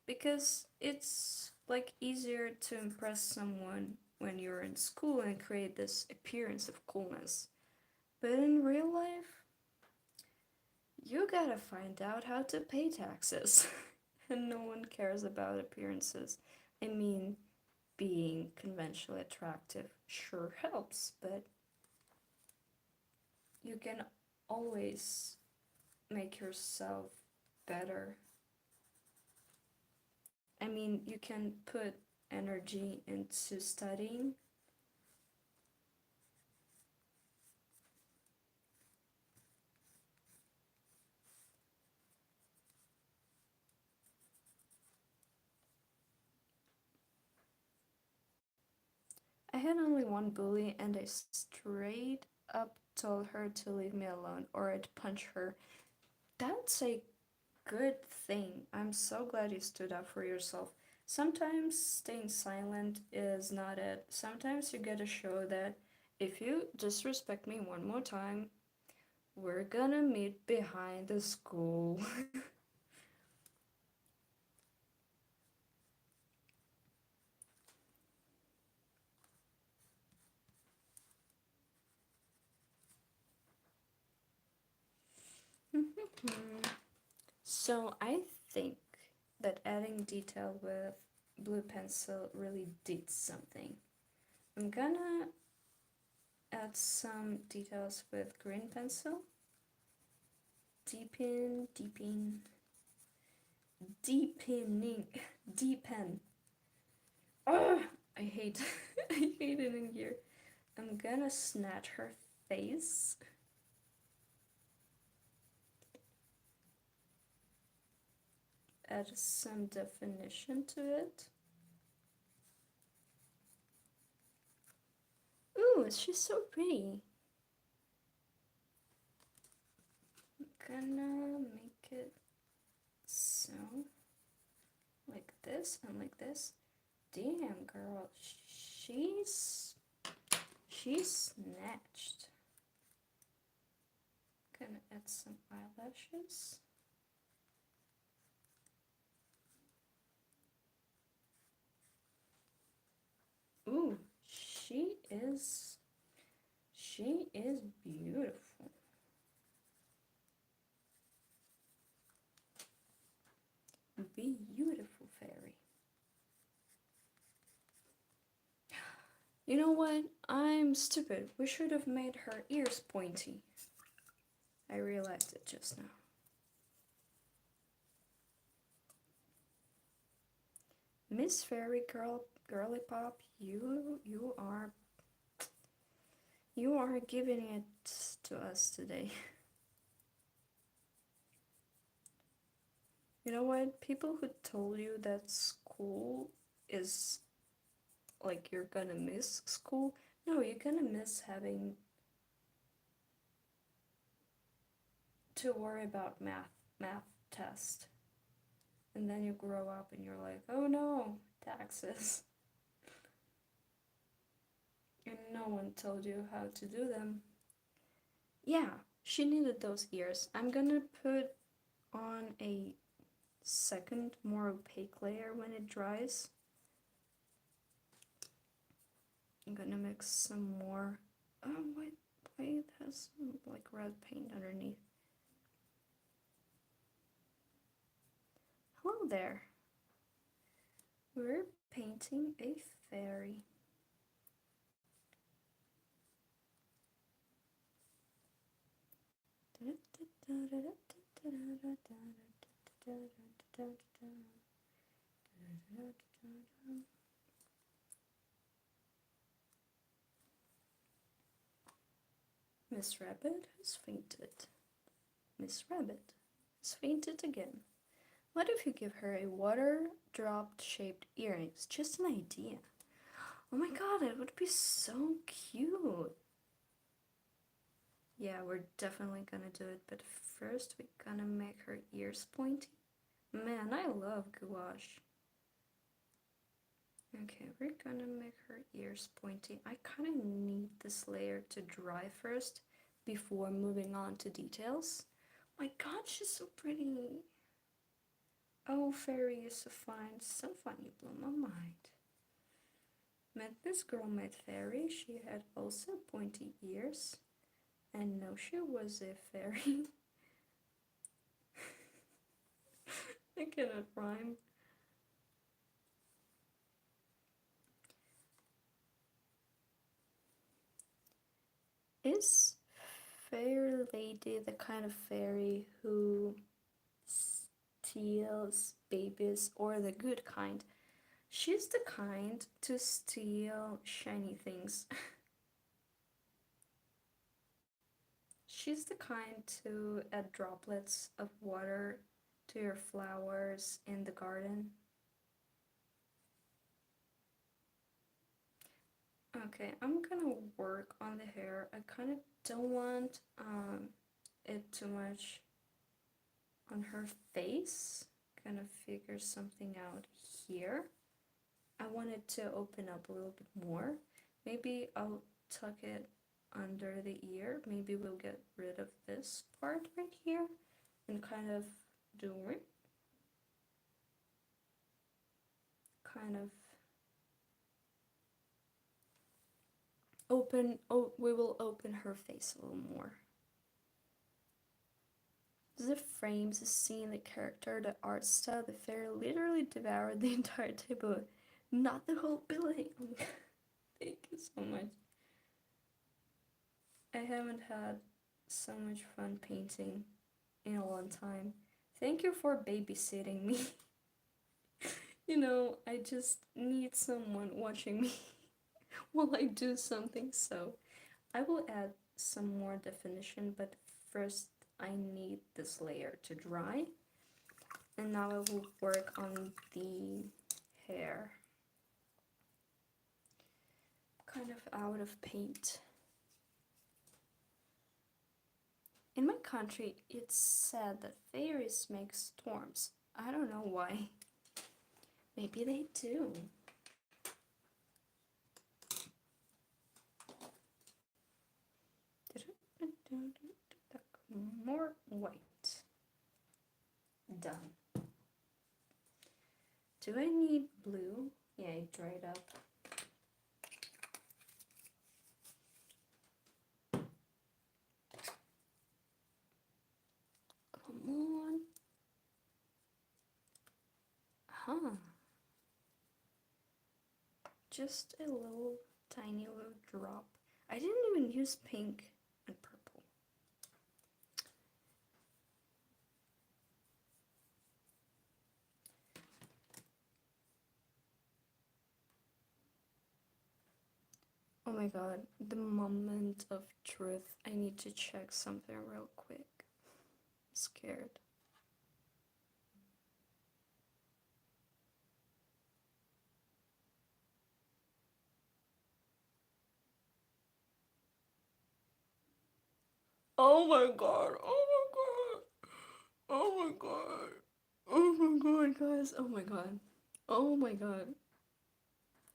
because it's like easier to impress someone when you're in school and create this appearance of coolness. But in real life, you gotta find out how to pay taxes. And no one cares about appearances. I mean, being conventionally attractive sure helps, but you can always make yourself better. I mean, you can put energy into studying. I had only one bully, and I straight up told her to leave me alone or I'd punch her. That's a good thing. I'm so glad you stood up for yourself. Sometimes staying silent is not it. Sometimes you gotta show that if you disrespect me one more time, we're gonna meet behind the school. So I think that adding detail with blue pencil really did something. I'm gonna add some details with green pencil. Deepening, deepen. Oh, I hate, I hate it in here. I'm gonna snatch her face. Add some definition to it. Ooh, she's so pretty. I'm gonna make it so, like this and like this. Damn, girl, she's snatched. Gonna add some eyelashes. Ooh, she is beautiful. Beautiful fairy. You know what? I'm stupid. We should have made her ears pointy. I realized it just now. Miss Fairy Girl, Girly Pop, you are giving it to us today. You know what? People who told you that school is like you're gonna miss school. No, you're gonna miss having to worry about math test. And then you grow up and you're like, oh no, taxes. And no one told you how to do them. Yeah, she needed those ears. I'm gonna put on a second, more opaque layer when it dries. I'm gonna mix some more. Oh, why it has some, like, red paint underneath. Hello there. We're painting a fairy. Miss Rabbit has fainted. Miss Rabbit has fainted again. What if you give her a water drop shaped earrings? Just an idea. Oh my god, it would be so cute. Yeah, we're definitely gonna do it, but first we're gonna make her ears pointy. Man, I love gouache. Okay, we're gonna make her ears pointy. I kind of need this layer to dry first before moving on to details. My god, she's so pretty. Oh, fairy is so fine, you blow my mind. Met this girl, met fairy. She had also pointy ears. And no, she was a fairy. I cannot rhyme. Is Fair Lady the kind of fairy who steals babies, or the good kind? She's the kind to steal shiny things. She's the kind to add droplets of water to your flowers in the garden. Okay, I'm gonna work on the hair. I kind of don't want it too much on her face. Gonna figure something out here. I want it to open up a little bit more. Maybe I'll tuck it under the ear. Maybe we'll get rid of this part right here and kind of do it. Kind of open. Oh, we will open her face a little more. The frames, the scene, the character, the art style, the fairy literally devoured the entire table. Not the whole building. Thank you so much. I haven't had so much fun painting in a long time. Thank you for babysitting me. You know, I just need someone watching me while I do something, so I will add some more definition, but first I need this layer to dry. And now I will work on the hair. Kind of out of paint. In my country, it's said that fairies make storms. I don't know why. Maybe they do. More white. Done. Do I need blue? Yeah, it dried up. Come on. Huh. Just a little tiny little drop. I didn't even use pink and purple. Oh my god, the moment of truth. I need to check something real quick. I'm scared. Oh my god, oh my god, oh my god, oh my god, guys, oh my god, oh my god,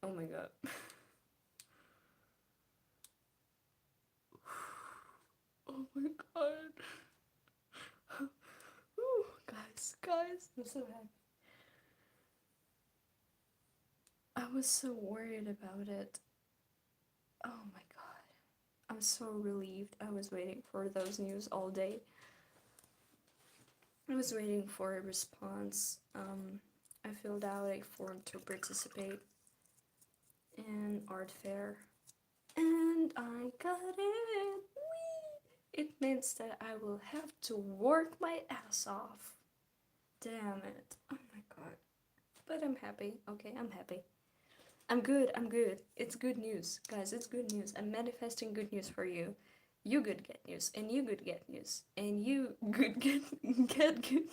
oh my god. Oh Oh my god. Ooh, guys, I'm so happy. I was so worried about it. Oh my god. I'm so relieved. I was waiting for those news all day. I was waiting for a response. I filled out a form to participate in art fair, and I got it. Whee! It means that I will have to work my ass off. Damn it. Oh my god. But I'm happy. Okay, I'm happy. I'm good. I'm good. It's good news. Guys, it's good news. I'm manifesting good news for you. You good get news, and you good get news, and you good get good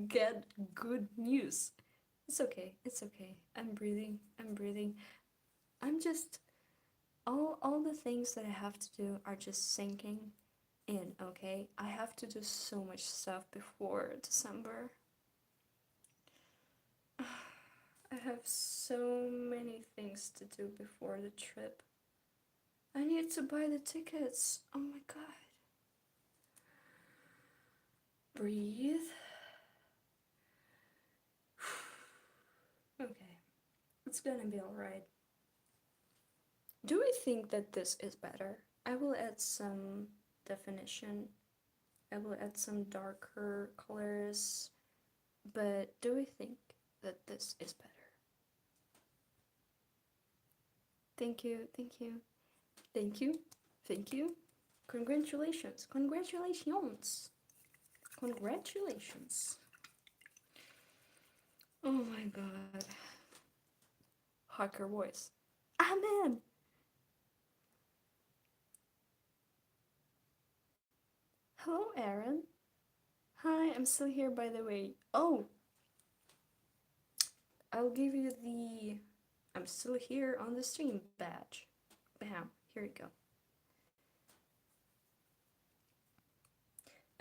get good news. It's okay. It's okay. I'm breathing. I'm breathing. I'm just all the things that I have to do are just sinking in, okay? I have to do so much stuff before December. I have so many things to do before the trip. I need to buy the tickets. Oh my god. Breathe. Okay. It's gonna be alright. Do we think that this is better? I will add some definition. I will add some darker colors. But do we think that this is better? Thank you, thank you, thank you, thank you. Congratulations, congratulations, congratulations. Oh my god. Hacker voice. Amen! Hello, Aaron. Hi, I'm still here by the way. Oh! I'll give you the I'm still here on the stream badge. Bam, here you go.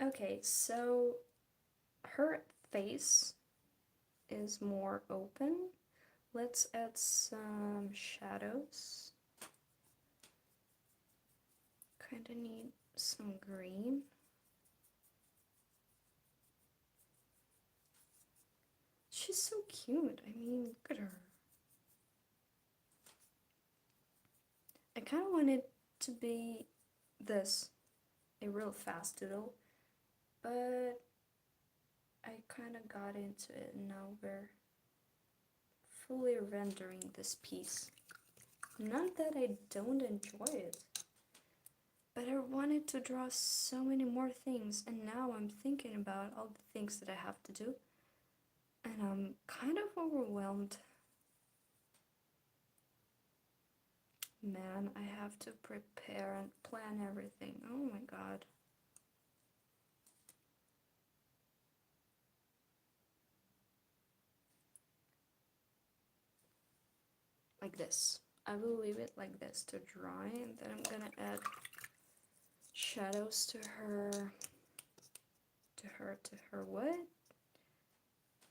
Okay, so her face is more open. Let's add some shadows. Kinda need some green. She's so cute. I mean, look at her. I kind of want it to be this, a real fast doodle, but I kind of got into it and now we're fully rendering this piece. Not that I don't enjoy it, but I wanted to draw so many more things, and now I'm thinking about all the things that I have to do, and I'm kind of overwhelmed. Man, I have to prepare and plan everything. Oh my god. Like this. I will leave it like this to dry, and then I'm gonna add shadows to her what?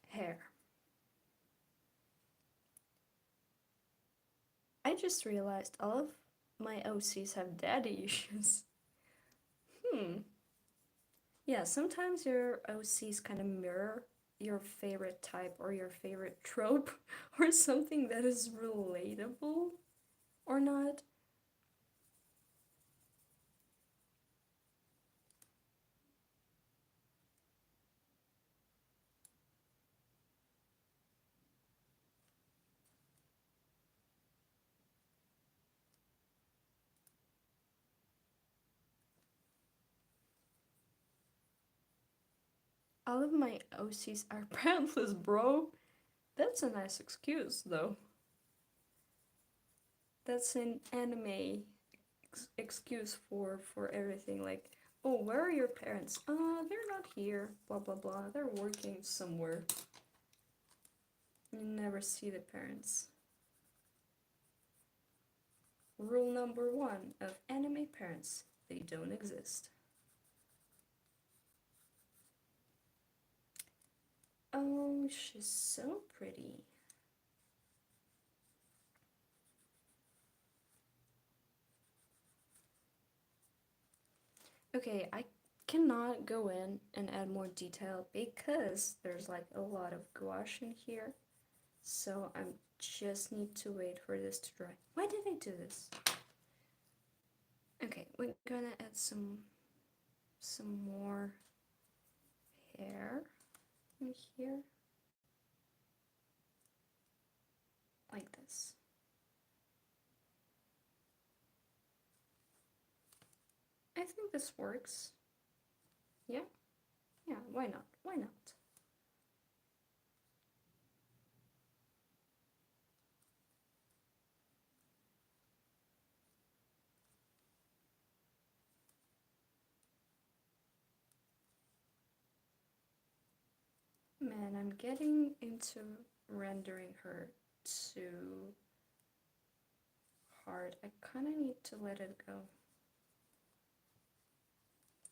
Hair. I just realized all of my OCs have daddy issues. Yeah, sometimes your OCs kind of mirror your favorite type or your favorite trope or something that is relatable or not. All of my OCs are parentless, bro. That's a nice excuse, though. That's an anime excuse for everything. Like, oh, where are your parents? They're not here. Blah blah blah. They're working somewhere. You never see the parents. Rule number 1 of anime parents: they don't exist. Oh, she's so pretty. Okay, I cannot go in and add more detail because there's like a lot of gouache in here. So I just need to wait for this to dry. Why did I do this? Okay, we're gonna add some more hair in here. Like this. I think this works. Yeah? Yeah, why not? Why not? Man, I'm getting into rendering her too hard. I kind of need to let it go.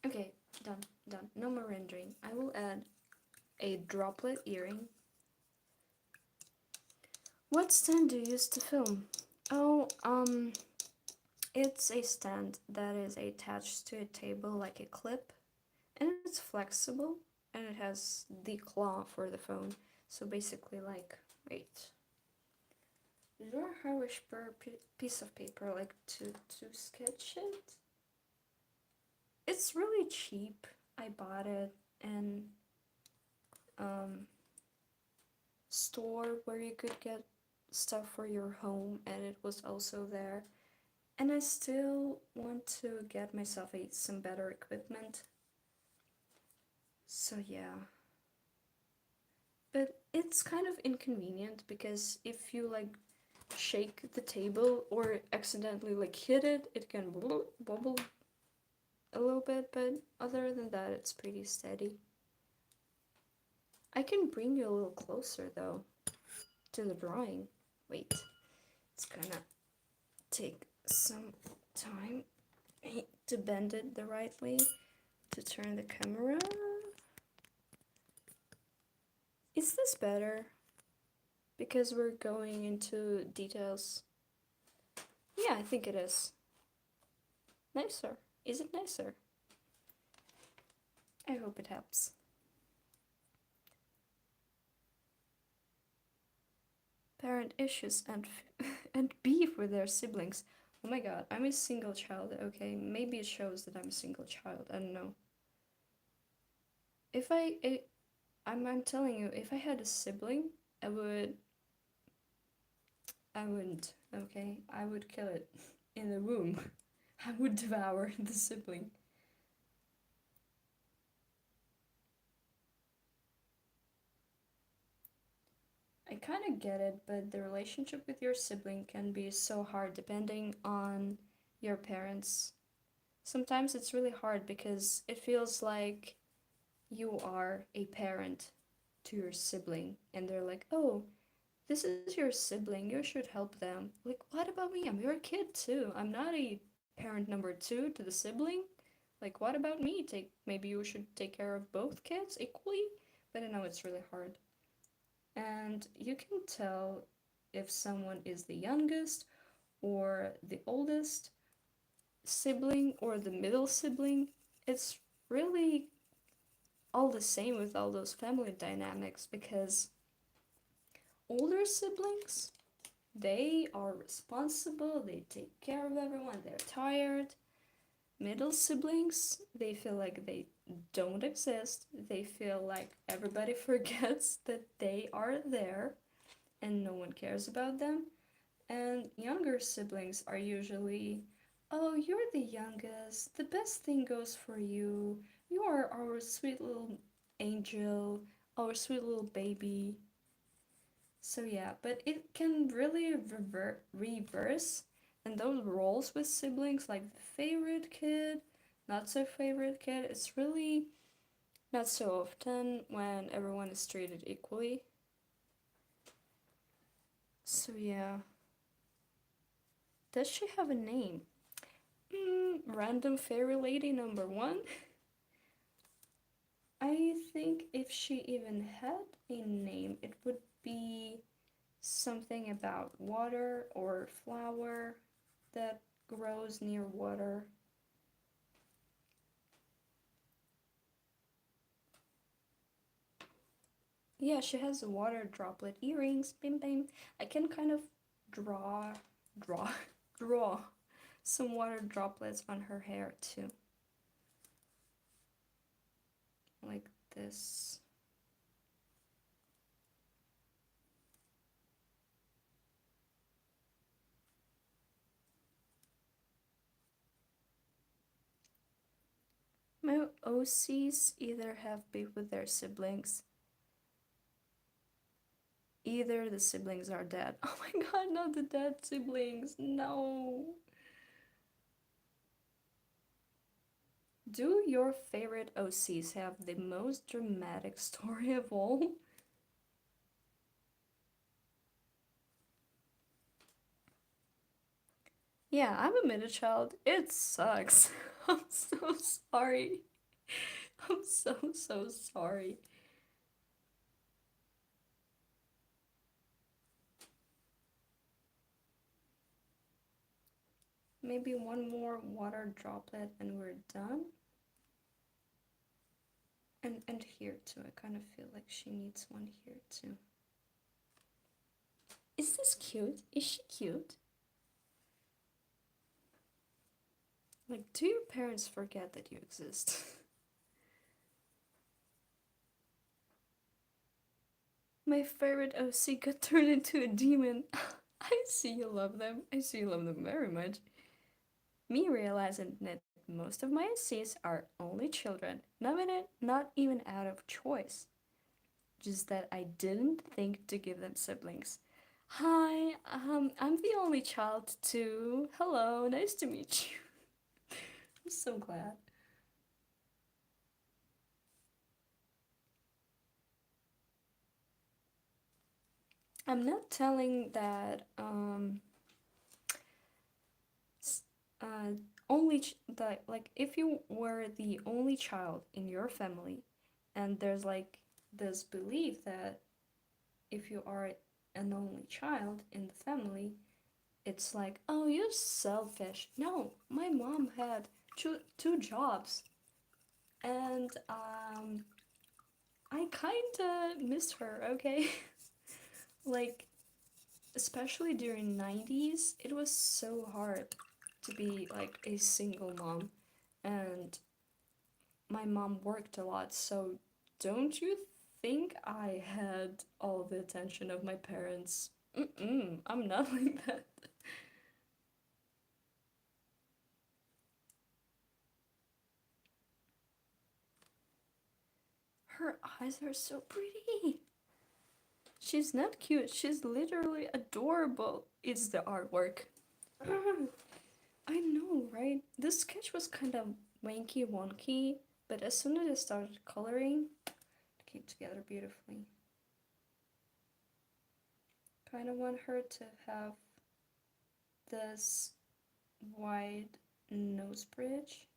Okay, done, done. No more rendering. I will add a droplet earring. What stand do you use to film? Oh, it's a stand that is attached to a table like a clip, and it's flexible, and it has the claw for the phone. So basically, like, wait. Is there a Harish piece of paper like to sketch it? It's really cheap. I bought it in store where you could get stuff for your home, and it was also there. And I still want to get myself some better equipment. So yeah. But it's kind of inconvenient because if you like shake the table or accidentally like hit it, it can wobble a little bit, but other than that, it's pretty steady. I can bring you a little closer though to the drawing. Wait, it's gonna take some time to bend it the right way to turn the camera. Is this better? Because we're going into details. Yeah, I think it is. Nicer. Is it nicer? I hope it helps. Parent issues and and beef with their siblings. Oh my god, I'm a single child. Okay, maybe it shows that I'm a single child. I don't know. If I'm telling you, if I had a sibling, I wouldn't. Okay, I would kill it in the womb. I would devour the sibling. I kind of get it, but the relationship with your sibling can be so hard depending on your parents. Sometimes it's really hard because it feels like you are a parent to your sibling, and they're like, oh, this is your sibling, you should help them. Like, what about me? I'm your kid too. I'm not a parent number two to the sibling. Like, what about me? Maybe you should take care of both kids equally? But I know it's really hard. And you can tell if someone is the youngest or the oldest sibling or the middle sibling. It's really all the same with all those family dynamics because older siblings, they are responsible, they take care of everyone, they're tired. Middle siblings, they feel like they don't exist, they feel like everybody forgets that they are there and no one cares about them. And younger siblings are usually, oh, you're the youngest, the best thing goes for you, you are our sweet little angel, our sweet little baby. So yeah, but it can really reverse, and those roles with siblings, like the favorite kid, not so favorite kid, it's really not so often when everyone is treated equally. So yeah. Does she have a name? Random fairy lady number one? I think if she even had a name, it would be something about water or flower that grows near water. Yeah, she has water droplet earrings. Bim bim. I can kind of draw, draw some water droplets on her hair too. Like this. My OCs either have beef with their siblings, either the siblings are dead. Oh my god, not the dead siblings. No. Do your favorite OCs have the most dramatic story of all? Yeah, I'm a middle child. It sucks. I'm so sorry. I'm so sorry. Maybe one more water droplet and we're done. And here too. I kind of feel like she needs one here too. Is this cute? Is she cute? Like, do your parents forget that you exist? My favorite OC got turned into a demon. I see you love them. I see you love them very much. Me realizing that most of my OCs are only children, not even out of choice. Just that I didn't think to give them siblings. Hi, I'm the only child too. Hello, nice to meet you. I'm so glad. I'm not telling that uh only that like if you were the only child in your family and there's like this belief that if you are an only child in the family, it's like, oh, you're selfish. No, my mom had two jobs, and I kinda miss her. Okay, like especially during 90s, it was so hard to be like a single mom, and my mom worked a lot. So don't you think I had all the attention of my parents? I'm not like that. Her eyes are so pretty. She's not cute, she's literally adorable. It's the artwork. I know, right? This sketch was kind of wanky wonky, but as soon as I started coloring, it came together beautifully. Kind of want her to have this wide nose bridge.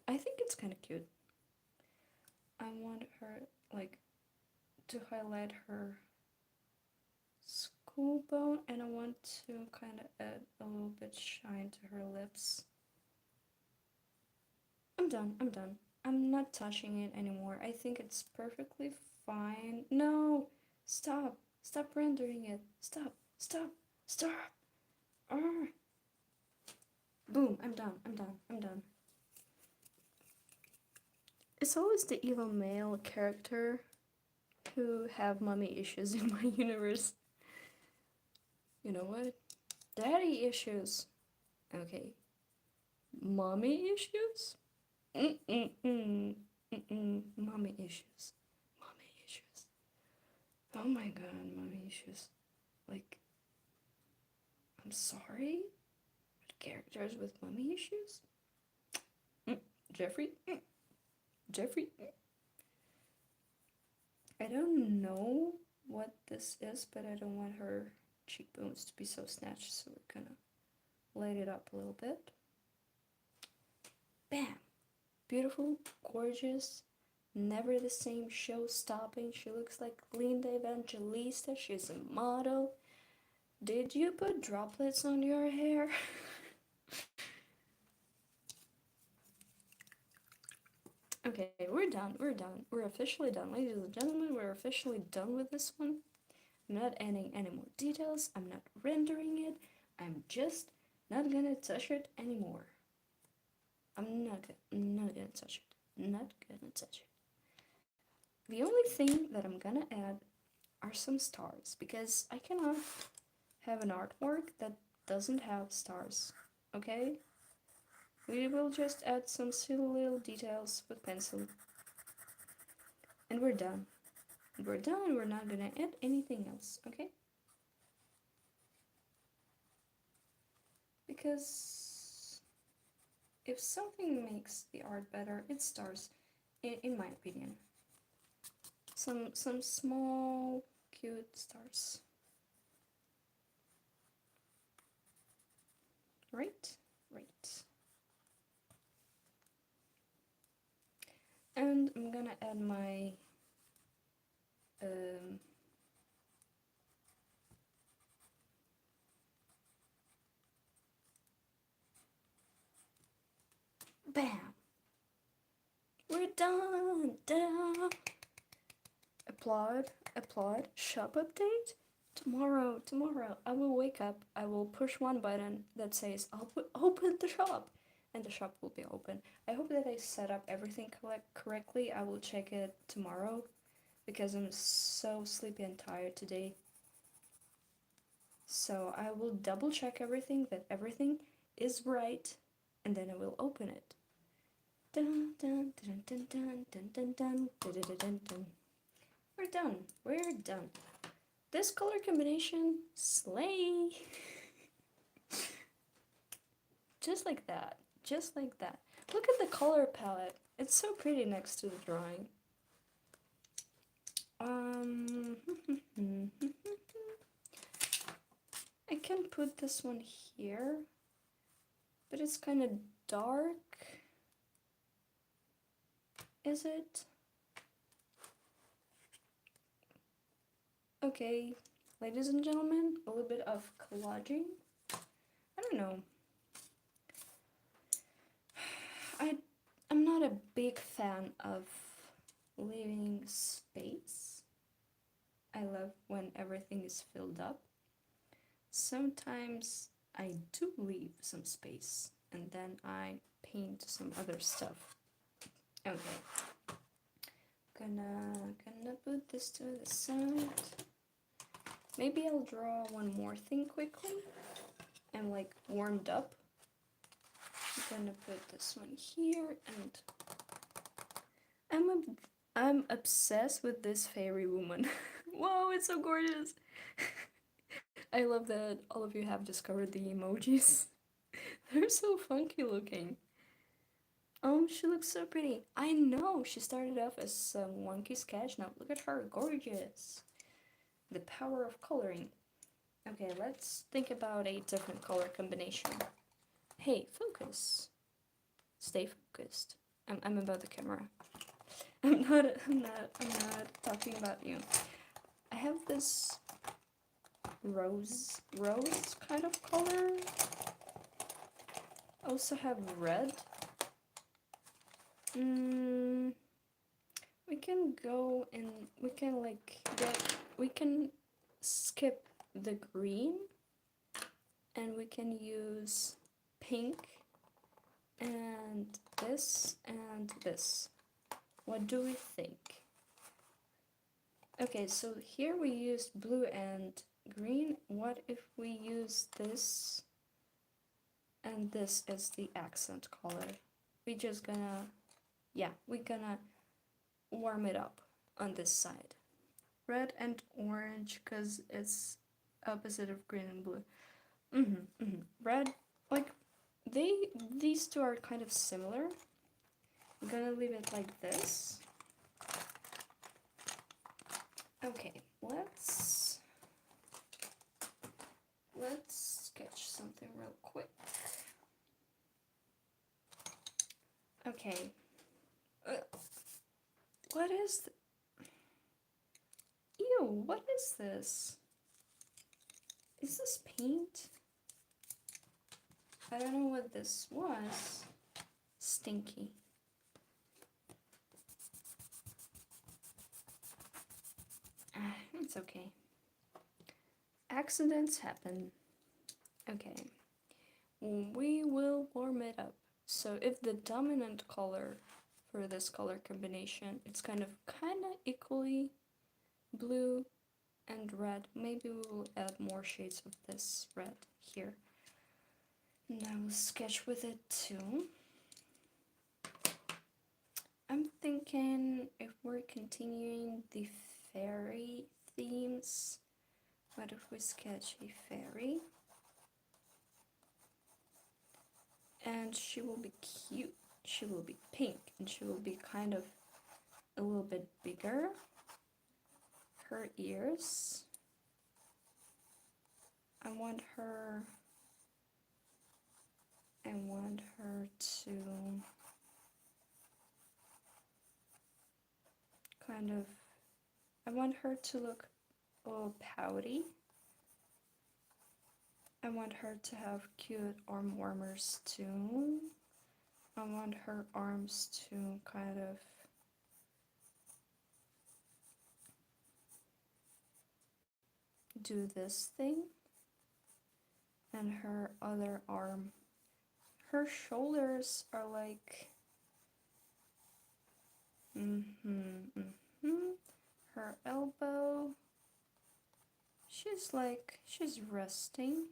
I think it's kind of cute. I want her, like, to highlight her skull bone, and I want to kind of add a little bit shine to her lips. I'm done, I'm done. I'm not touching it anymore. I think it's perfectly fine. No! Stop! Stop rendering it! Stop! Stop! Stop! Arr. Boom! I'm done. I'm done. I'm done. It's always the evil male character who have mommy issues in my universe. You know what? Daddy issues. Okay. Mommy issues? Mm-mm-mm. Mm-mm. Mommy issues. Mommy issues. Oh my god, mommy issues. Like, I'm sorry? But characters with mommy issues? Mm. Jeffrey? Jeffrey? I don't know what this is, but I don't want her cheekbones to be so snatched, so we're gonna light it up a little bit. Bam! Beautiful, gorgeous, never the same, show stopping. She looks like Linda Evangelista. She's a model. Did you put droplets on your hair? Okay, we're done. We're done. We're officially done. Ladies and gentlemen, we're officially done with this one. I'm not adding any more details. I'm not rendering it. I'm just not gonna touch it anymore. I'm not gonna touch it. Not gonna touch it. The only thing that I'm gonna add are some stars because I cannot have an artwork that doesn't have stars. Okay? We will just add some silly little details with pencil. And we're done. We're done. We're not gonna add anything else. Okay? Because if something makes the art better, it's stars, in my opinion. Some small, cute stars. Right? Right. And I'm gonna add my bam! We're done! Ta-da! Applaud, applaud, shop update? Tomorrow, I will wake up, I will push one button that says, open the shop! And the shop will be open. I hope that I set up everything correctly. I will check it tomorrow because I'm so sleepy and tired today. So I will double check everything, that everything is right, and then I will open it. Dun, dun, dun, dun, dun, dun, dun, dun, dun, dun, dun, dun. We're done. We're done. This color combination, slay! Just like that. Just like that. Look at the color palette. It's so pretty next to the drawing. I can put this one here, but it's kind of dark. Is it? Okay, ladies and gentlemen, a little bit of collaging. I don't know. I'm not a big fan of leaving space. I love when everything is filled up. Sometimes I do leave some space and then I paint some other stuff. Okay. Gonna put this to the side. Maybe I'll draw one more thing quickly. I'm like warmed up. I'm gonna put this one here, and I'm obsessed with this fairy woman. Whoa, it's so gorgeous. I love that all of you have discovered the emojis. They're so funky looking. Oh, she looks so pretty. I know, she started off as some wonky sketch. Now look at her, gorgeous. The power of coloring. Okay, let's think about a different color combination. Hey, focus. Stay focused. I'm about the camera. I'm not talking about you. I have this rose kind of color. I also have red. We can go and we can we can skip the green and we can use pink and this and this. What do we think? Okay, so here we used blue and green. What if we use this and this as the accent color? We just gonna, yeah, we're gonna warm it up on this side. Red and orange, because it's opposite of green and blue. Red, like, these two are kind of similar. I'm gonna leave it like this. Okay, let's sketch something real quick. Okay. What is Ew, what is this? Is this paint? I don't know what this was. Stinky. It's okay. Accidents happen. Okay. We will warm it up. So if the dominant color for this color combination, it's kind of equally blue and red, maybe we will add more shades of this red here. And I will sketch with it too. I'm thinking if we're continuing the fairy themes, what if we sketch a fairy? And she will be cute, she will be pink, and she will be kind of a little bit bigger. Her ears, I want her to kind of, I want her to look a little pouty. I want her to have cute arm warmers too. I want her arms to kind of do this thing. And her other arm, her shoulders are like, her elbow, she's resting.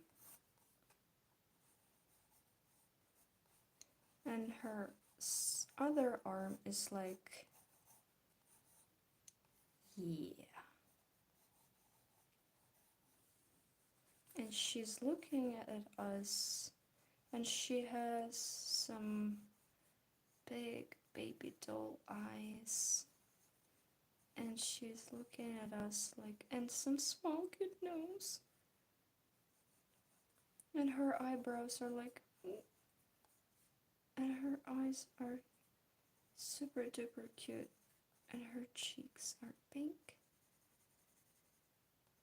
And her other arm is like, yeah. And she's looking at us, and she has some big baby doll eyes. And she's looking at us like, and some small cute nose. And her eyebrows are like, and her eyes are super duper cute. And her cheeks are pink.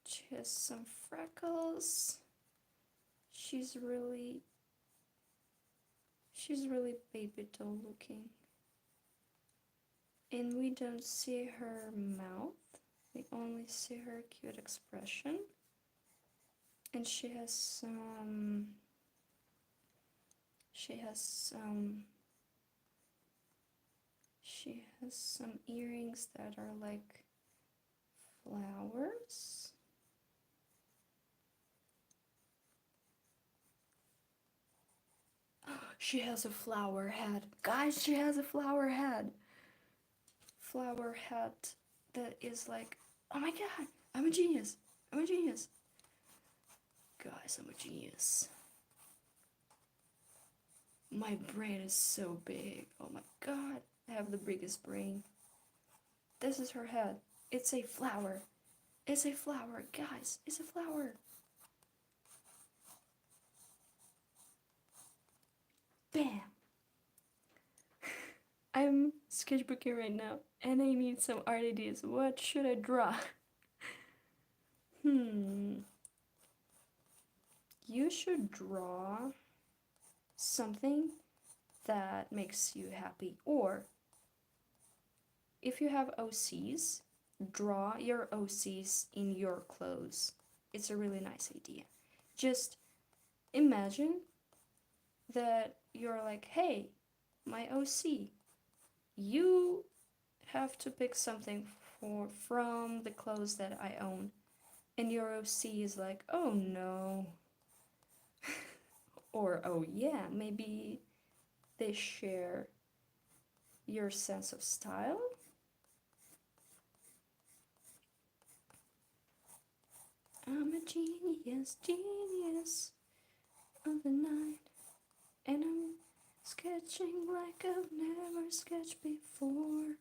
She has some freckles. She's really baby doll looking. And we don't see her mouth. We only see her cute expression. And she has some earrings that are like flowers. She has a flower head. Guys, she has a flower head. Flower head that is like, oh my god, I'm a genius. I'm a genius. Guys, I'm a genius. My brain is so big. Oh my god, I have the biggest brain. This is her head. It's a flower. It's a flower, guys. It's a flower. Bam. I'm sketchbooking right now, and I need some art ideas. What should I draw? You should draw something that makes you happy, or if you have OCs, draw your OCs in your clothes. It's a really nice idea. Just imagine that you're like, hey, my OC, you have to pick something from the clothes that I own. And your OC is like, oh no. Or, oh yeah, maybe they share your sense of style. I'm a genius of the night, and I'm sketching like I've never sketched before.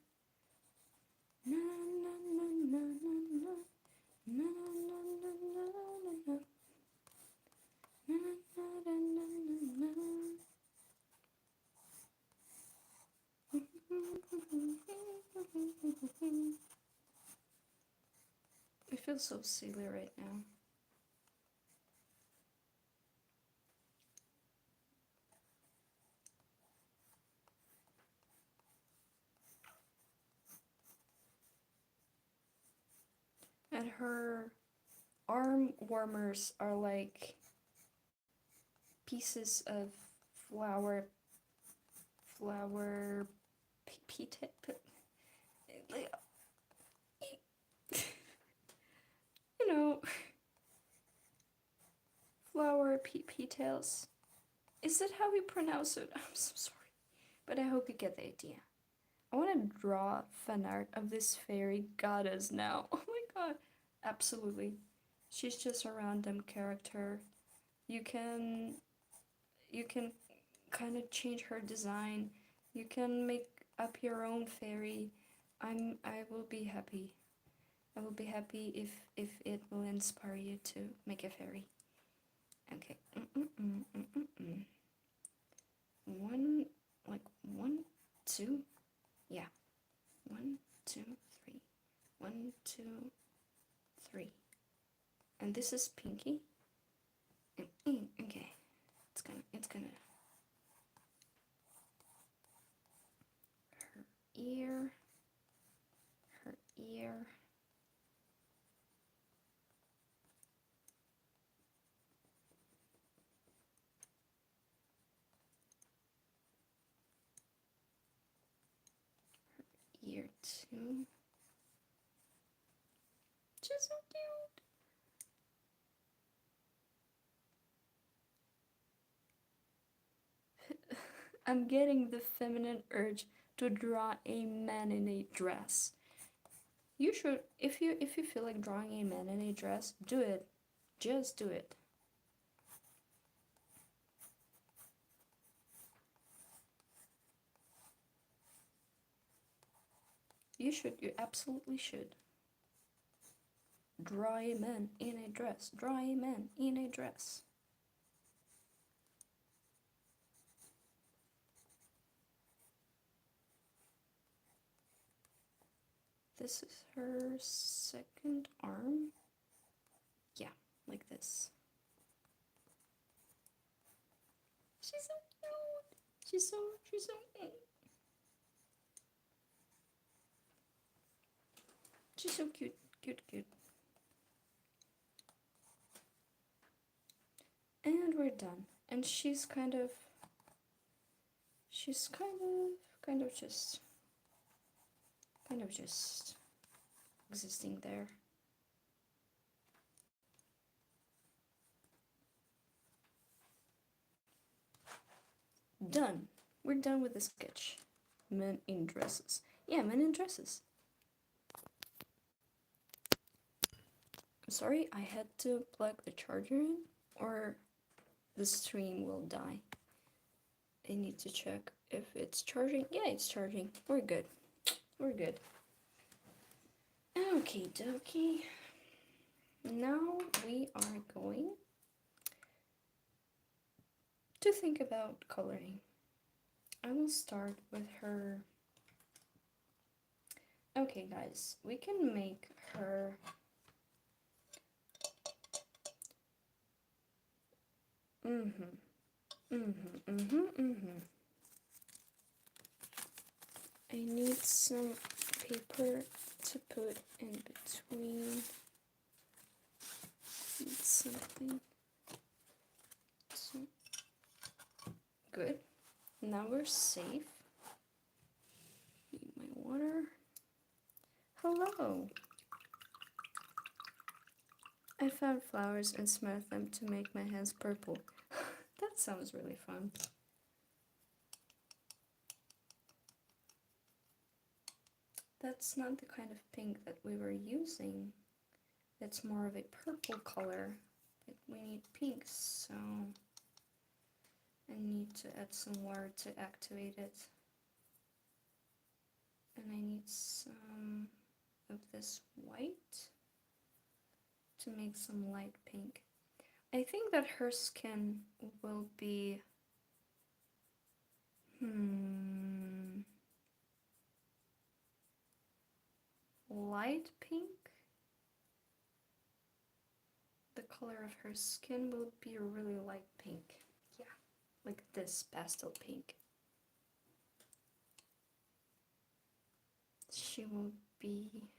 Na na na na na na na na na na na na. I feel so silly right now. and her arm warmers are like pieces of flower you know, flower petals. Is that how we pronounce it? I'm so sorry, but I hope you get the idea. I want to draw fan art of this fairy goddess now. Oh my god, absolutely. She's just a random character. You can kind of change her design. You can make up your own fairy. I will be happy. I will be happy if it will inspire you to make a fairy. Okay. One, like 1, 2. Yeah. 1, 2, 3. 1, 2, 3. And this is Pinky. Okay. It's gonna her ear. Ear 2. She's so cute. I'm getting the feminine urge to draw a man in a dress. You should, if you feel like drawing a man in a dress, do it. Just do it. You should. You absolutely should. Draw a man in a dress. Draw a man in a dress. This is her second arm. Yeah, like this. She's so cute. She's so She's so cute. And we're done. And she's kind of just existing there. Done. We're done with the sketch. Men in dresses. Yeah, men in dresses. I'm sorry, I had to plug the charger in, or the stream will die. I need to check if it's charging. Yeah, it's charging. We're good. Okie dokie. Now we are going to think about coloring. I will start with her. Okay, guys, we can make her I need some paper to put in between. Need something. So good. Now we're safe. Need my water. Hello. I found flowers and smashed them to make my hands purple. That sounds really fun. That's not the kind of pink that we were using. It's more of a purple color. But we need pink, so I need to add some water to activate it. And I need some of this white to make some light pink. I think that her skin will be light pink. The color of her skin will be a really light pink. Yeah, like this pastel pink. She will be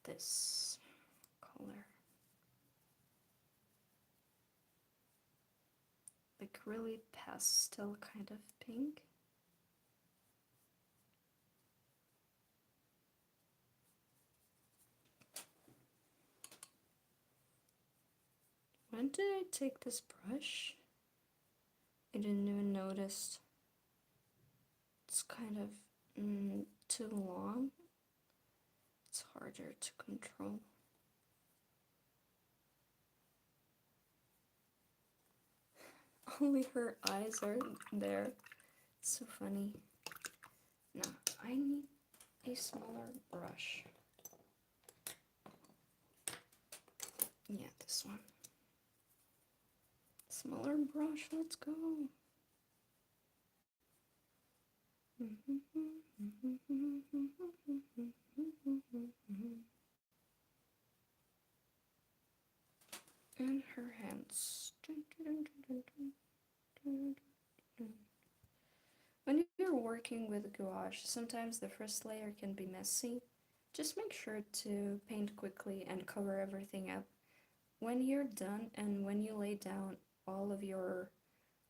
this color. Like really pastel kind of pink. When did I take this brush? I didn't even notice. It's kind of too long. It's harder to control. Only her eyes are there. So funny. Now, I need a smaller brush. Yeah, this one. Smaller brush, let's go. And her hands. When you're working with gouache, sometimes the first layer can be messy. Just make sure to paint quickly and cover everything up. When you're done and when you lay down all of your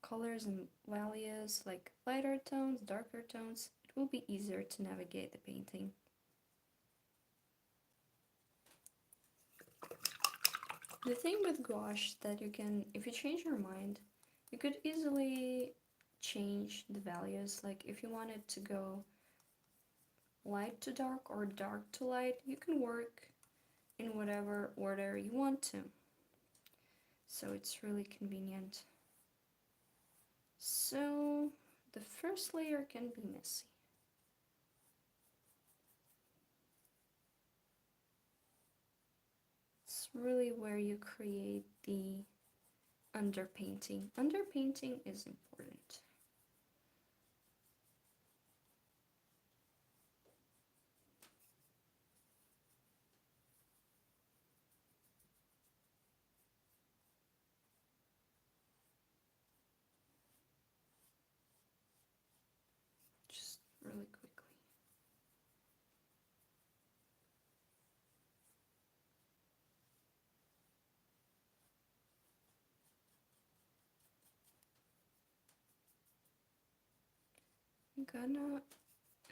colors and values, like lighter tones, darker tones, it will be easier to navigate the painting. The thing with gouache that you can, if you change your mind, you could easily change the values. Like if you wanted to go light to dark or dark to light, you can work in whatever order you want to. So it's really convenient. So the first layer can be messy. It's really where you create the underpainting. Underpainting is important. Just really quickly. I'm gonna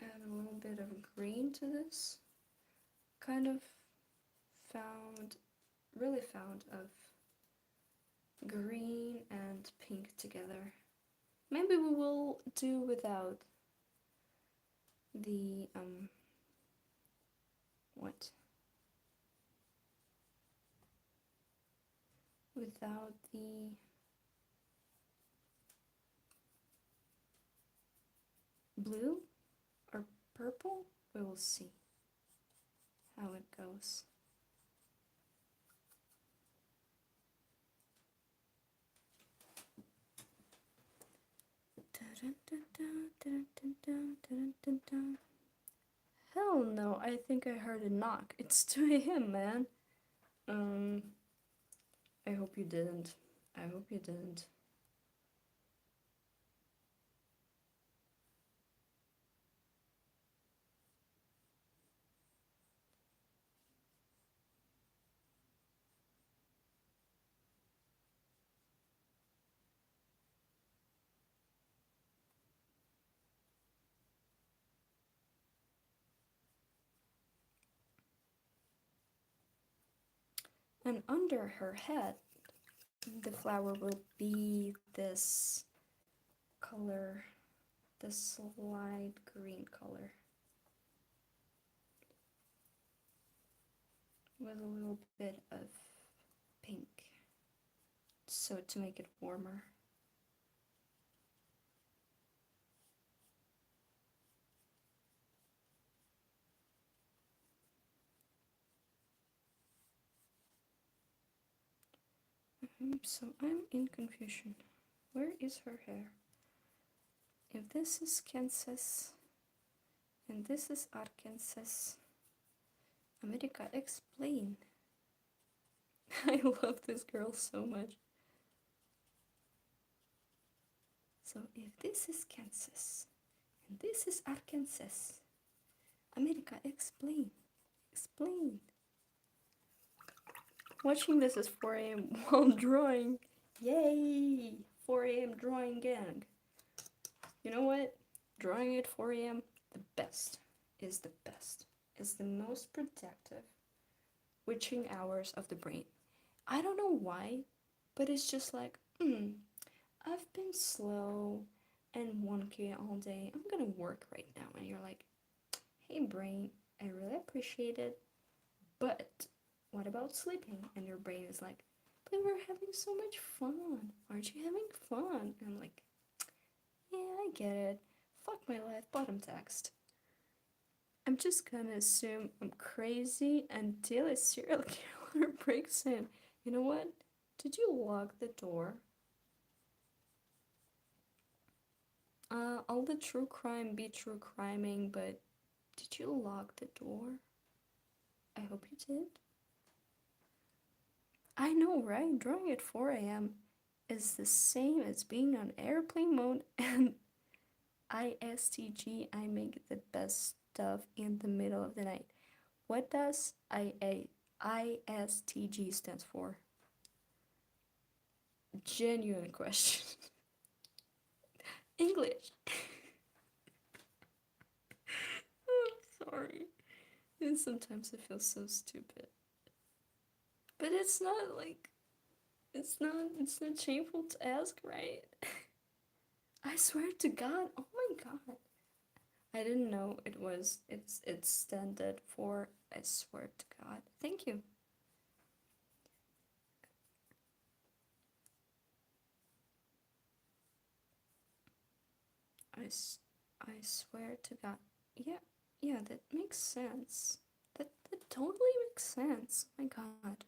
add a little bit of green to this. Kind of really found of green and pink together. Maybe we will do without the without the blue or purple. We will see how it goes. Hell no, I think I heard a knock. It's 2 a.m., man. I hope you didn't. I hope you didn't. And under her head, the flower will be this color, this light green color. With a little bit of pink. So to make it warmer. So I'm in confusion. Where is her hair? If this is Kansas and this is Arkansas, America, explain. I love this girl so much. So if this is Kansas and this is Arkansas, America, explain. Explain. Watching this is 4 a.m. while drawing. Yay! 4 a.m. drawing gang. You know what? Drawing at 4 a.m. the best is the best. Is the most productive witching hours of the brain. I don't know why, but it's just like, I've been slow and wonky all day. I'm gonna work right now. And you're like, hey, brain, I really appreciate it, but what about sleeping? And your brain is like, but we're having so much fun. Aren't you having fun? And I'm like, yeah, I get it. Fuck my life, bottom text. I'm just gonna assume I'm crazy until a serial killer breaks in. You know what? Did you lock the door? All the true crime be true criming, but did you lock the door? I hope you did. I know, right? Drawing at 4 a.m. is the same as being on airplane mode and ISTG. I make the best stuff in the middle of the night. What does ISTG stands for? Genuine question. English. I'm sorry. And sometimes I feel so stupid. But it's not like it's not shameful to ask, right? I swear to God. Oh my God. I didn't know it's standard for I swear to God. Thank you. I swear to God. Yeah, yeah, that makes sense. That totally makes sense. Oh my God.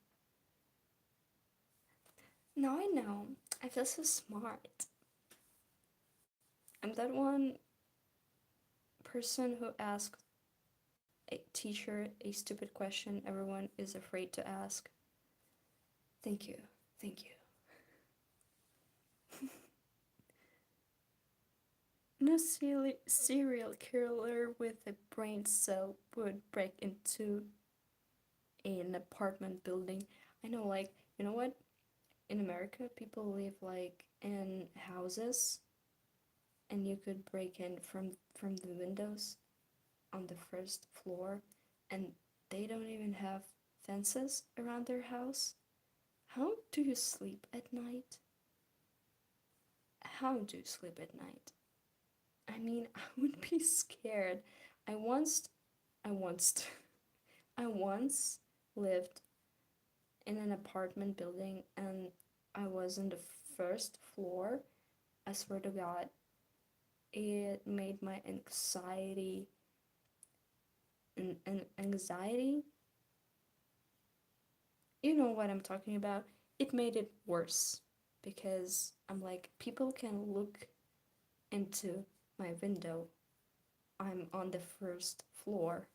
Now I know. I feel so smart. I'm that one person who asks a teacher a stupid question everyone is afraid to ask. Thank you. Thank you. No serial killer with a brain cell would break into an apartment building. I know, like, you know what? In America, people live like in houses, and you could break in from the windows on the first floor, and they don't even have fences around their house. How do you sleep at night? How do you sleep at night? I mean, I would be scared. I once, I once, I once lived in an apartment building and I was on the first floor. I swear to God, it made my anxiety and anxiety. You know what I'm talking about. It made it worse because I'm like, people can look into my window. I'm on the first floor.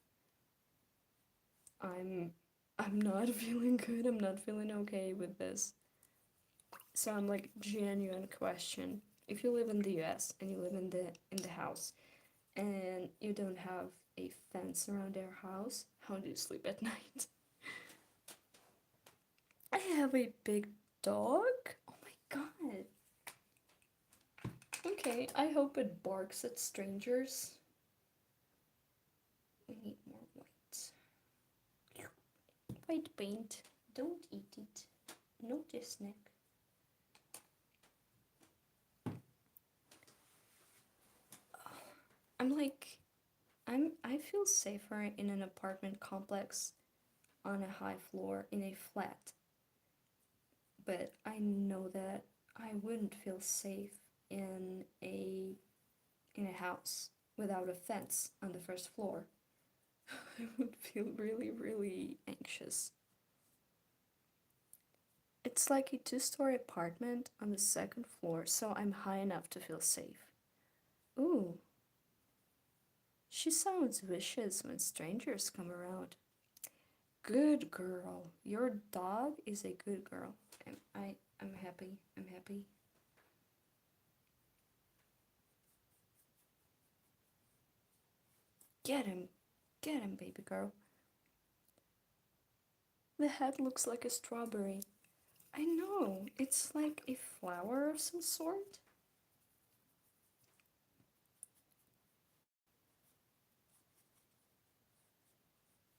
I'm I'm not feeling good. I'm not feeling okay with this. So I'm like, genuine question. If you live in the US and you live in the house and you don't have a fence around your house, how do you sleep at night? I have a big dog. Oh my God. Okay, I hope it barks at strangers. We need more white. White paint. Don't eat it. Not a snack. I'm like, I feel safer in an apartment complex on a high floor in a flat. But I know that I wouldn't feel safe in a house without a fence on the first floor. I would feel really, really anxious. It's like a two-story apartment on the second floor, so I'm high enough to feel safe. Ooh, she sounds vicious when strangers come around. Good girl. Your dog is a good girl. I'm happy. I'm happy. Get him. Get him, baby girl. The head looks like a strawberry. I know, it's like a flower of some sort.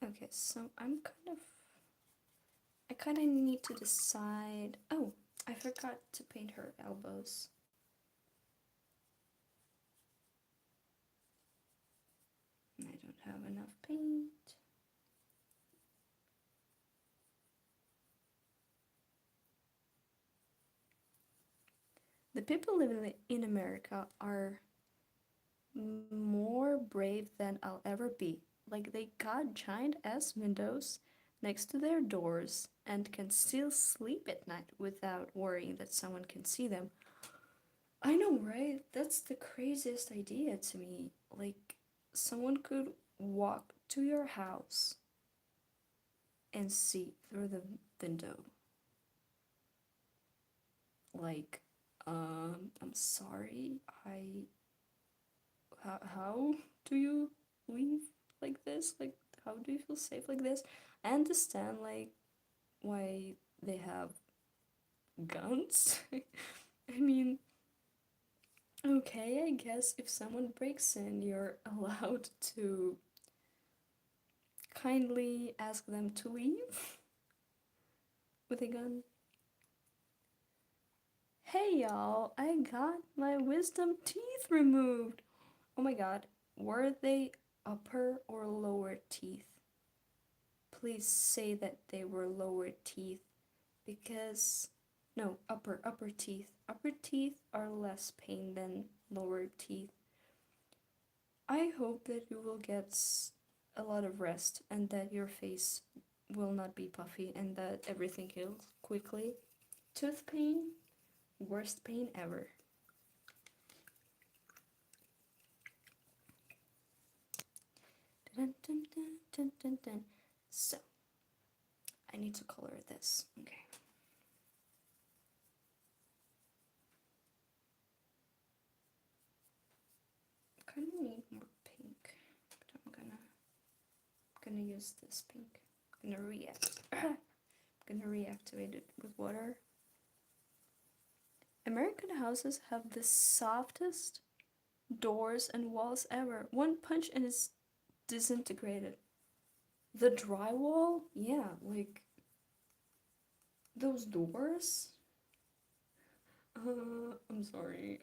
Okay, so I kind of need to decide. Oh, I forgot to paint her elbows. I don't have enough paint. The people living in America are more brave than I'll ever be. Like, they got giant ass windows next to their doors and can still sleep at night without worrying that someone can see them. I know, right? That's the craziest idea to me. Like, someone could walk to your house and see through the window. Like, I'm sorry, how do you leave like this? Like, how do you feel safe like this? I understand, like, why they have guns. I mean, okay, I guess if someone breaks in, you're allowed to kindly ask them to leave with a gun. Hey y'all, I got my wisdom teeth removed. Oh my god, were they upper or lower teeth? Please say that they were lower teeth because no, upper teeth. Upper teeth are less pain than lower teeth. I hope that you will get a lot of rest and that your face will not be puffy and that everything heals quickly. Tooth pain, worst pain ever. Dun, dun, dun, dun, dun, dun. So, I need to color this. Okay. I kind of need more pink, but I'm gonna use this pink. I'm gonna reactivate it with water. American houses have the softest doors and walls ever. One punch and it's disintegrated. The drywall, yeah, like those doors. I'm sorry.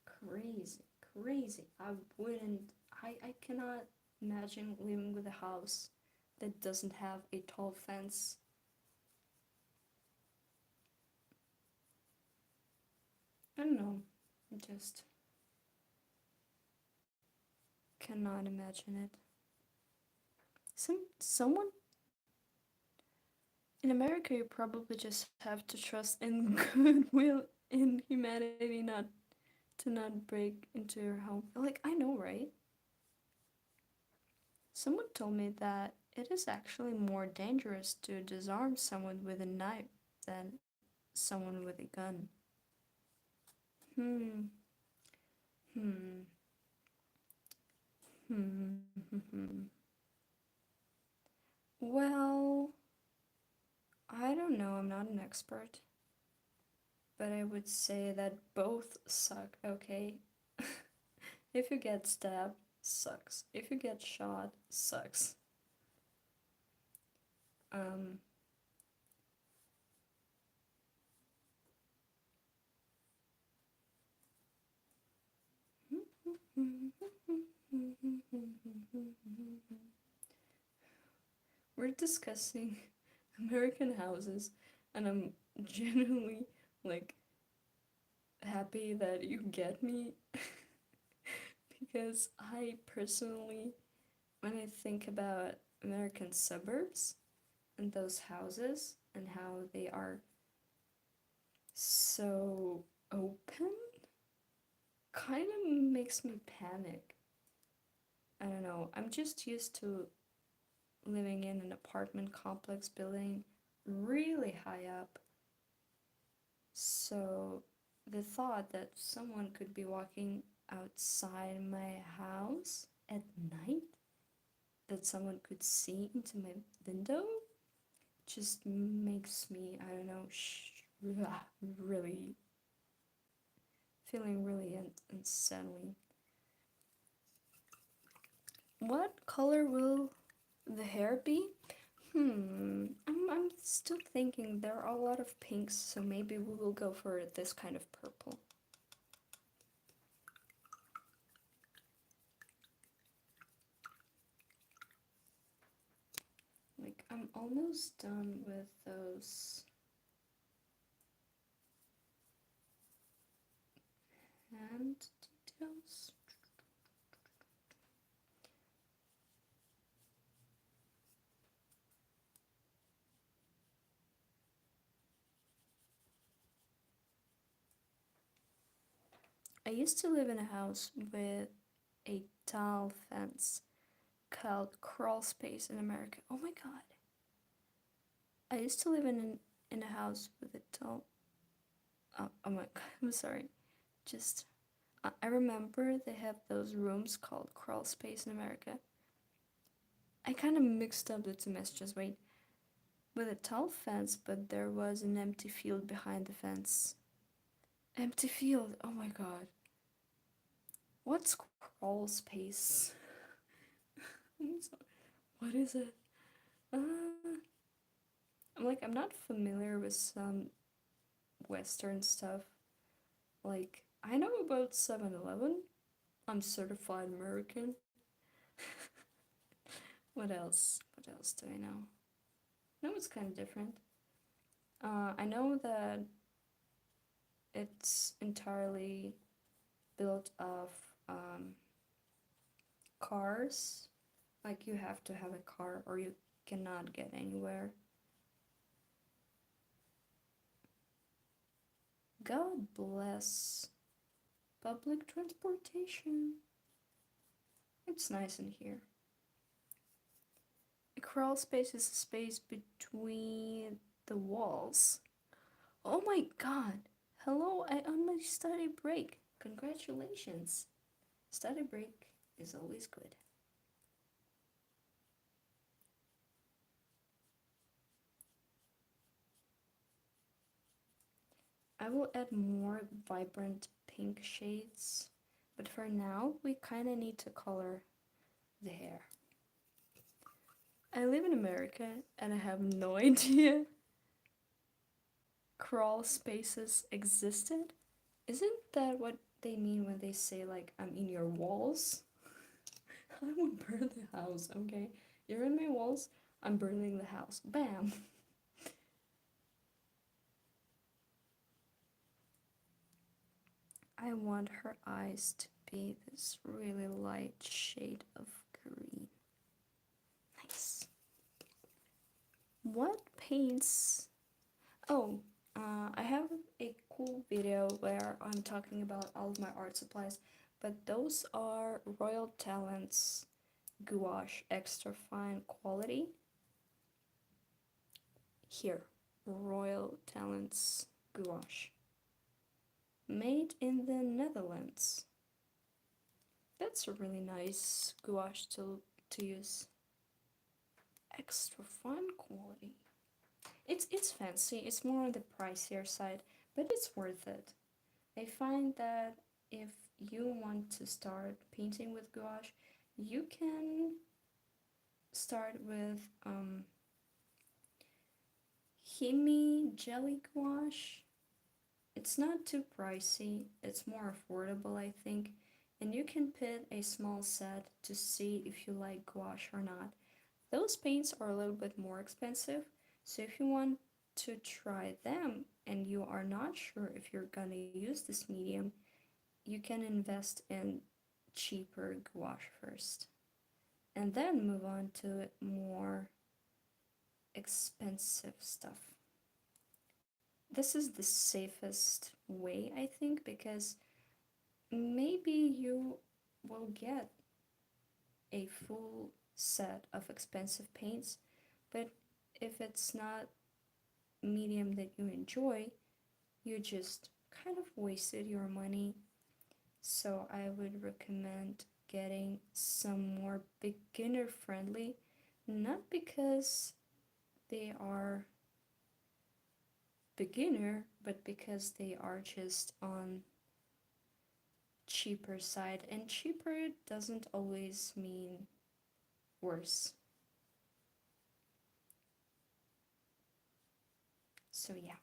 Crazy, crazy. I wouldn't. I cannot imagine living with a house that doesn't have a tall fence. I don't know. I just cannot imagine it. Someone in America, you probably just have to trust in goodwill in humanity, not to not break into your home. Like, I know, right? Someone told me that it is actually more dangerous to disarm someone with a knife than someone with a gun. Hmm. Hmm. Hmm. Well, I don't know. I'm not an expert, but I would say that both suck, okay? If you get stabbed, sucks. If you get shot, sucks. Um, we're discussing American houses, and I'm genuinely like happy that you get me because I personally, when I think about American suburbs and those houses and how they are so open, kind of makes me panic. I don't know. I'm just used to living in an apartment complex building really high up. So the thought that someone could be walking outside my house that someone could see into my window just makes me, I don't know, really feeling really unsettling. What color will the hair be? I'm still thinking there are a lot of pinks, so maybe we will go for this kind of purple. Like, I'm almost done with those hand details. I used to live in a house with a tall fence called crawl space in America. Oh my god. I used to live in a house with a tall. Oh my god, I'm sorry. Just I remember they have those rooms called crawl space in America. I kind of mixed up the two messages. Wait, with a tall fence, but there was an empty field behind the fence. Empty field. Oh my god. What's crawl space? What is it? I'm not familiar with some Western stuff. Like, I know about 7-Eleven. I'm certified American. What else? What else do I know? No, it's kind of different. I know that it's entirely built of cars. Like, you have to have a car or you cannot get anywhere. God bless public transportation. It's nice in here. A crawl space is a space between the walls. Oh my god! Hello, I on my study break. Congratulations. Study break is always good. I will add more vibrant pink shades, but for now we kinda need to color the hair. I live in America and I have no idea crawl spaces existed. Isn't that what they mean when they say, like, I'm in your walls? I would burn the house, okay? You're in my walls, I'm burning the house. Bam! I want her eyes to be this really light shade of green. Nice. What paints? Oh, I have a cool video where I'm talking about all of my art supplies, but those are Royal Talents gouache, extra fine quality. Here, Royal Talents gouache. Made in the Netherlands. That's a really nice gouache to use. Extra fine quality. It's fancy, it's more on the pricier side, but it's worth it. I find that if you want to start painting with gouache, you can start with Himi Jelly Gouache. It's not too pricey, it's more affordable, I think, and you can pick a small set to see if you like gouache or not. Those paints are a little bit more expensive, so if you want to try them and you are not sure if you're gonna use this medium, you can invest in cheaper gouache first and then move on to more expensive stuff. This is the safest way, I think, because maybe you will get a full set of expensive paints, but if it's not medium that you enjoy, you just kind of wasted your money. So I would recommend getting some more beginner friendly, not because they are beginner, but because they are just on cheaper side, and cheaper doesn't always mean worse. So yeah.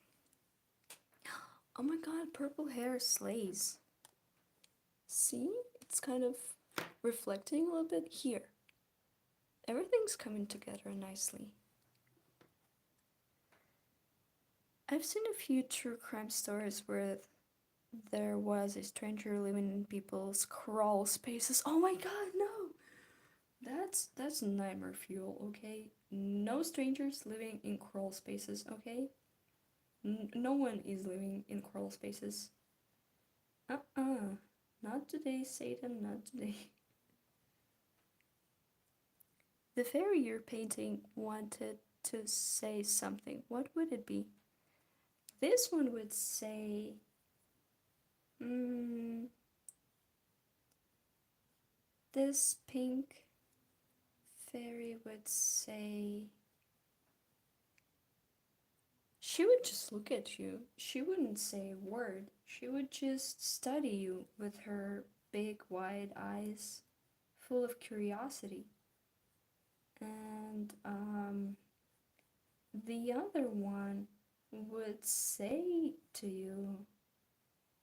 Oh my god, purple hair slays. See? It's kind of reflecting a little bit here. Everything's coming together nicely. I've seen a few true crime stories where there was a stranger living in people's crawl spaces. Oh my god, no! That's nightmare fuel, okay? No strangers living in crawl spaces, okay? No one is living in crawl spaces. Uh-uh. Not today, Satan, not today. The fairy you're painting wanted to say something. What would it be? This one would say... this pink fairy would say... She would just look at you. She wouldn't say a word. She would just study you with her big wide eyes, full of curiosity. And the other one would say to you,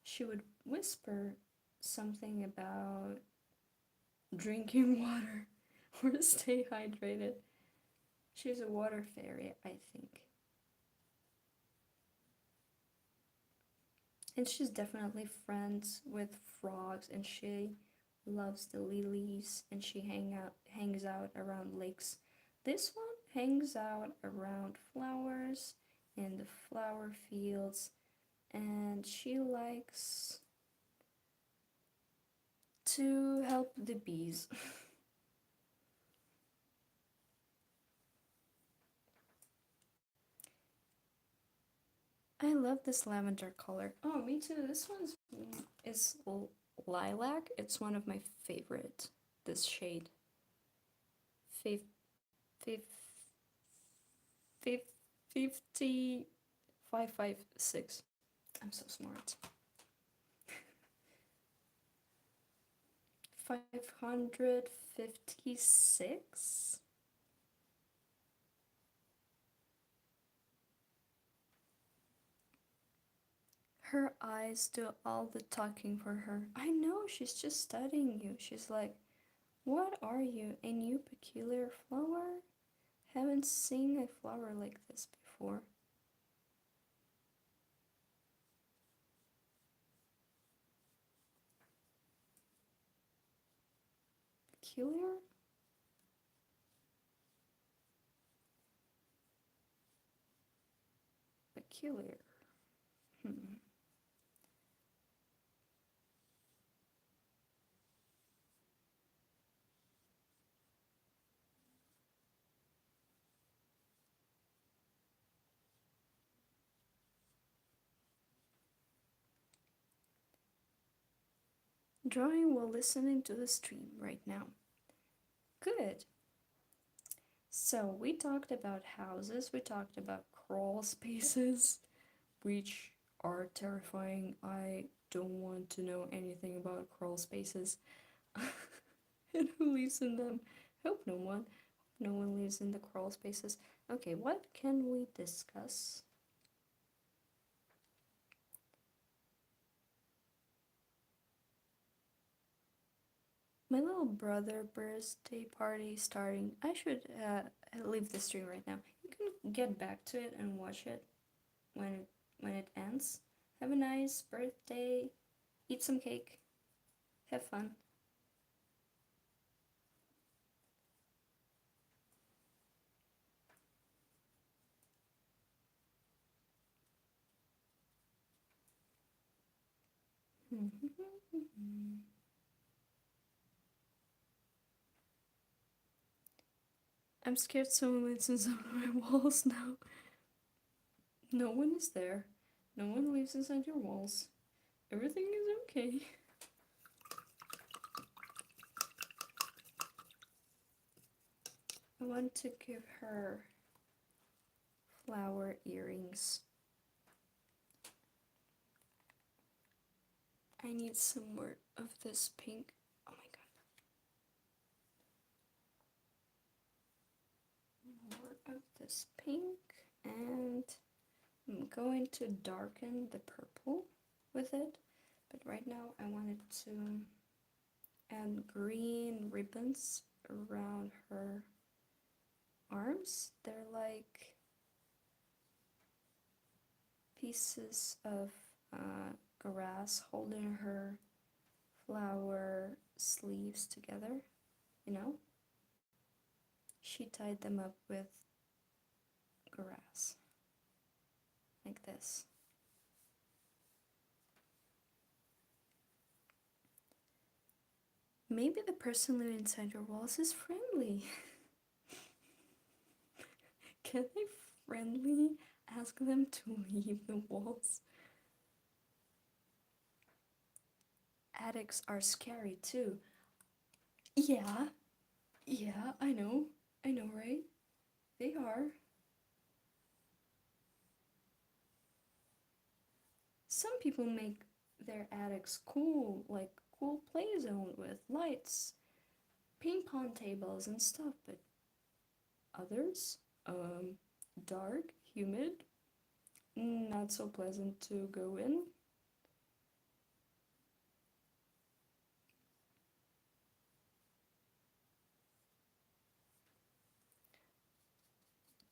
she would whisper something about drinking water or stay hydrated. She's a water fairy, I think. And she's definitely friends with frogs, and she loves the lilies, and she hangs out around lakes. This one hangs out around flowers in the flower fields, and she likes to help the bees. I love this lavender color. Oh, me too. This one's is lilac. It's one of my favorite. This shade. Fif, fif, 50 556. I'm so smart. 556. Her eyes do all the talking for her. I know, she's just studying you. She's like, what are you? A new peculiar flower? Haven't seen a flower like this before. Peculiar? Peculiar. Hmm. Drawing while listening to the stream right now. Good. So we talked about houses, we talked about crawl spaces, which are terrifying. I don't want to know anything about crawl spaces and who lives in them. Hope no one. No one lives in the crawl spaces. Okay, what can we discuss? My little brother birthday party starting. I should leave the stream right now. You can get back to it and watch it when it ends. Have a nice birthday. Eat some cake. Have fun. I'm scared someone lives inside my walls now. No one is there. No one lives inside your walls. Everything is okay. I want to give her flower earrings. I need some more of this pink. Oh my god. More of this pink, and I'm going to darken the purple with it, but right now I wanted to add green ribbons around her arms. They're like pieces of grass holding her flower sleeves together, you know? She tied them up with grass, like this. Maybe the person living inside your walls is friendly. Can I friendly ask them to leave the walls? Attics are scary too. Yeah, I know, right? They are. Some people make their attics cool, like cool play zone with lights, ping pong tables and stuff, but others, dark, humid, not so pleasant to go in.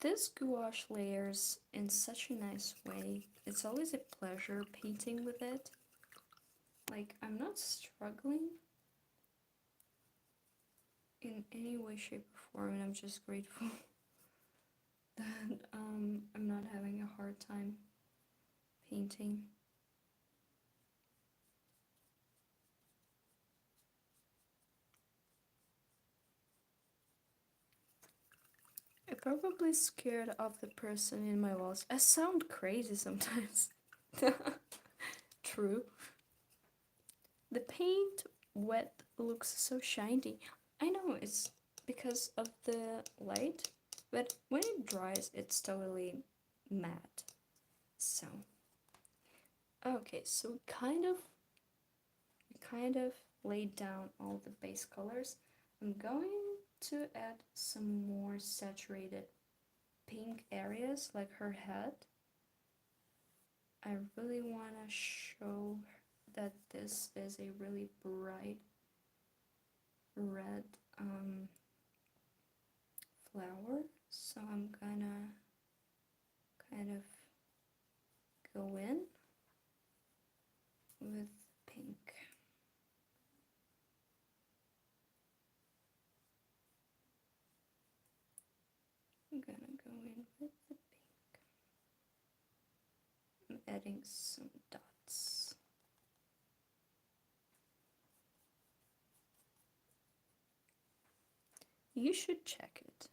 This gouache layers in such a nice way. It's always a pleasure painting with it. Like, I'm not struggling in any way, shape, or form, and I'm just grateful that I'm not having a hard time painting. I'm probably scared of the person in my walls. I sound crazy sometimes. True. The paint wet looks so shiny. I know it's because of the light, but when it dries, it's totally matte. So, okay, so kind of laid down all the base colors. I'm going to add some more saturated pink areas like her head. I really want to show that this is a really bright red flower, so I'm gonna kind of go in with pink. I'm gonna go in with the pink. I'm adding some dots. You should check it.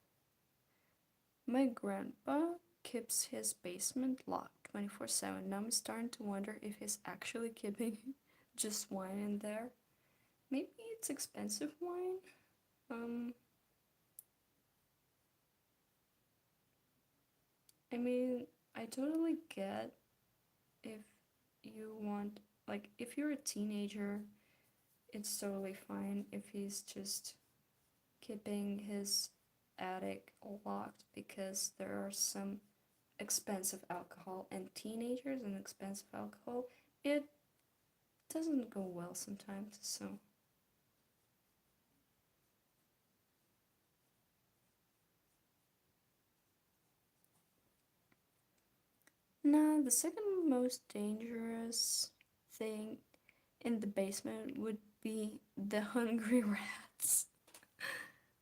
My grandpa keeps his basement locked 24/7. Now I'm starting to wonder if he's actually keeping just wine in there. Maybe it's expensive wine. I mean, I totally get if you want, like, if you're a teenager, it's totally fine if he's just keeping his attic locked because there are some expensive alcohol, and teenagers and expensive alcohol, it doesn't go well sometimes, so. Now, the second most dangerous thing in the basement would be the hungry rats.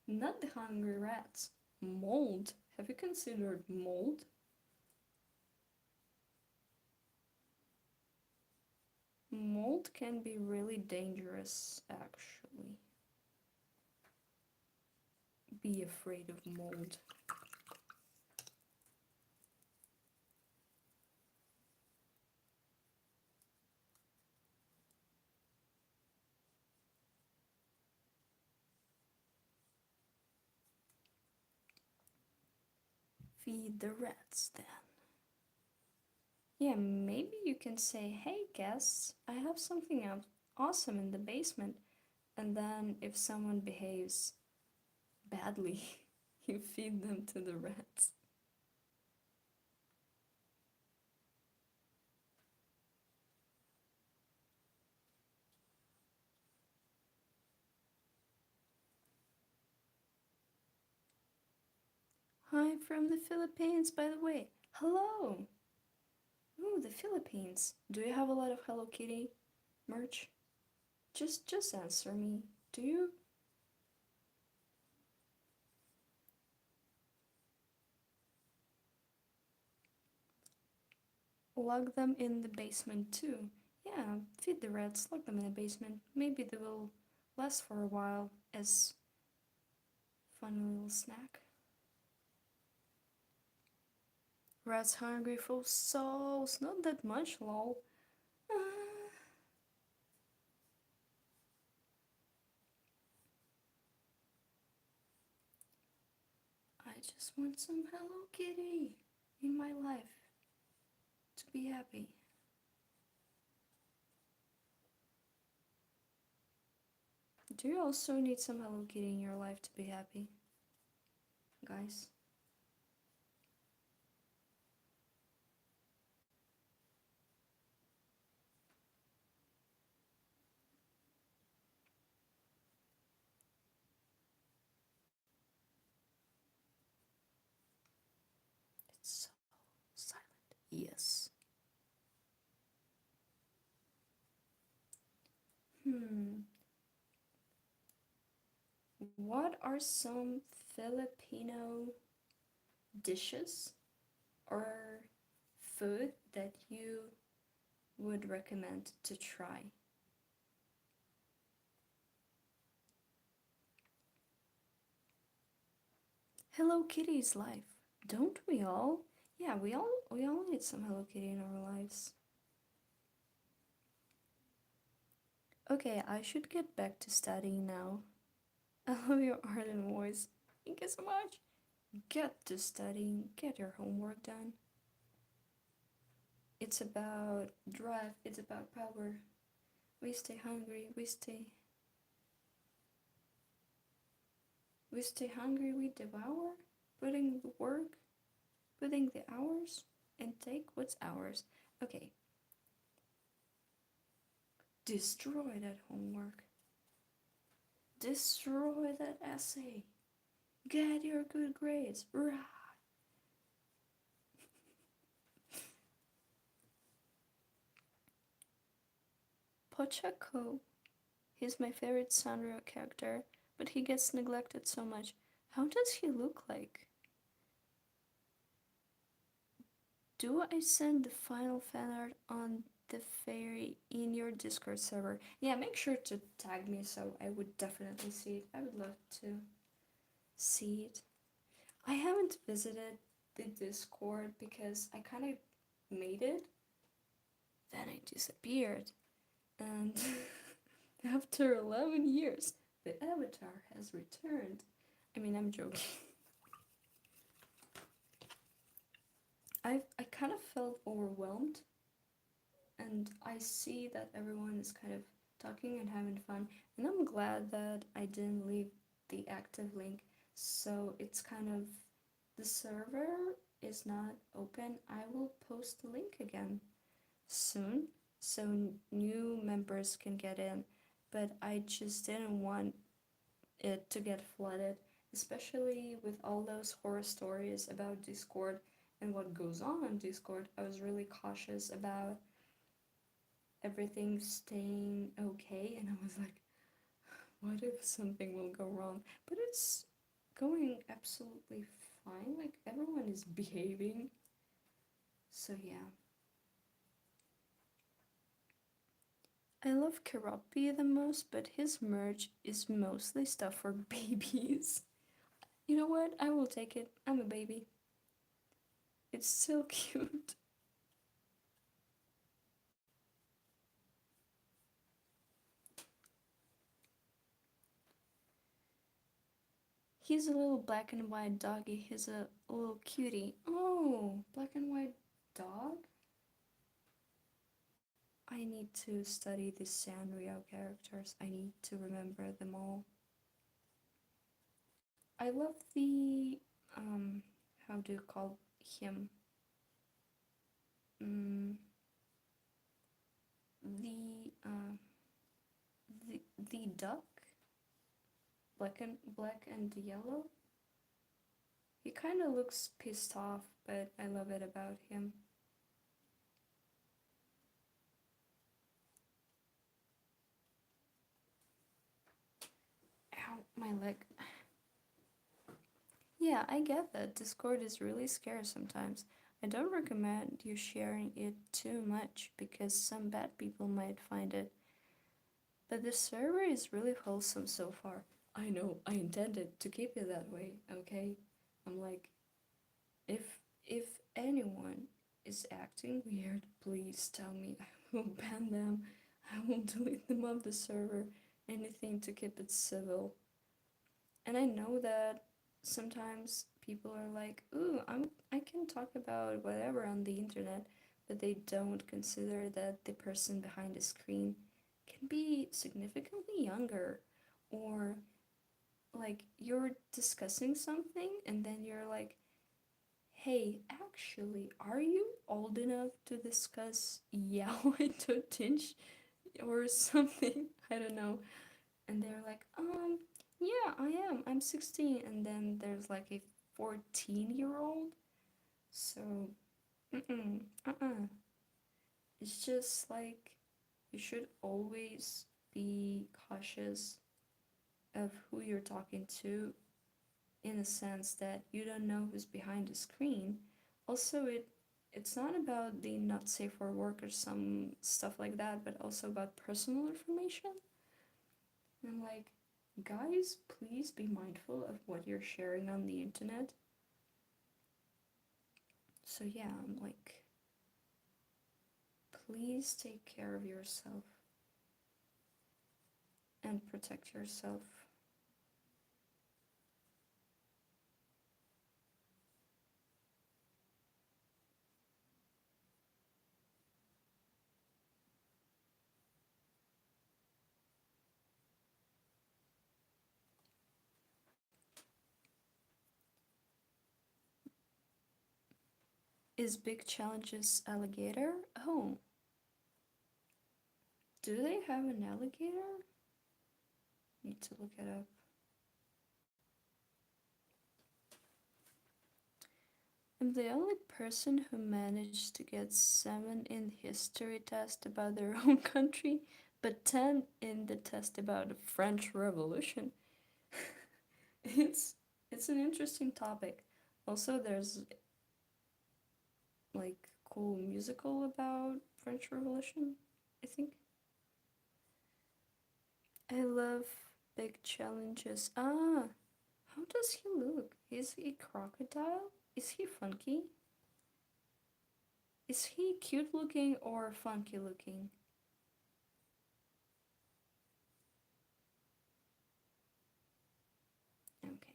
Not the hungry rats, mold. Have you considered mold? Mold can be really dangerous, actually. Be afraid of mold. Feed the rats then. Yeah, maybe you can say, hey guests, I have something awesome in the basement. And then if someone behaves badly, you feed them to the rats. Hi from the Philippines, by the way. Hello! Ooh, the Philippines. Do you have a lot of Hello Kitty merch? Just answer me. Do you? Lock them in the basement too. Yeah, feed the rats, lock them in the basement. Maybe they will last for a while as fun little snack. Rats hungry for souls. Not that much, lol. I just want some Hello Kitty in my life to be happy. Do you also need some Hello Kitty in your life to be happy? Guys? It's so silent. Yes. What are some Filipino dishes or food that you would recommend to try? Hello Kitty's life. Don't we all? Yeah, we all need some Hello Kitty in our lives. Okay, I should get back to studying now. I love your art and voice. Thank you so much. Get to studying, get your homework done. It's about drive, it's about power. We stay hungry, we stay hungry, we devour, putting the work, putting the hours, and take what's ours. Okay. Destroy that homework. Destroy that essay. Get your good grades. Rah! Pochako. He's my favorite Sanrio character, but he gets neglected so much. How does he look like? Do I send the final fan art on the fairy in your Discord server? Yeah, make sure to tag me so I would definitely see it. I would love to see it. I haven't visited the Discord because I kind of made it, then I disappeared, and after 11 years, the avatar has returned. I mean, I'm joking. I kind of felt overwhelmed, and I see that everyone is kind of talking and having fun, and I'm glad that I didn't leave the active link. So it's kind of, the server is not open. I will post the link again soon so new members can get in, but I just didn't want it to get flooded, especially with all those horror stories about Discord and what goes on Discord. I was really cautious about everything staying okay, and I was like, what if something will go wrong? But it's going absolutely fine, like everyone is behaving. So yeah. I love Keropi the most, but his merch is mostly stuff for babies. You know what? I will take it. I'm a baby. It's so cute. He's a little black and white doggy. He's a little cutie. Oh, black and white dog? I need to study the Sanrio characters. I need to remember them all. I love the how do you call him? Mm, the the duck, black and yellow. He kind of looks pissed off, but I love it about him. Ow, my leg. Yeah, I get that. Discord is really scary sometimes. I don't recommend you sharing it too much because some bad people might find it. But the server is really wholesome so far. I know, I intended to keep it that way, okay? I'm like, if anyone is acting weird, please tell me. I will ban them. I will delete them off the server. Anything to keep it civil. And I know that sometimes people are like, ooh, I can talk about whatever on the internet, but they don't consider that the person behind the screen can be significantly younger, or like you're discussing something and then you're like, hey, actually, are you old enough to discuss yaoi to tinge or something? I don't know. And they're like, yeah, I am. I'm 16. And then there's like a 14-year-old. So, uh-uh. It's just like you should always be cautious of who you're talking to, in the sense that you don't know who's behind the screen. Also, it's not about being not safe for work or some stuff like that, but also about personal information. And like, guys, please be mindful of what you're sharing on the internet. So yeah, I'm like, please take care of yourself and protect yourself. Is Big Challenges alligator? Oh, do they have an alligator? Need to look it up. I'm the only person who managed to get 7 in the history test about their own country, but 10 in the test about the French Revolution. it's it's an interesting topic. Also, there's like cool musical about French Revolution, I think. I love Big Challenges. Ah, how does he look? Is he crocodile? Is he funky? Is he cute looking or funky looking? Okay.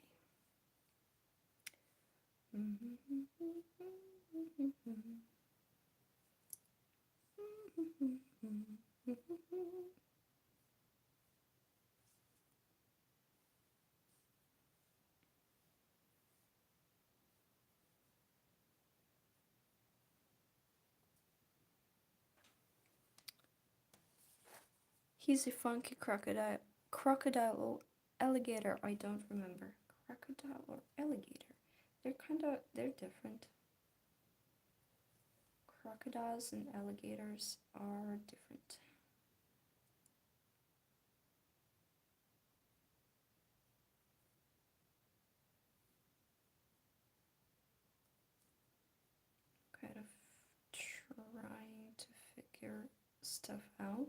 He's a funky crocodile. Crocodile or alligator, I don't remember. Crocodile or alligator. They're different. Crocodiles and alligators are different. Kind of trying to figure stuff out.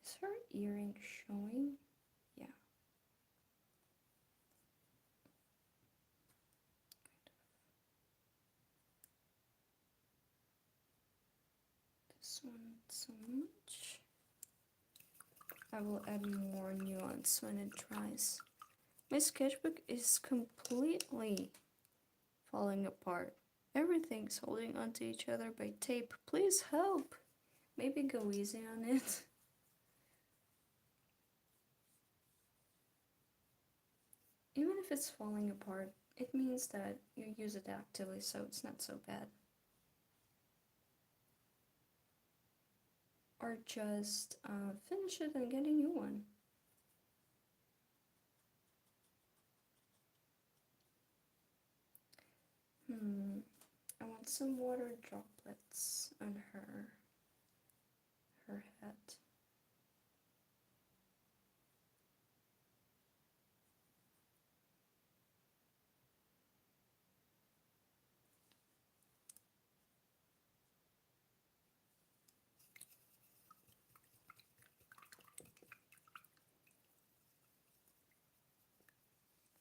Is her earring showing? Yeah. This one not so much. I will add more nuance when it dries. My sketchbook is completely falling apart. Everything's holding onto each other by tape. Please help! Maybe go easy on it. Even if it's falling apart, it means that you use it actively, so it's not so bad. Or just finish it and get a new one. I want some water droplets on her head.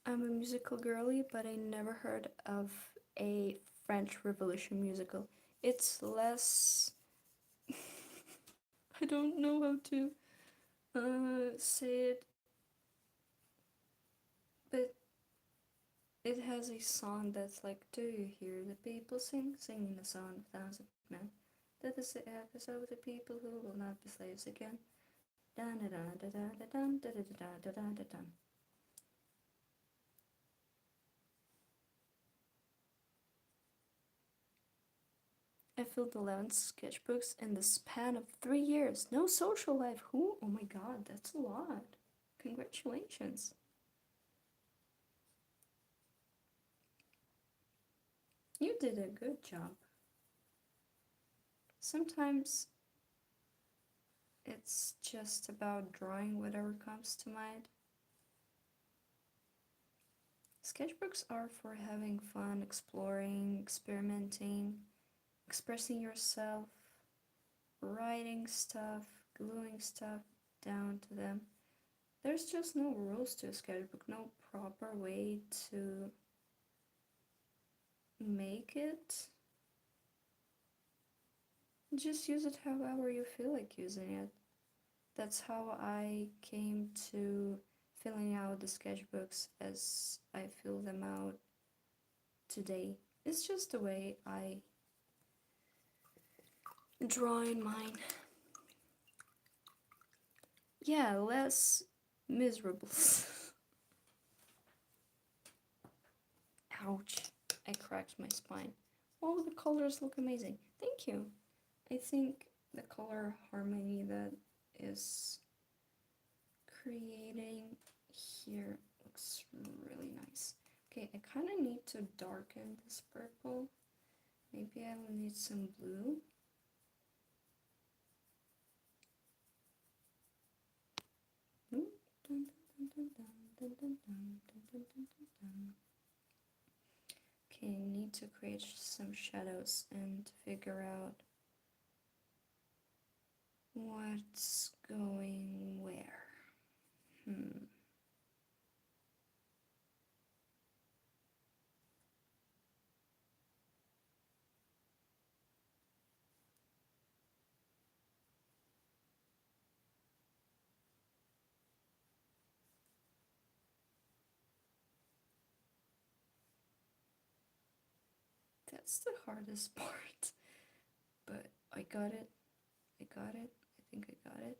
I'm a musical girly, but I never heard of a French Revolution musical. It's less. I don't know how to say it, but it has a song that's like, do you hear the people singing the song of thousand men? That is the episode of the people who will not be slaves again. Dun da da da da da dun da da da da da da dun. I filled 11 sketchbooks in the span of 3 years. No social life. Who? Oh my god, that's a lot. Congratulations. You did a good job. Sometimes it's just about drawing whatever comes to mind. Sketchbooks are for having fun, exploring, experimenting, expressing yourself, writing stuff, gluing stuff down to them. There's just no rules to a sketchbook, no proper way to make it. Just use it however you feel like using it. That's how I came to filling out the sketchbooks as I fill them out today. It's just the way I draw in mine. Yeah, less miserable. Ouch, I cracked my spine. Oh, the colors look amazing. Thank you. I think the color harmony that is creating here looks really nice. Okay, I kind of need to darken this purple. Maybe I will need some blue. Okay, I need to create some shadows and figure out what's going where. That's the hardest part, but I got it. I got it. I think I got it.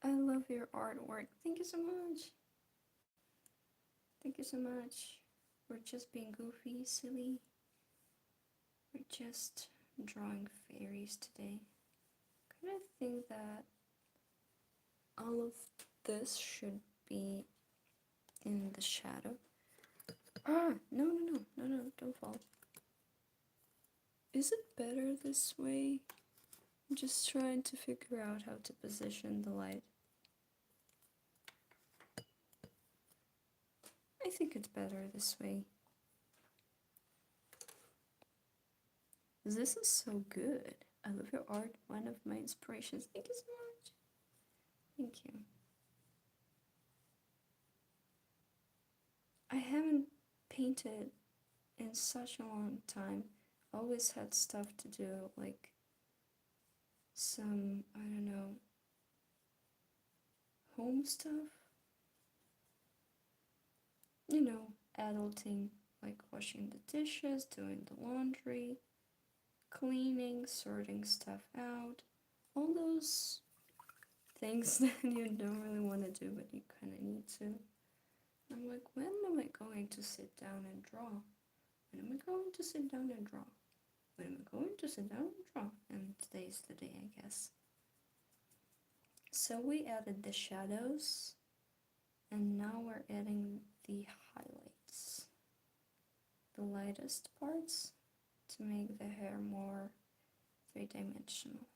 I love your artwork. Thank you so much. Thank you so much. We're just being goofy, silly. We're just drawing fairies today. Kind of think that all of this should be in the shadow. Ah, no, don't fall. Is it better this way? I'm just trying to figure out how to position the light. I think it's better this way. This is so good. I love your art. One of my inspirations. Thank you so much. Thank you. I haven't painted in such a long time. Always had stuff to do, like some, I don't know, home stuff. You know, adulting, like washing the dishes, doing the laundry, cleaning, sorting stuff out. All those things that you don't really want to do, but you kind of need to. I'm like, when am I going to sit down and draw? When am I going to sit down and draw? When am I going to sit down and draw? And today's the day, I guess. So we added the shadows, and now we're adding the highlights, the lightest parts, to make the hair more three-dimensional.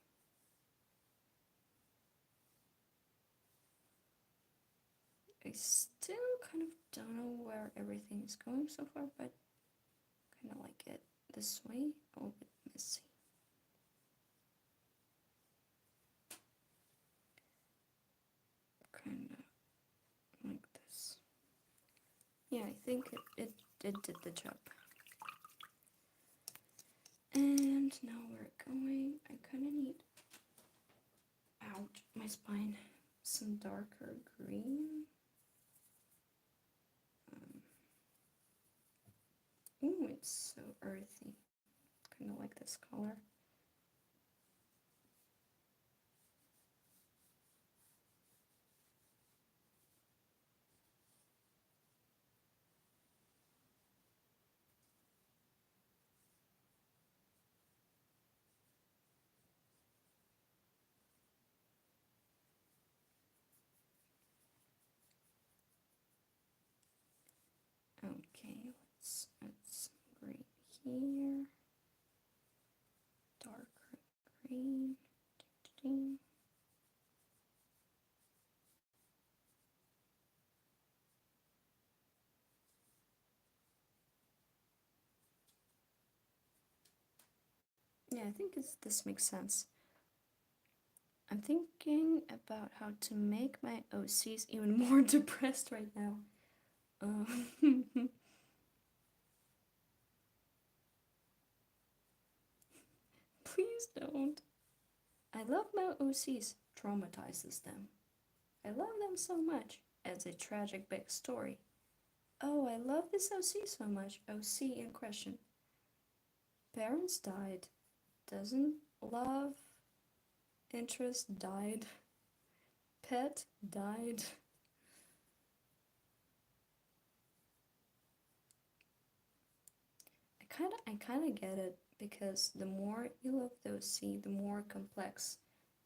I still kind of don't know where everything is going so far, but kind of like it this way, a little bit messy. Kind of like this. Yeah, I think it did the job. And now we're going, I kind of need, ouch, my spine, some darker green. Ooh, it's so earthy. Kind of like this color. Okay, let's add some green here. Darker green. Ding. Yeah, I think this makes sense. I'm thinking about how to make my OCs even more depressed right now. Please don't. I love my OCs. Traumatizes them. I love them so much. Adds a tragic backstory. Oh, I love this OC so much. OC in question. Parents died. Doesn't love interest died. Pet died. I kinda get it, because the more you love the OC, the more complex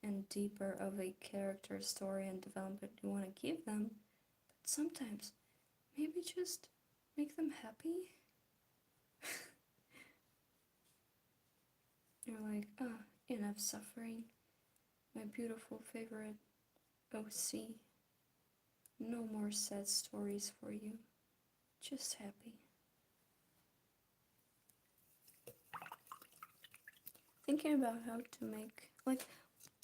and deeper of a character story and development you want to give them. But sometimes, maybe just make them happy. You're like, ah, enough suffering. My beautiful favorite OC. No more sad stories for you. Just happy. Thinking about how to make, like,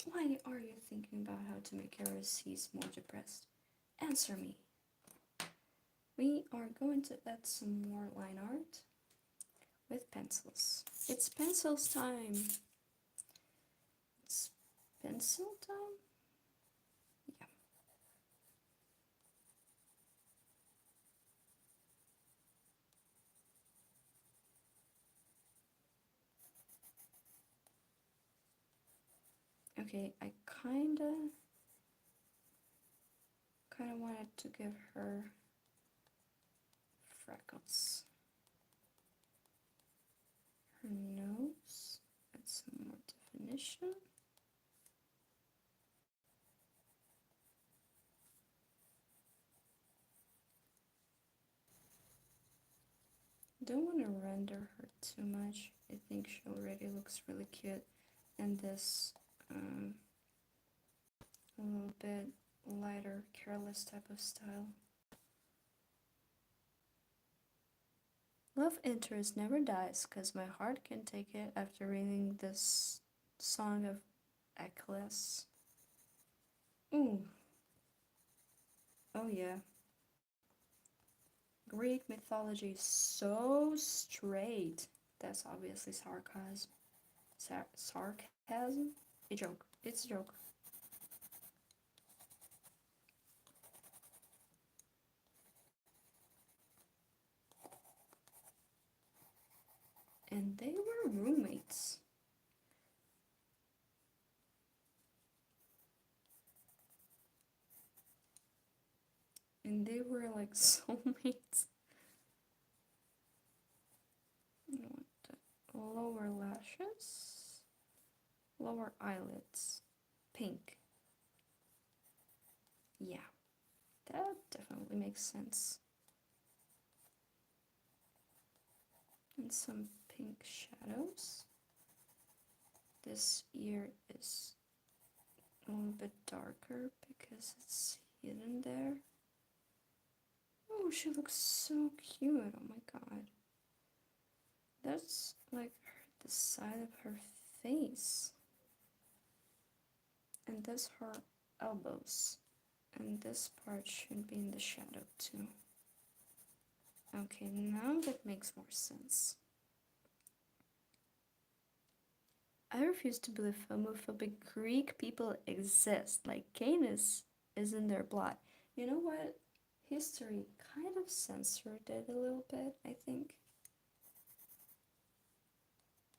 why are you thinking about how to make your OCs more depressed? Answer me. We are going to add some more line art with pencils. It's pencils time. It's pencil time? Yeah. Okay, I kinda wanted to give her freckles. Her nose, add some more definition. Don't want to render her too much. I think she already looks really cute in this a little bit lighter, careless type of style. Love interest never dies, cause my heart can take it after reading this Song of Achilles. Ooh, Oh yeah. Greek mythology is so straight. That's obviously sarcasm. Sarcasm? A joke. It's a joke. And they were roommates. And they were like soulmates. Lower lashes, lower eyelids, pink. Yeah, that definitely makes sense. And some pink shadows. This ear is a little bit darker because it's hidden there. Oh, she looks so cute. Oh my god. That's like the side of her face. And that's her elbows. And this part should be in the shadow too. Okay, now that makes more sense. I refuse to believe homophobic Greek people exist. Like, Canis is in their blood. You know what? History kind of censored it a little bit, I think.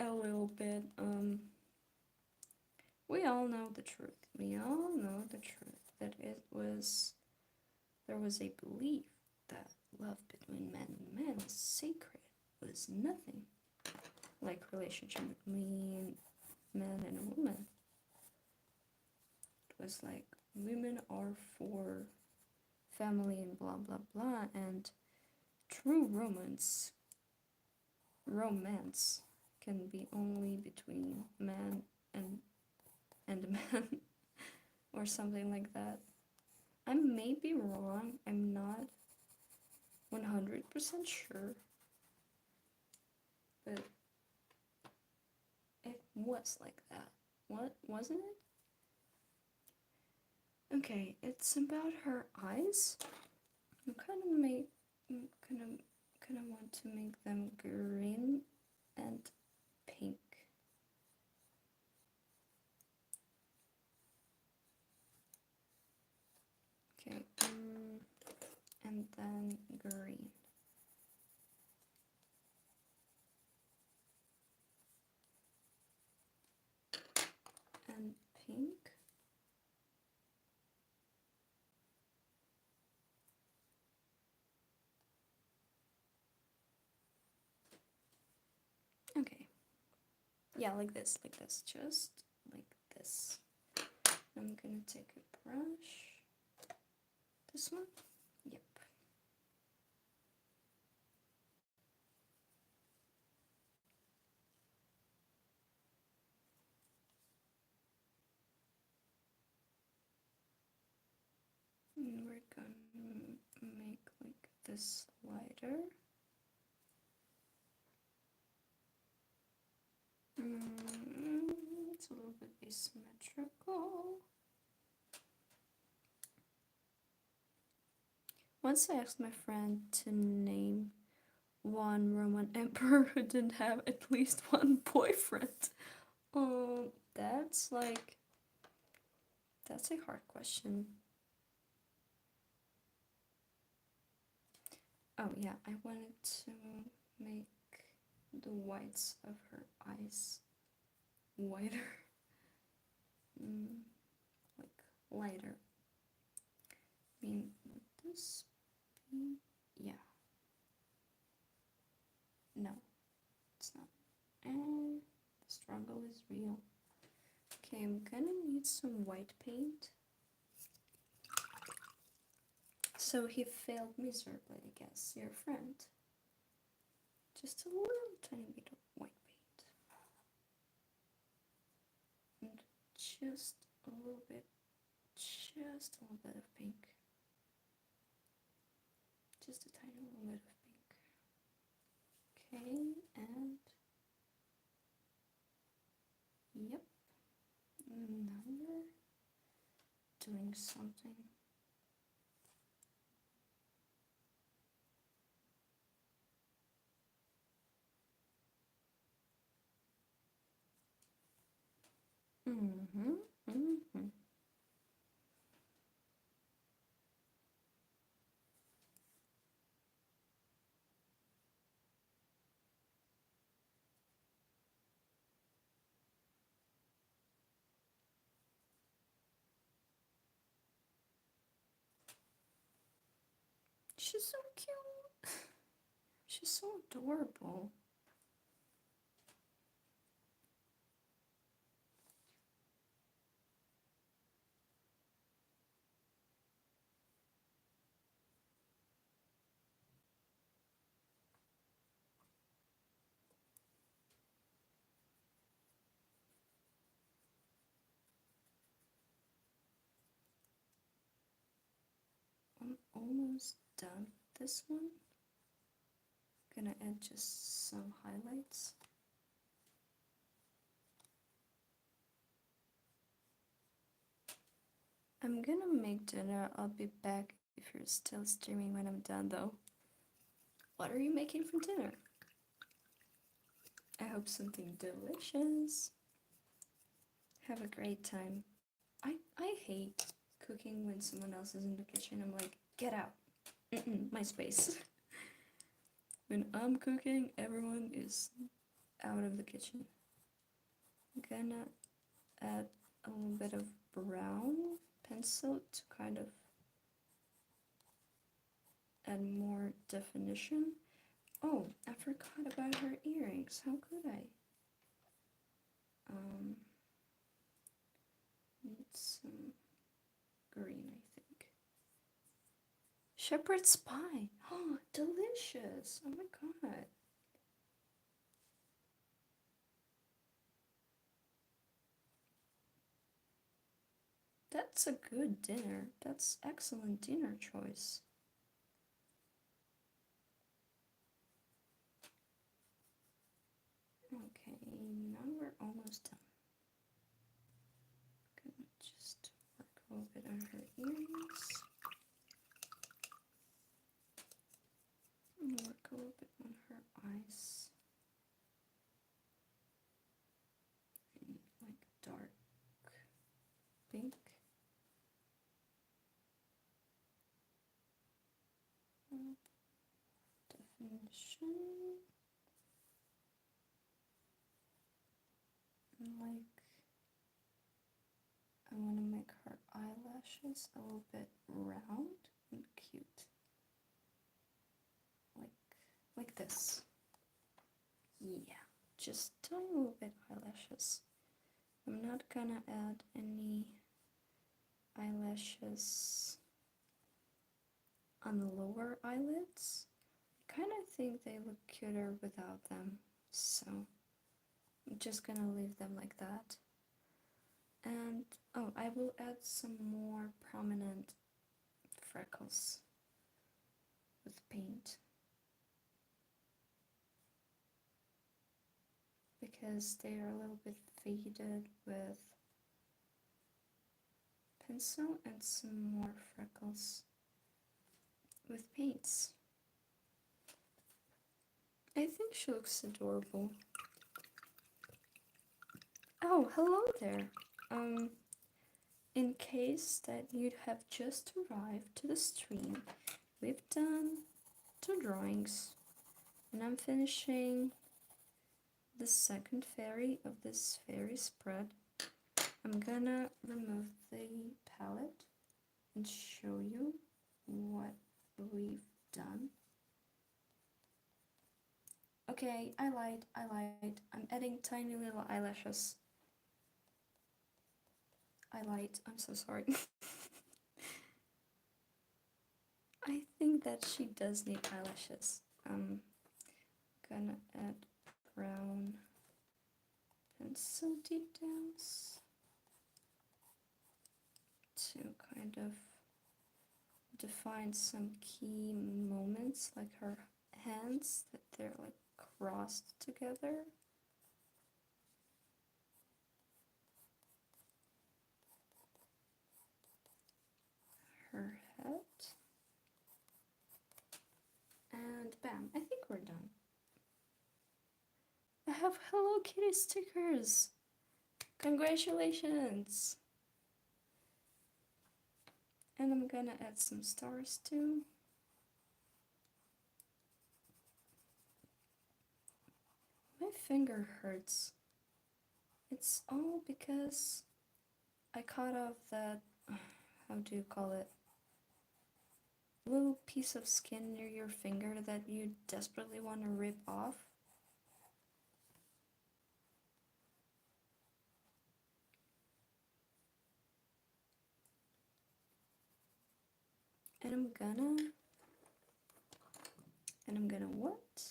A little bit. We all know the truth. We all know the truth. That there was a belief that love between man and man was sacred, was nothing like relationship between man and a woman. It was like women are for family and blah blah blah, and true romance can be only between man and a man or something like that. I may be wrong, I'm not 100% sure, but it was like that. What wasn't it? Okay, it's about her eyes. I'm kind of want to make them green and pink. Okay, and then green. And pink. Okay. Yeah, like this, just like this. I'm gonna take a brush. This one? Yep. And we're gonna make like this lighter. It's a little bit asymmetrical. Once I asked my friend to name one Roman emperor who didn't have at least one boyfriend. That's like, that's a hard question. Oh yeah, I wanted to make the whites of her eyes whiter. Like lighter. I mean, would this be? Yeah. No, it's not. And the struggle is real. Okay, I'm gonna need some white paint. So he failed miserably, I guess, your friend. Just a little tiny bit of white paint. And just a little bit of pink. Just a tiny little bit of pink. Okay, and yep. Now we're doing something. Mm-hmm. Mm-hmm. She's so cute. She's so adorable. I'm almost done with this one. Gonna add just some highlights. I'm gonna make dinner. I'll be back if you're still streaming when I'm done though. What are you making for dinner? I hope something delicious. Have a great time. I hate cooking when someone else is in the kitchen. I'm like, get out. My space. When I'm cooking, everyone is out of the kitchen. I'm gonna add a little bit of brown pencil to kind of add more definition. Oh, I forgot about her earrings. How could I? Need some green, I think. Shepherd's pie. Oh, delicious. Oh my god. That's a good dinner. That's excellent dinner choice. Okay, now we're almost done. Gonna just work a little bit on her earrings. And work a little bit on her eyes. And like dark pink. Definition. And like I want to make her eyelashes a little bit round and cute. Like this. Yeah, just tiny little bit eyelashes. I'm not gonna add any eyelashes on the lower eyelids. I kind of think they look cuter without them, so I'm just gonna leave them like that. And oh, I will add some more prominent freckles with paint because they are a little bit faded with pencil and some more freckles with paints. I think she looks adorable. Oh, hello there. In case that you'd have just arrived to the stream, we've done 2 drawings, and I'm finishing the second fairy of this fairy spread. I'm gonna remove the palette and show you what we've done. Okay, I lied. I'm adding tiny little eyelashes. I lied. I'm so sorry. I think that she does need eyelashes. I'm gonna add brown pencil details to kind of define some key moments, like her hands, that they're like crossed together. Her head. And bam, I think we're done. I have Hello Kitty stickers. Congratulations! And I'm gonna add some stars too. My finger hurts. It's all because I cut off that, how do you call it? Little piece of skin near your finger that you desperately want to rip off. And I'm gonna what?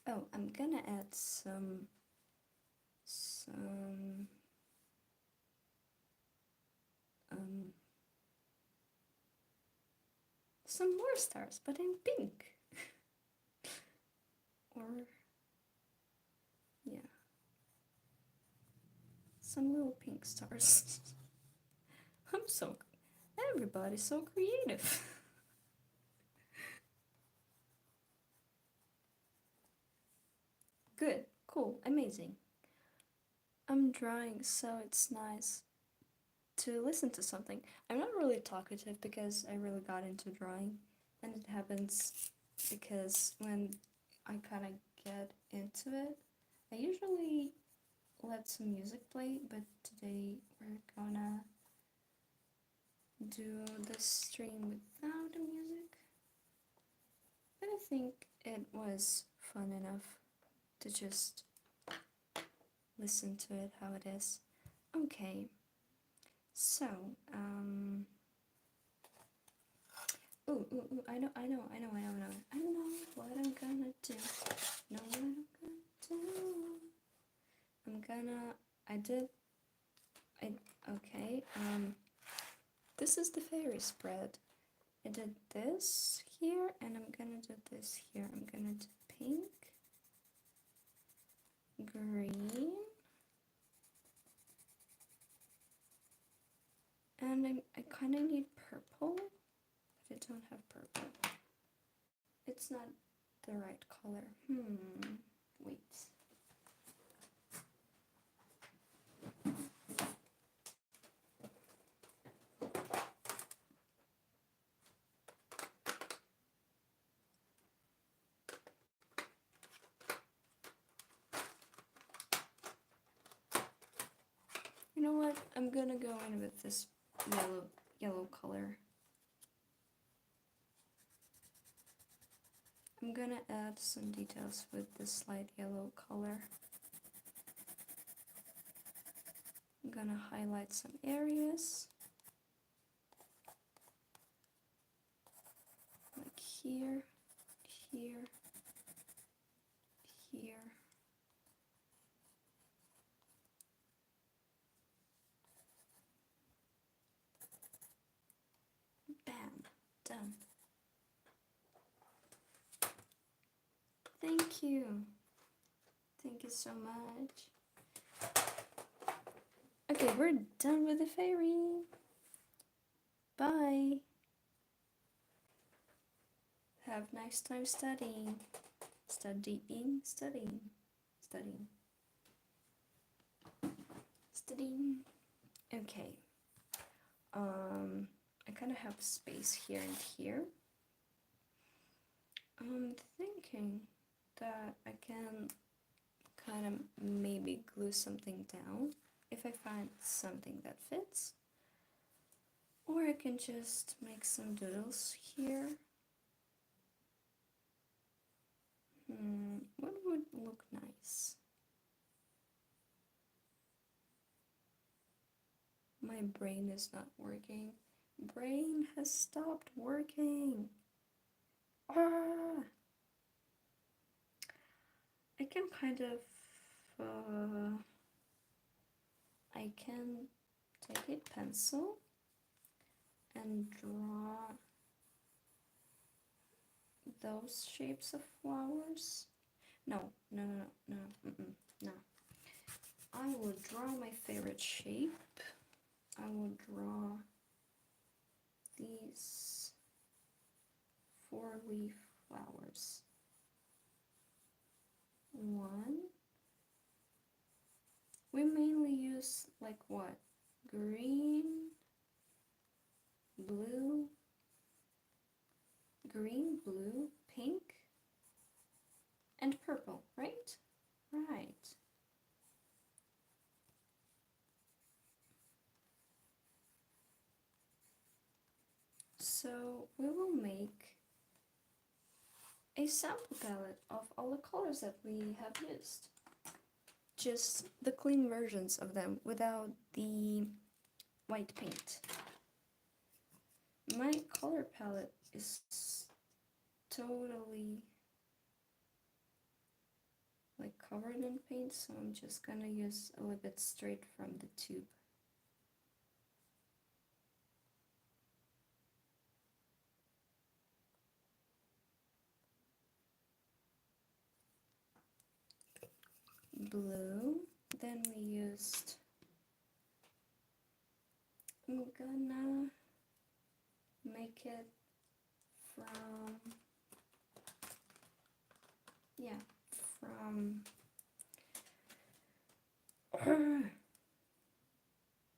Oh, I'm gonna add um some more stars, but in pink. Or yeah, some little pink stars. Everybody's so creative. Good, cool, amazing. I'm drawing, so it's nice to listen to something. I'm not really talkative because I really got into drawing, and it happens because when I kind of get into it, I usually let some music play, but today we're gonna do the stream without the music. But I think it was fun enough to just listen to it how it is. Okay, so, I know what I'm gonna do. Know what I'm gonna do. Okay, this is the fairy spread. I did this here, and I'm gonna do this here. I'm gonna do pink, green, and I kind of need purple, but I don't have purple. It's not the right color. Wait. You know what? I'm gonna go in with this yellow color. I'm gonna add some details with this light yellow color. I'm gonna highlight some areas. Like here, here, here. Bam, done. Thank you. Thank you so much. Okay, we're done with the fairy. Bye. Have nice time studying. Studying. Okay. I kind of have space here and here. I'm thinking that I can kind of maybe glue something down if I find something that fits. Or I can just make some doodles here. What would look nice? My brain is not working. Brain has stopped working. Ah! I can kind of, I can take a pencil and draw those shapes of flowers. No. I will draw my favorite shape. I will draw these 4-leaf flowers. 1. We mainly use use like what? Green, blue, pink, and purple, right? Right. So we will make a sample palette of all the colors that we have used. Just the clean versions of them without the white paint. My color palette is totally like covered in paint, so I'm just gonna use a little bit straight from the tube. Blue, then we used, I'm gonna make it from, yeah, from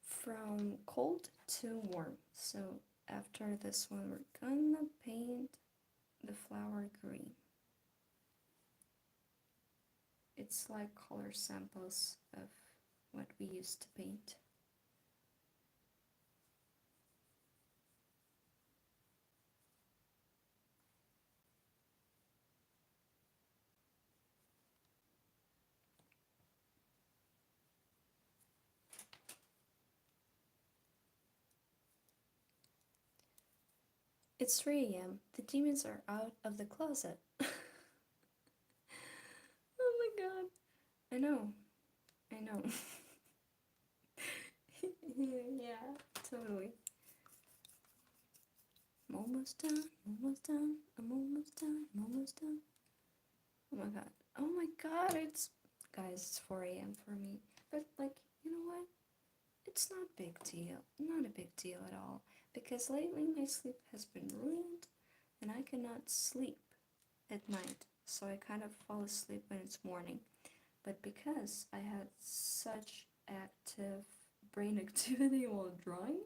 from cold to warm. So after this one, we're gonna paint the flower green. It's like color samples of what we used to paint. It's 3 a.m. The demons are out of the closet. Oh my god. I know. Yeah, totally. I'm almost done, I'm almost done, I'm almost done, I'm almost done. Oh my god. Oh my god, guys, it's 4 a.m. for me. But like, you know what? It's not a big deal. Not a big deal at all. Because lately my sleep has been ruined and I cannot sleep at night. So I kind of fall asleep when it's morning. But because I had such active brain activity while drawing,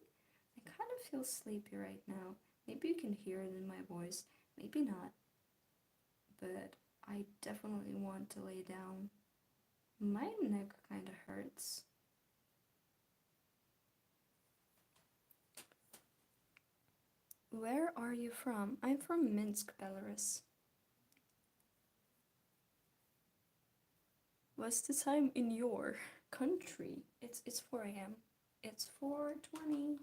I kind of feel sleepy right now. Maybe you can hear it in my voice, maybe not. But I definitely want to lay down. My neck kind of hurts. Where are you from? I'm from Minsk, Belarus. What's the time in your country? It's 4 a.m. It's 4:20.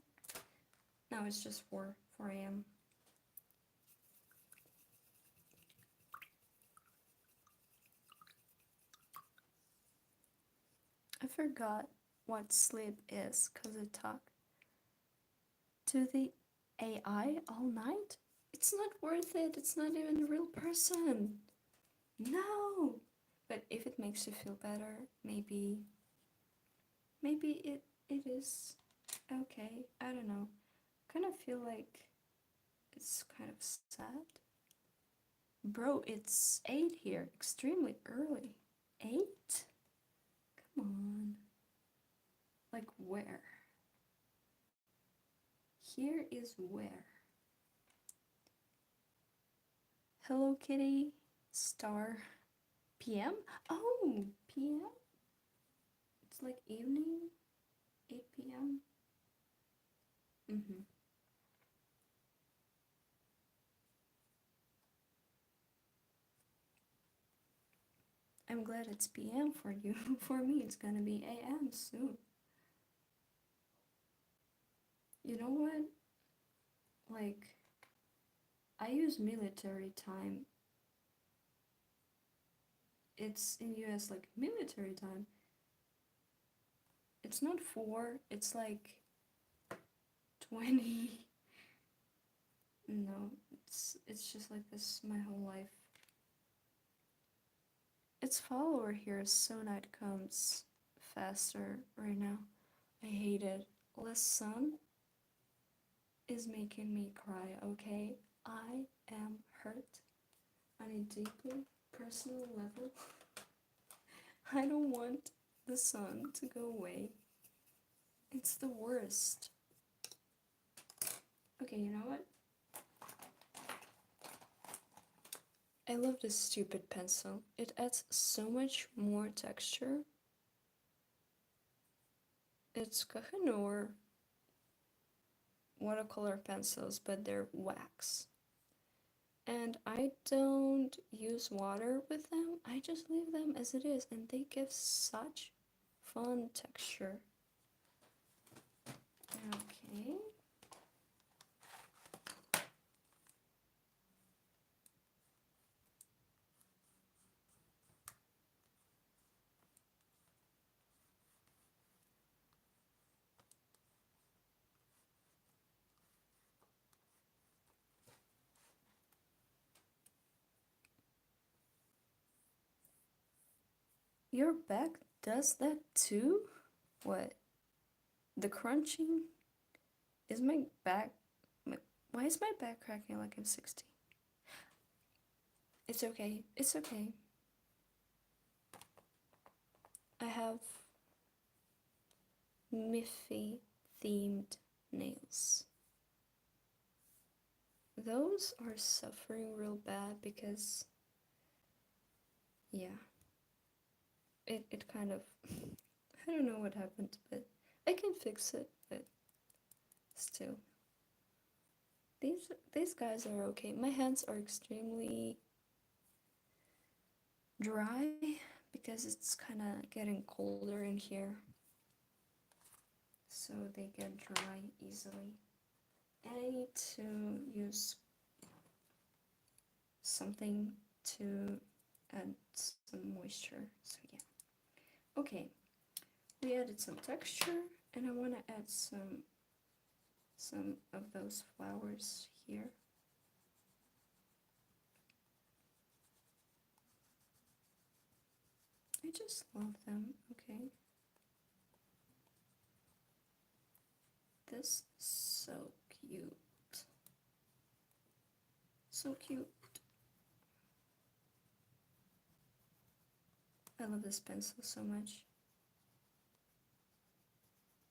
No, it's just 4 a.m. I forgot what sleep is because I talk to the AI all night. It's not worth it. It's not even a real person. No. But if it makes you feel better, maybe it is okay. I don't know. Kind of feel like it's kind of sad. Bro, it's 8 here. Extremely early. 8? Come on. Like where? Here is where? Hello Kitty. Star. PM? Oh, PM? It's like evening. 8 p.m. Mm-hmm. I'm glad it's PM for you. For me, it's gonna be AM soon. You know what? Like, I use military time. It's in US like military time. It's not 4, it's like 20. No, it's just like this my whole life. It's follower here, so night comes faster right now. I hate it. Less sun is making me cry, okay? I am hurt on a deeply personal level. I don't want the sun to go away. It's the worst. Okay, you know what? I love this stupid pencil. It adds so much more texture. It's Kohinoor watercolor pencils, but they're wax. And I don't use water with them. I just leave them as it is, and they give such fun texture. Okay. Your back does that too? What? The crunching? Is my back... why is my back cracking like I'm 60? It's okay. It's okay. I have Miffy themed nails. Those are suffering real bad because, yeah, it kind of, I don't know what happened, but I can fix it, but still. These guys are okay. My hands are extremely dry because it's kind of getting colder in here. So they get dry easily. And I need to use something to add some moisture. So yeah. Okay. We added some texture and I want to add some of those flowers here. I just love them. Okay. This is so cute. So cute. I love this pencil so much.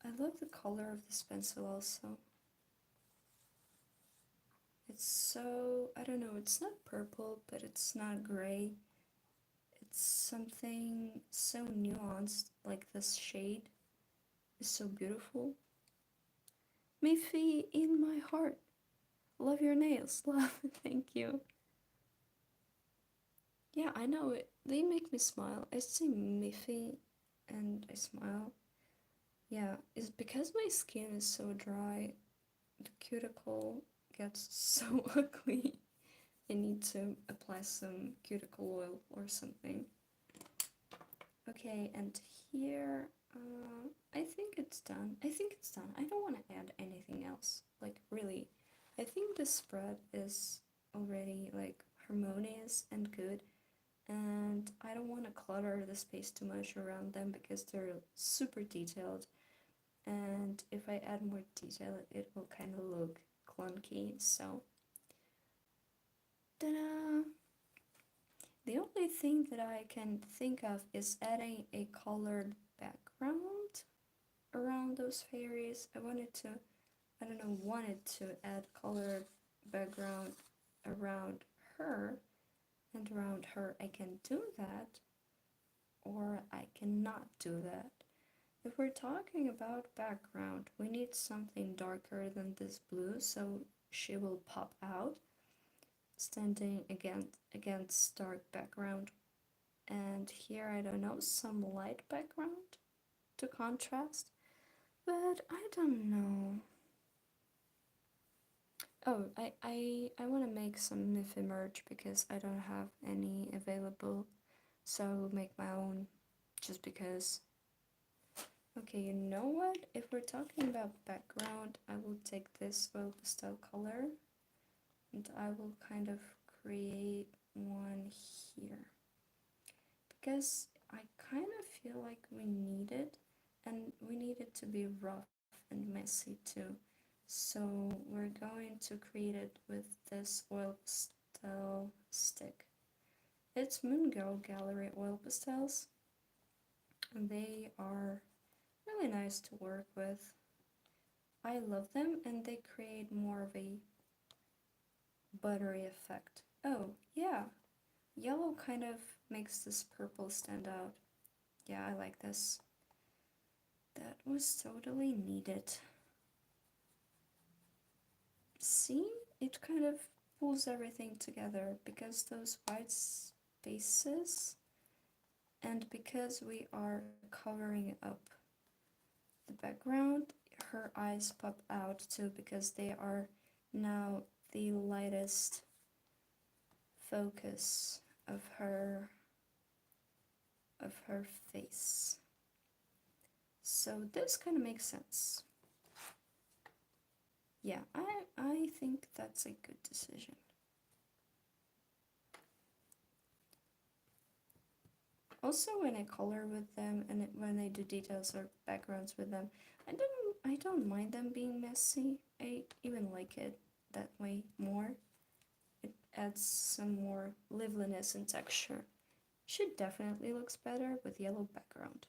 I love the color of this pencil also. It's so, I don't know, it's not purple, but it's not gray. It's something so nuanced, like this shade is so beautiful. Miffy in my heart. Love your nails. Love. Thank you. Yeah, I know it. They make me smile. I say Miffy and I smile. Yeah, it's because my skin is so dry. The cuticle gets so ugly. I need to apply some cuticle oil or something. Okay, and here, I think it's done. I think it's done. I don't want to add anything else. Like, really. I think the spread is already, like, harmonious and good. And I don't want to clutter the space too much around them because they're super detailed. And if I add more detail, it will kind of look clunky. So, ta-da! The only thing that I can think of is adding a colored background around those fairies. I wanted to add colored background around her, and around her I can do that, or I cannot do that. If we're talking about background, we need something darker than this blue so she will pop out, standing against dark background. And here, I don't know, some light background to contrast, but I don't know. Oh, I want to make some Miffy merch because I don't have any available, so I will make my own just because. Okay, you know what? If we're talking about background, I will take this oil pastel color and I will kind of create one here. Because I kind of feel like we need it, and we need it to be rough and messy too. So we're going to create it with this oil pastel stick. It's Moon Girl Gallery oil pastels. And they are really nice to work with. I love them, and they create more of a buttery effect. Oh, yeah, yellow kind of makes this purple stand out. Yeah, I like this. That was totally needed. See? It kind of pulls everything together because those white spaces and because we are covering up the background, her eyes pop out too because they are now the lightest focus of her face. So this kind of makes sense. Yeah, I think that's a good decision. Also, when I color with them and when I do details or backgrounds with them, I don't mind them being messy. I even like it that way more. It adds some more liveliness and texture. She definitely looks better with yellow background.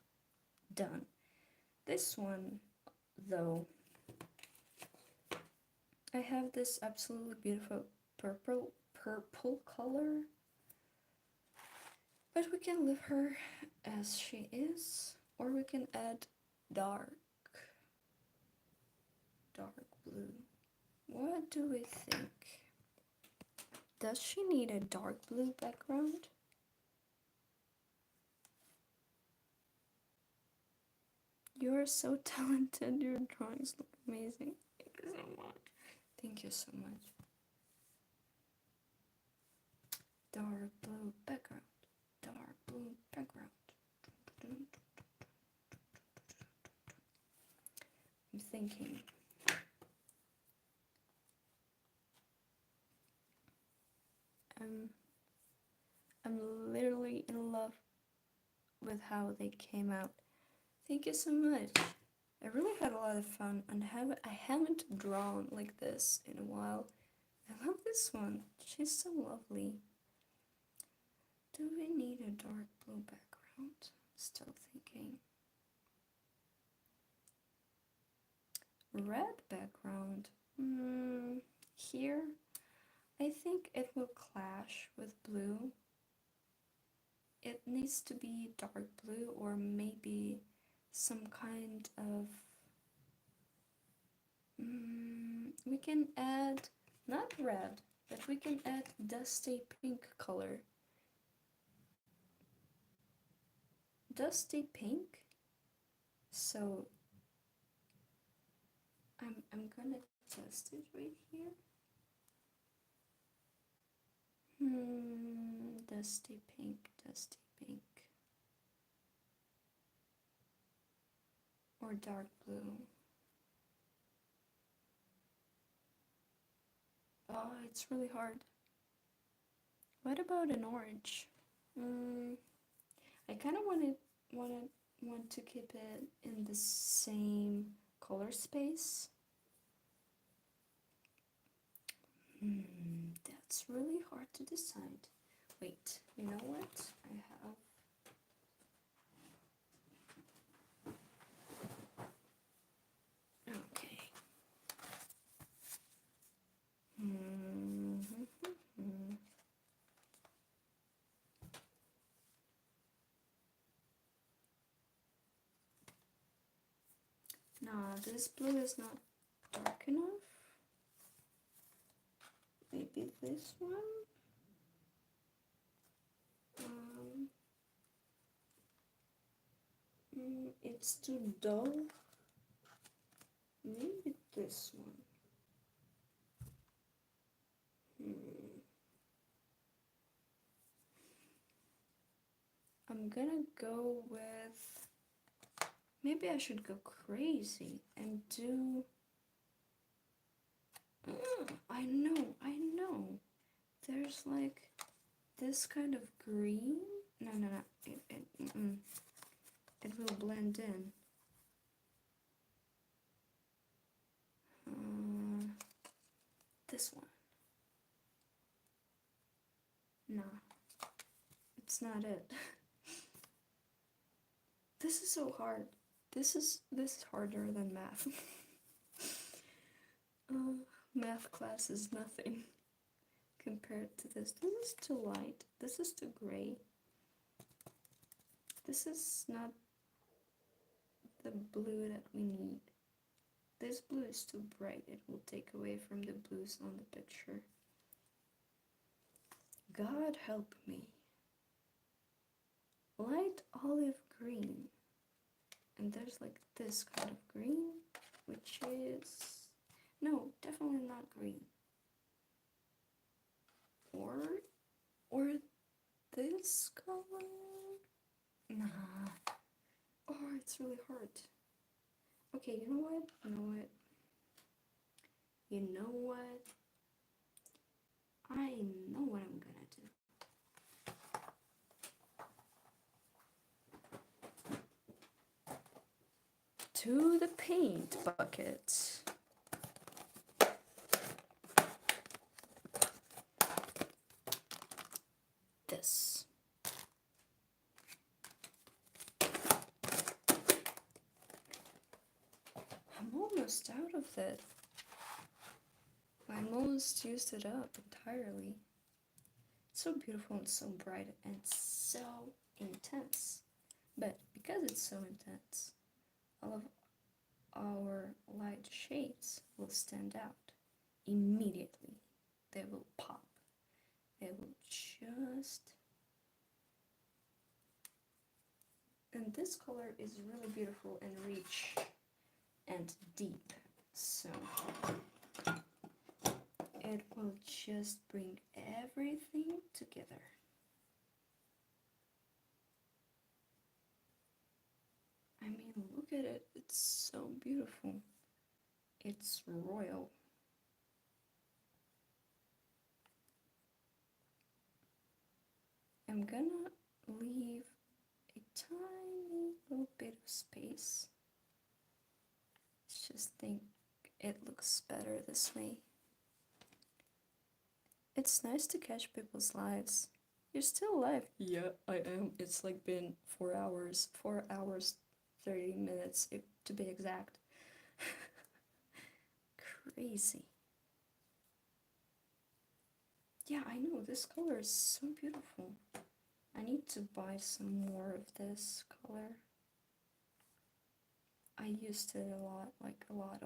Done. This one, though, I have this absolutely beautiful purple color, but we can leave her as she is, or we can add dark blue. What do we think? Does she need a dark blue background? You're so talented, your drawings look amazing. Thank you so much. Thank you so much. Dark blue background. Dark blue background. I'm thinking. I'm literally in love with how they came out. Thank you so much. I really had a lot of fun and I haven't drawn like this in a while. I love this one. She's so lovely. Do we need a dark blue background? Still thinking. Red background. Here, I think it will clash with blue. It needs to be dark blue or maybe some kind of... we can add, not red, but we can add dusty pink color. Dusty pink. So I'm gonna test it right here. Dusty pink, dusty pink. Or dark blue. Oh, it's really hard. What about an orange? I kind of want to keep it in the same color space. That's really hard to decide. Wait, you know what? I have... Okay. Nah, this blue is not dark enough. Maybe this one? It's too dull. Maybe this one. I'm gonna go with... Maybe I should go crazy and do... I know. There's like this kind of green. No. It will blend in. This one. No, it's not it. This is so hard. This is harder than math. uh, Math class is nothing compared to this. This is too light. This is too gray. This is not the blue that we need. This blue is too bright. It will take away from the blues on the picture. God help me. Light olive green. And there's like this kind of green, which is... no, definitely not green. Or this color? Nah. Oh, it's really hard. Okay, you know what? I know what I'm gonna do. To the paint bucket. This. I'm almost out of it. I almost used it up entirely. It's so beautiful and so bright and so intense. But because it's so intense, all of our light shades will stand out immediately. They will pop. They will just... and this color is really beautiful and rich and deep, so it will just bring everything together. I mean, look at it, it's so beautiful. It's royal. I'm gonna leave a tiny little bit of space. I just think it looks better this way. It's nice to catch people's lives. You're still alive. Yeah, I am. It's like been 4 hours. 4 hours, 30 minutes, if, to be exact. Crazy. Yeah, I know. This color is so beautiful. I need to buy some more of this color. I used it a lot, like a lot.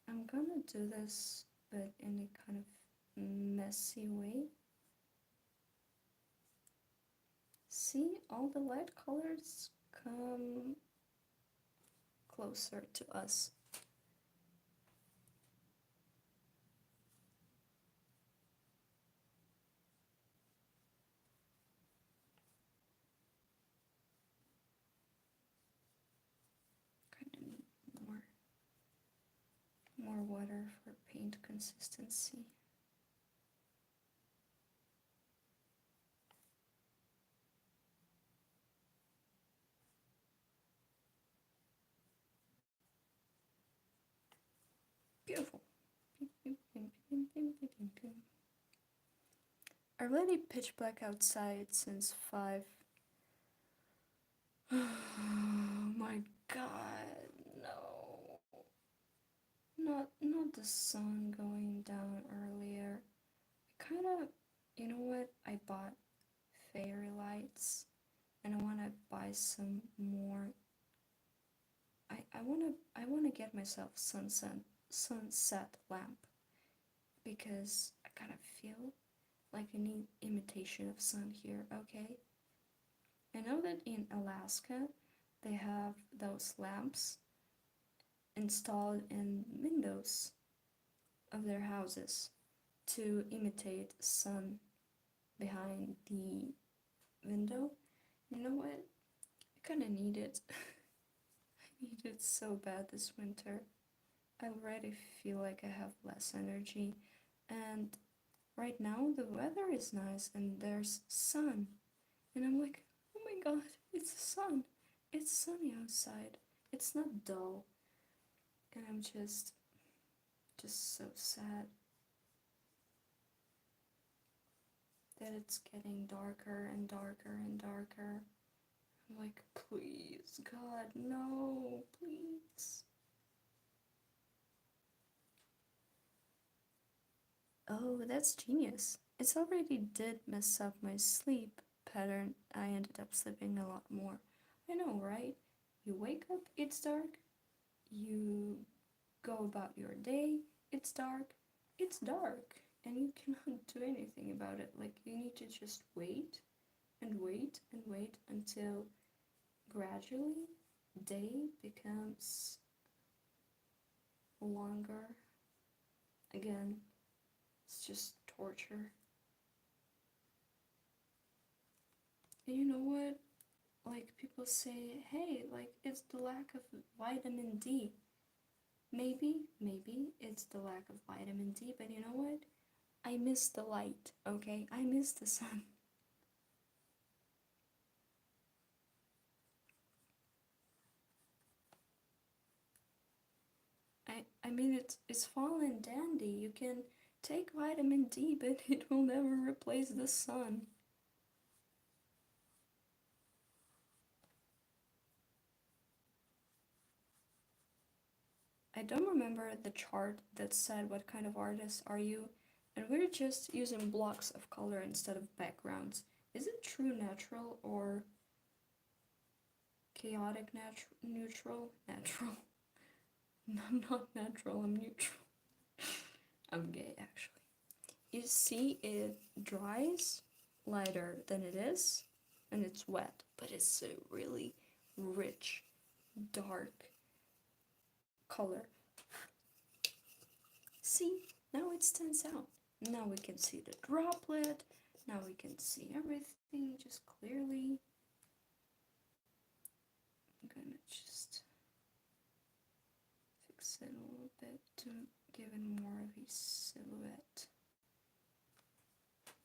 I'm gonna do this, but in a kind of messy way. See, all the light colors come closer to us. Kind of need more water for paint consistency. Beautiful. Already pitch black outside since 5. Oh my god, no. Not the sun going down earlier. I kinda, you know what? I bought fairy lights and I wanna buy some more. I wanna get myself sunset lamp because I kind of feel like I need imitation of sun here, okay? I know that in Alaska they have those lamps installed in windows of their houses to imitate sun behind the window. You know what? I kind of need it. I need it so bad this winter. I already feel like I have less energy, and right now the weather is nice and there's sun, and I'm like, oh my god, it's sun. It's sunny outside. It's not dull. and I'm just so sad that it's getting darker and darker and darker. I'm like, please, God, no, please. Oh, that's genius. It's already did mess up my sleep pattern. I ended up sleeping a lot more. I know, right? You wake up, it's dark. You go about your day, it's dark. It's dark. And you cannot do anything about it. Like, you need to just wait and wait and wait until gradually day becomes longer. Again, it's just torture. And you know what? Like, people say, hey, like, it's the lack of vitamin D. Maybe it's the lack of vitamin D, but you know what? I miss the light, okay? I miss the sun. I mean, it's fine and dandy. You can take vitamin D, but it will never replace the sun. I don't remember the chart that said what kind of artist are you, and we're just using blocks of color instead of backgrounds. Is it true natural or chaotic neutral? Natural. I'm not natural, I'm neutral. I'm gay, actually. You see, it dries lighter than it is, and it's wet, but it's a really rich, dark color. See, now it stands out. Now we can see the droplet. Now we can see everything just clearly. I'm gonna just fix it a little bit to give it more of a silhouette.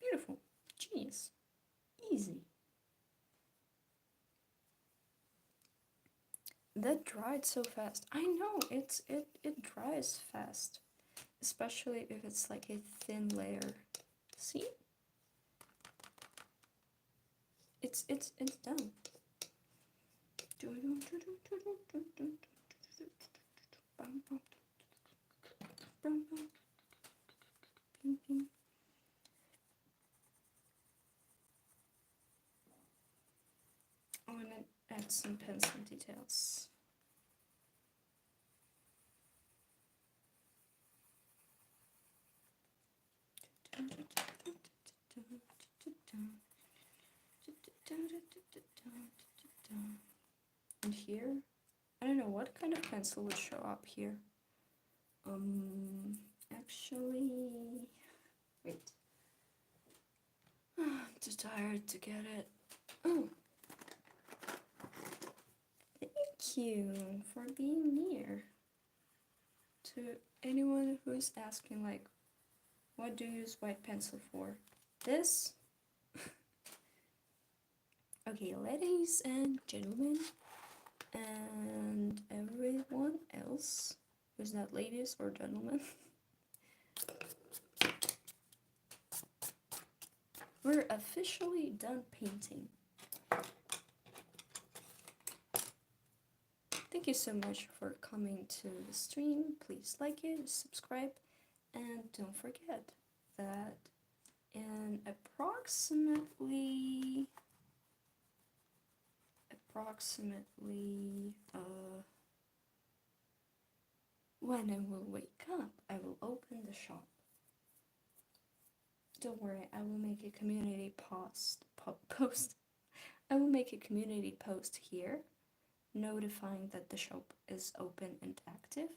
Beautiful. Genius. Easy. That dried so fast. I know, it dries fast. Especially if it's like a thin layer. See? It's done. I want to add some pencil details. And here, I don't know what kind of pencil would show up here. Actually, wait. I'm too tired to get it. Oh, thank you for being here. To anyone who's asking, like, what do you use white pencil for? This? Okay, ladies and gentlemen, and everyone else who's not ladies or gentlemen. We're officially done painting. Thank you so much for coming to the stream. Please like it, subscribe, and don't forget that in approximately when I will wake up, I will open the shop. Don't worry, I will make a community post. I will make a community post here notifying that the shop is open and active.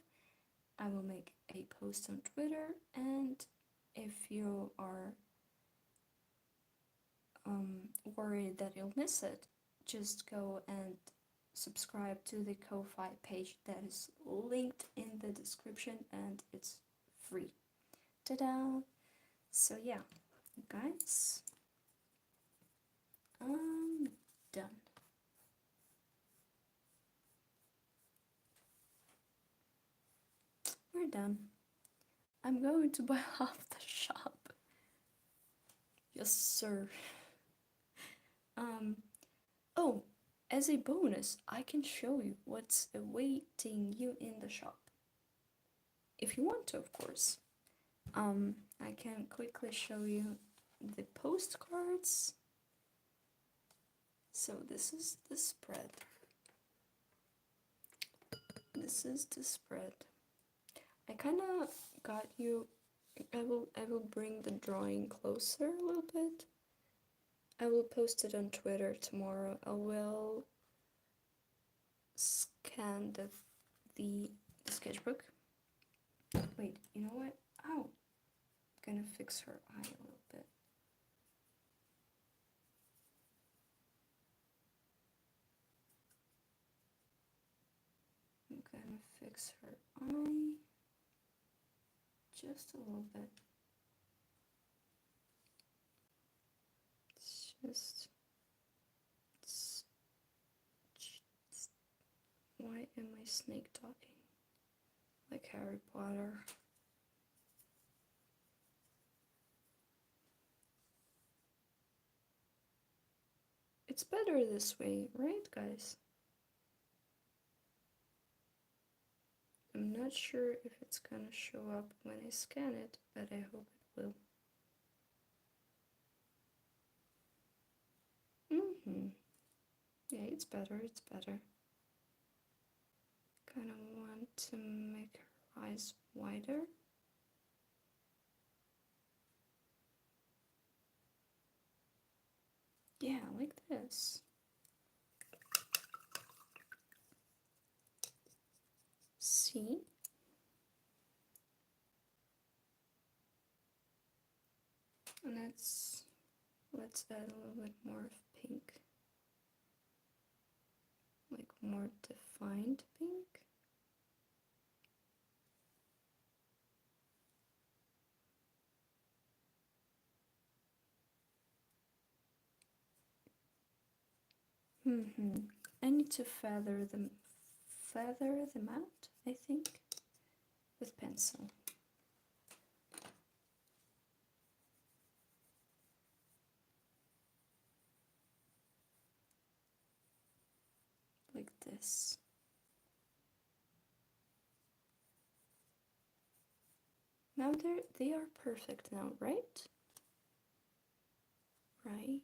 I will make a post on Twitter, and if you are worried that you'll miss it, just go and subscribe to the Ko-Fi page that is linked in the description, and it's free. Ta-da! So yeah, guys, I'm done. we're done. I'm going to buy half the shop. Yes, sir. Oh, as a bonus, I can show you what's awaiting you in the shop. If you want to, of course. I can quickly show you the postcards. So this is the spread. This is the spread. I kind of got you. I will bring the drawing closer a little bit. I will post it on Twitter tomorrow. I will scan the sketchbook. Wait, you know what? Ow! I'm gonna fix her eye a little bit. I'm gonna fix her eye just a little bit. Why am I snake talking? Like Harry Potter. It's better this way, right, guys? I'm not sure if it's gonna show up when I scan it, but I hope it will. Yeah, it's better, it's better. Kind of want to make her eyes wider. Yeah, like this. See? And let's add a little bit more of pink. Like more defined pink. I need to feather them out, I think, with pencil. Like this. Now they are perfect now, right? Right.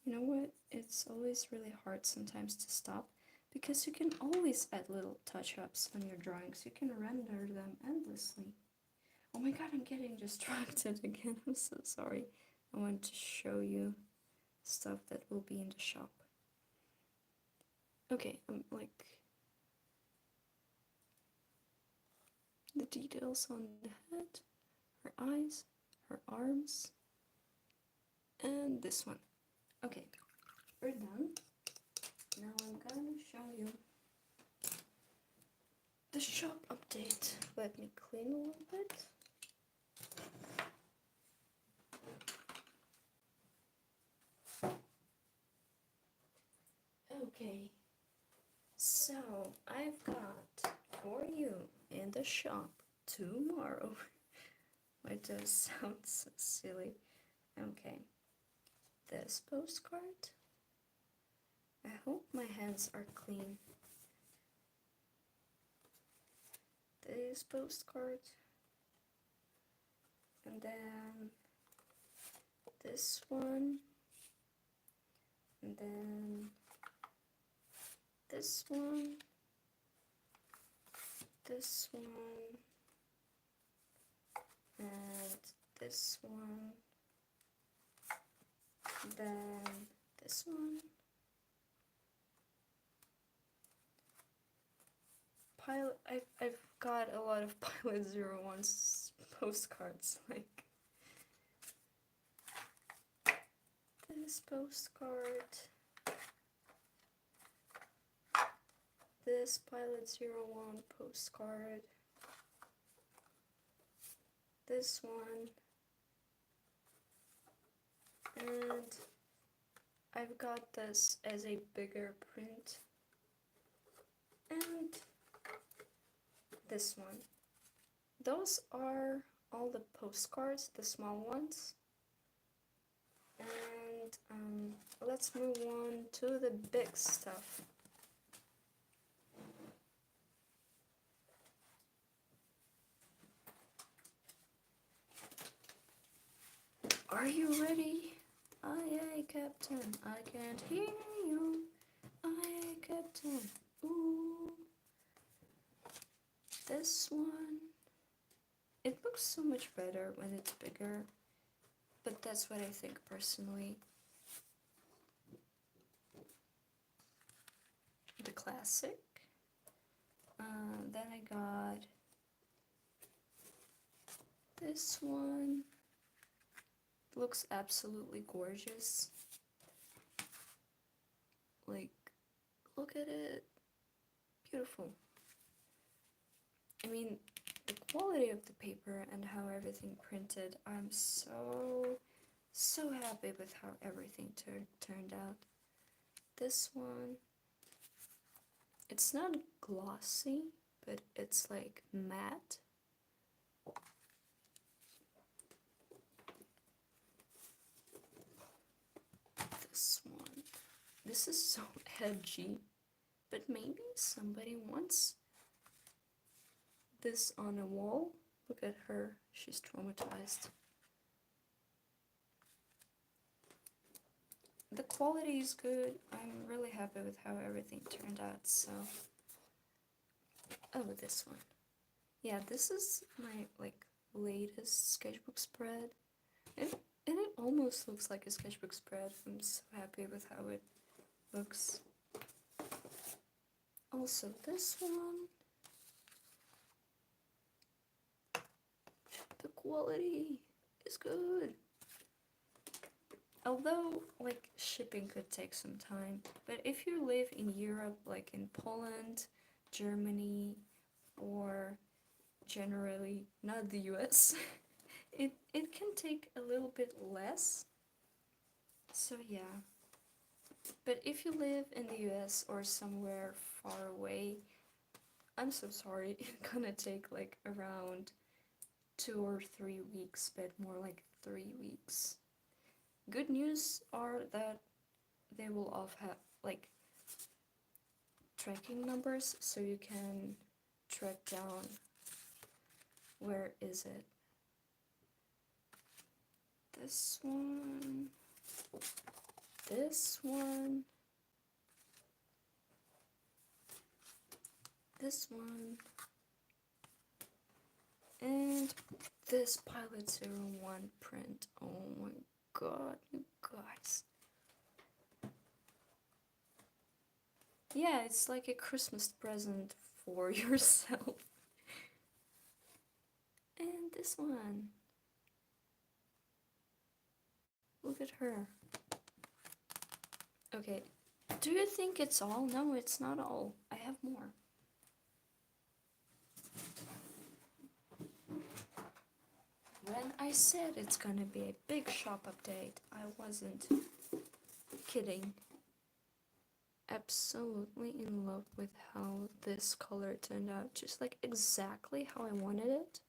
You know what? It's always really hard sometimes to stop because you can always add little touch-ups on your drawings. You can render them endlessly. Oh my god, I'm getting distracted again. I'm so sorry. I want to show you stuff that will be in the shop. Okay, like the details on the head, her eyes, her arms, and this one. Okay, we're done. Now I'm gonna show you the shop update. Let me clean a little bit. Okay, so I've got for you in the shop tomorrow. Why does it sound so silly? Okay, this postcard. I hope my hands are clean. This postcard. And then this one. And then this one. This one. And this one. And then this one. I've got a lot of Pilot 01's postcards, like this postcard, this Pilot 01 postcard, this one, and I've got this as a bigger print. And this one. Those are all the postcards, the small ones. And let's move on to the big stuff. Are you ready? Aye, aye, Captain. I can't hear you. Aye, aye, Captain. Ooh. This one. It looks so much better when it's bigger. But that's what I think personally. The classic. Then I got this one. Looks absolutely gorgeous. Like, look at it. Beautiful. I mean, the quality of the paper and how everything printed, I'm so happy with how everything turned out. This one, it's not glossy, but it's like matte. This one, this is so edgy, but maybe somebody wants this on a wall. Look at her, she's traumatized. The quality is good. I'm really happy with how everything turned out, so... Oh, this one. Yeah, this is my, like, latest sketchbook spread. And it almost looks like a sketchbook spread. I'm so happy with how it looks. Also, this one. The quality is good. Although, like, shipping could take some time. But if you live in Europe, like in Poland, Germany, or generally not the US, it can take a little bit less. So yeah. But if you live in the US or somewhere far away, I'm so sorry, it's gonna take like around 2 or 3 weeks, but more like 3 weeks. Good news are that they will all have like tracking numbers, so you can track down where is it. This one, this one, this one, and this Pilot 01 print. Oh my god, you guys. Yeah, it's like a Christmas present for yourself. And this one. Look at her. Okay, do you think it's all? No, it's not all. I have more. When I said it's gonna be a big shop update, I wasn't kidding. Absolutely in love with how this color turned out, just like exactly how I wanted it.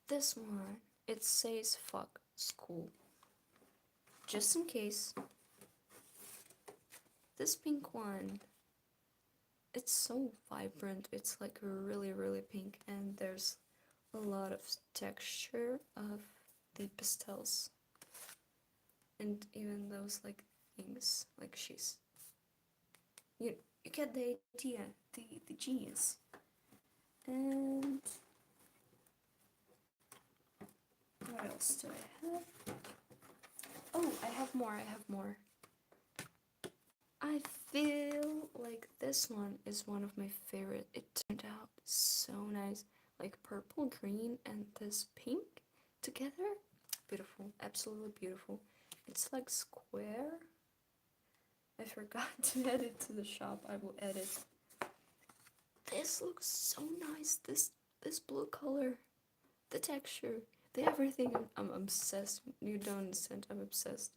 This one, it says fuck school. Just in case. This pink one, it's so vibrant. It's like really pink, and there's a lot of texture of the pastels. And even those like things, like she's... You get the idea, the genius. And what else do I have? Oh, I have more. I feel like this one is one of my favorite. It turned out so nice. Like purple, green, and this pink together. Beautiful, absolutely beautiful. It's like square. I forgot to add it to the shop. I will add it. This looks so nice. This blue color, the texture. everything. I'm obsessed. You don't understand. I'm obsessed.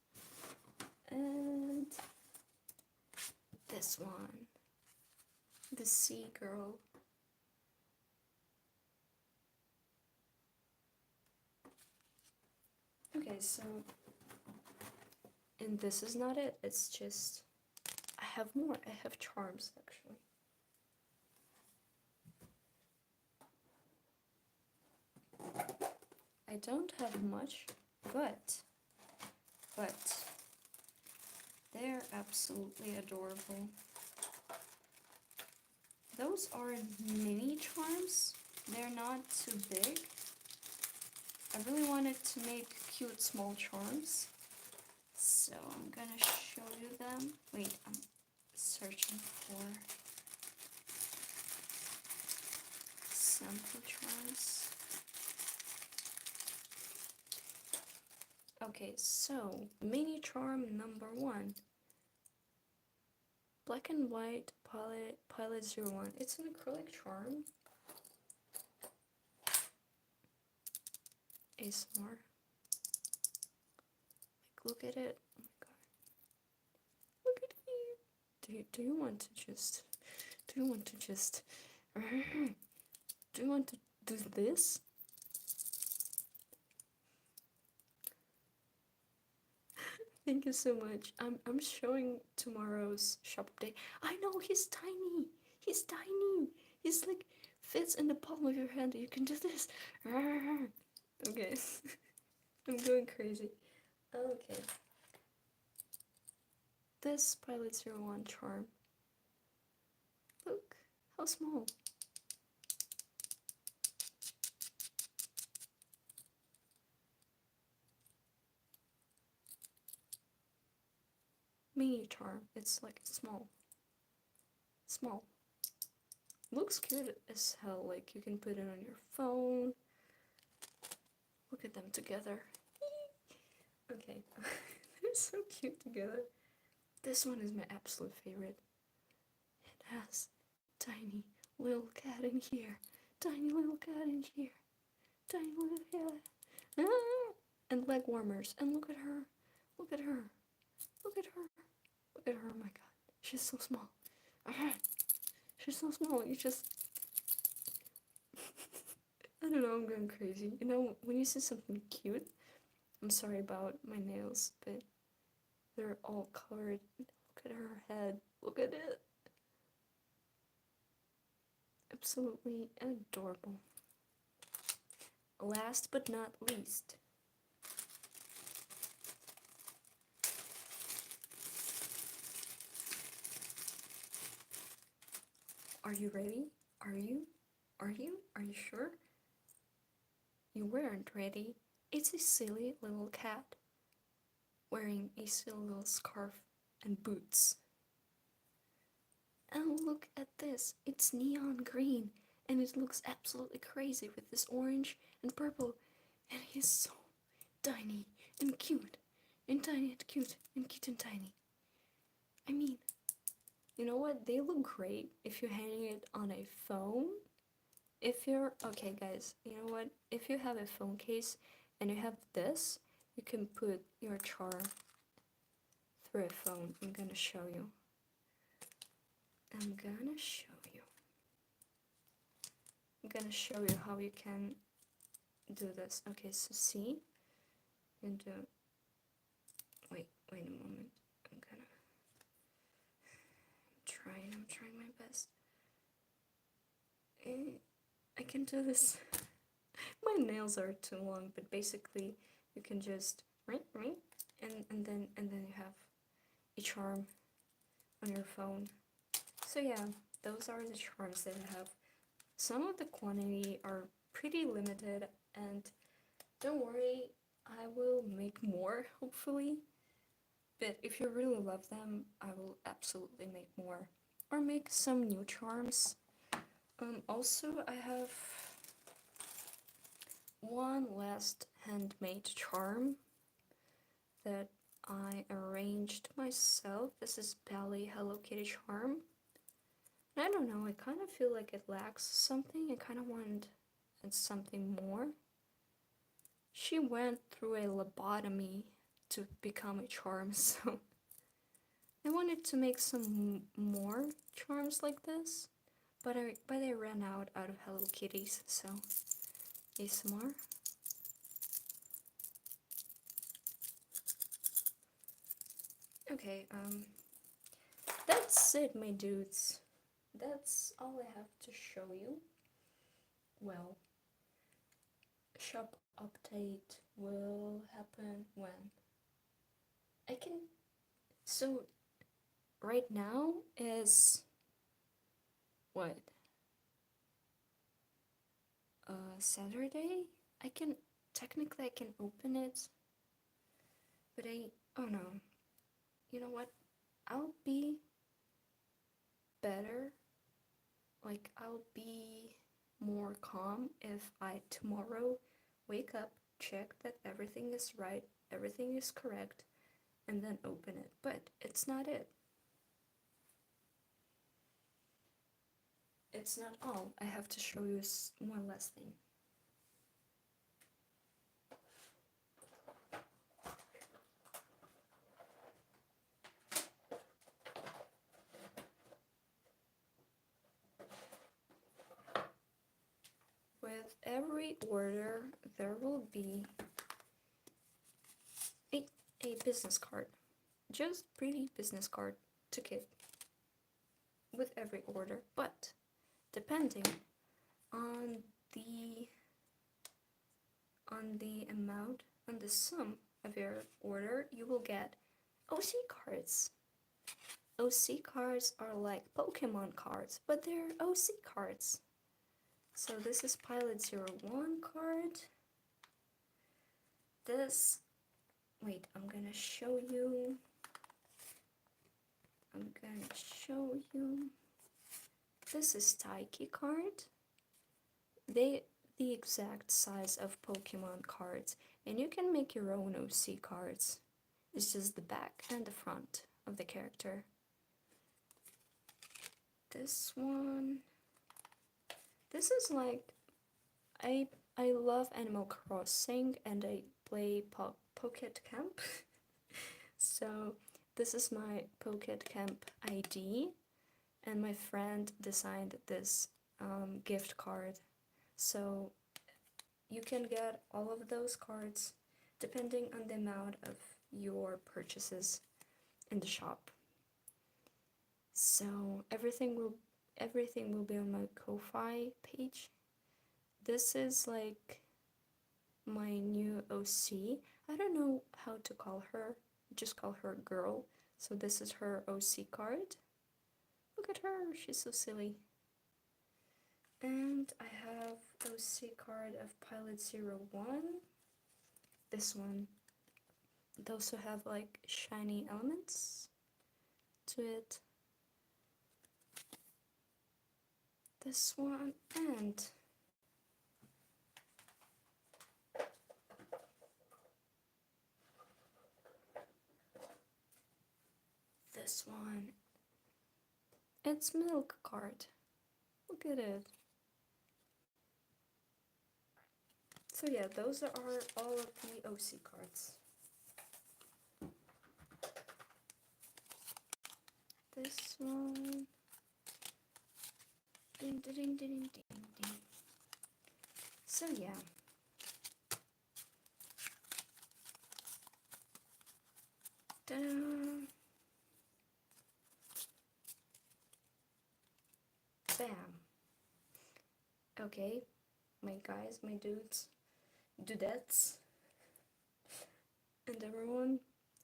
And this one, the sea girl. Okay, so, and this is not it. It's just, I have more. I have charms actually. I don't have much, but they're absolutely adorable. Those are mini charms. They're not too big. I really wanted to make cute small charms, so I'm gonna show you them. Wait, I'm searching for sample charms. Okay, so mini charm number 1. Black and white Pilot 01. It's an acrylic charm. ASMR. Like, look at it. Oh my god. Look at me. Do you want to just do you want to do this? Thank you so much. I'm showing tomorrow's shop update. I know he's tiny. He's tiny. He's like fits in the palm of your hand. You can do this. Okay. I'm going crazy. Okay. This Pilot 01 charm. Look how small. Mini charm. It's like small. Small. Looks cute as hell. Like you can put it on your phone. Look at them together. Okay. They're so cute together. This one is my absolute favorite. It has tiny little cat in here. Tiny little cat in here. Tiny little cat. Ah! And leg warmers. And look at her. Look at her. Look at her. Look at her. Oh my god. She's so small. She's so small. You just... I don't know. I'm going crazy. You know, when you see something cute, I'm sorry about my nails, but they're all covered. Look at her head. Look at it. Absolutely adorable. Last but not least, are you ready? Are you? Are you? Are you sure? You weren't ready. It's a silly little cat wearing a silly little scarf and boots. And look at this. It's neon green and it looks absolutely crazy with this orange and purple. And he's so tiny and cute. And tiny and cute and cute and tiny. I mean, you know what? They look great if you're hanging it on a phone. If you're... Okay, guys, you know what? If you have a phone case and you have this, you can put your charm through a phone. I'm gonna show you. I'm gonna show you how you can do this. Okay, so see, and wait a moment. I'm trying my best. I can do this. My nails are too long, but basically you can just and then you have a charm on your phone. So yeah, those are the charms that I have. Some of the quantity are pretty limited, and don't worry, I will make more, hopefully. But if you really love them, I will absolutely make more. Or make some new charms. Also, I have one last handmade charm that I arranged myself. This is Bally Hello Kitty charm. I don't know, I kind of feel like it lacks something. I kind of want something more. She went through a lobotomy to become a charm, so I wanted to make some more charms like this, but I ran out of Hello Kitties, so ASMR. Okay, that's it, my dudes. That's all I have to show you. Well, shop update will happen when I can. So right now is what? Saturday? I can technically I can open it, but oh no. You know what? I'll be better. Like I'll be more calm if I tomorrow wake up, check that everything is right, everything is correct, and then open it. But it's not it. It's not all. I have to show you one last thing. With every order, there will be a business card. Just pretty business card to keep with every order. But depending on the amount, on the sum of your order, you will get OC cards. OC cards are like Pokemon cards, but they're OC cards. So this is Pilot 01 card. This, wait, I'm gonna show you. This is Taiki card. The exact size of Pokemon cards, and you can make your own OC cards. It's just the back and the front of the character. This one, this is like, I love Animal Crossing and I play Pocket Camp. So this is my Pocket Camp ID, and my friend designed this gift card. So you can get all of those cards depending on the amount of your purchases in the shop. So everything will be on my Ko-Fi page. This is like my new OC. I don't know how to call her. Just call her girl. So this is her OC card. Look at her, she's so silly. And I have OC card of Pilot 01. This one. It also have like shiny elements to it. This one and this one. It's Milk card. Look at it. So yeah, those are all of the OC cards. This one. Ding, ding, ding, ding, ding. So yeah. Ta-da! Bam. Okay, my guys, my dudes, dudettes, and everyone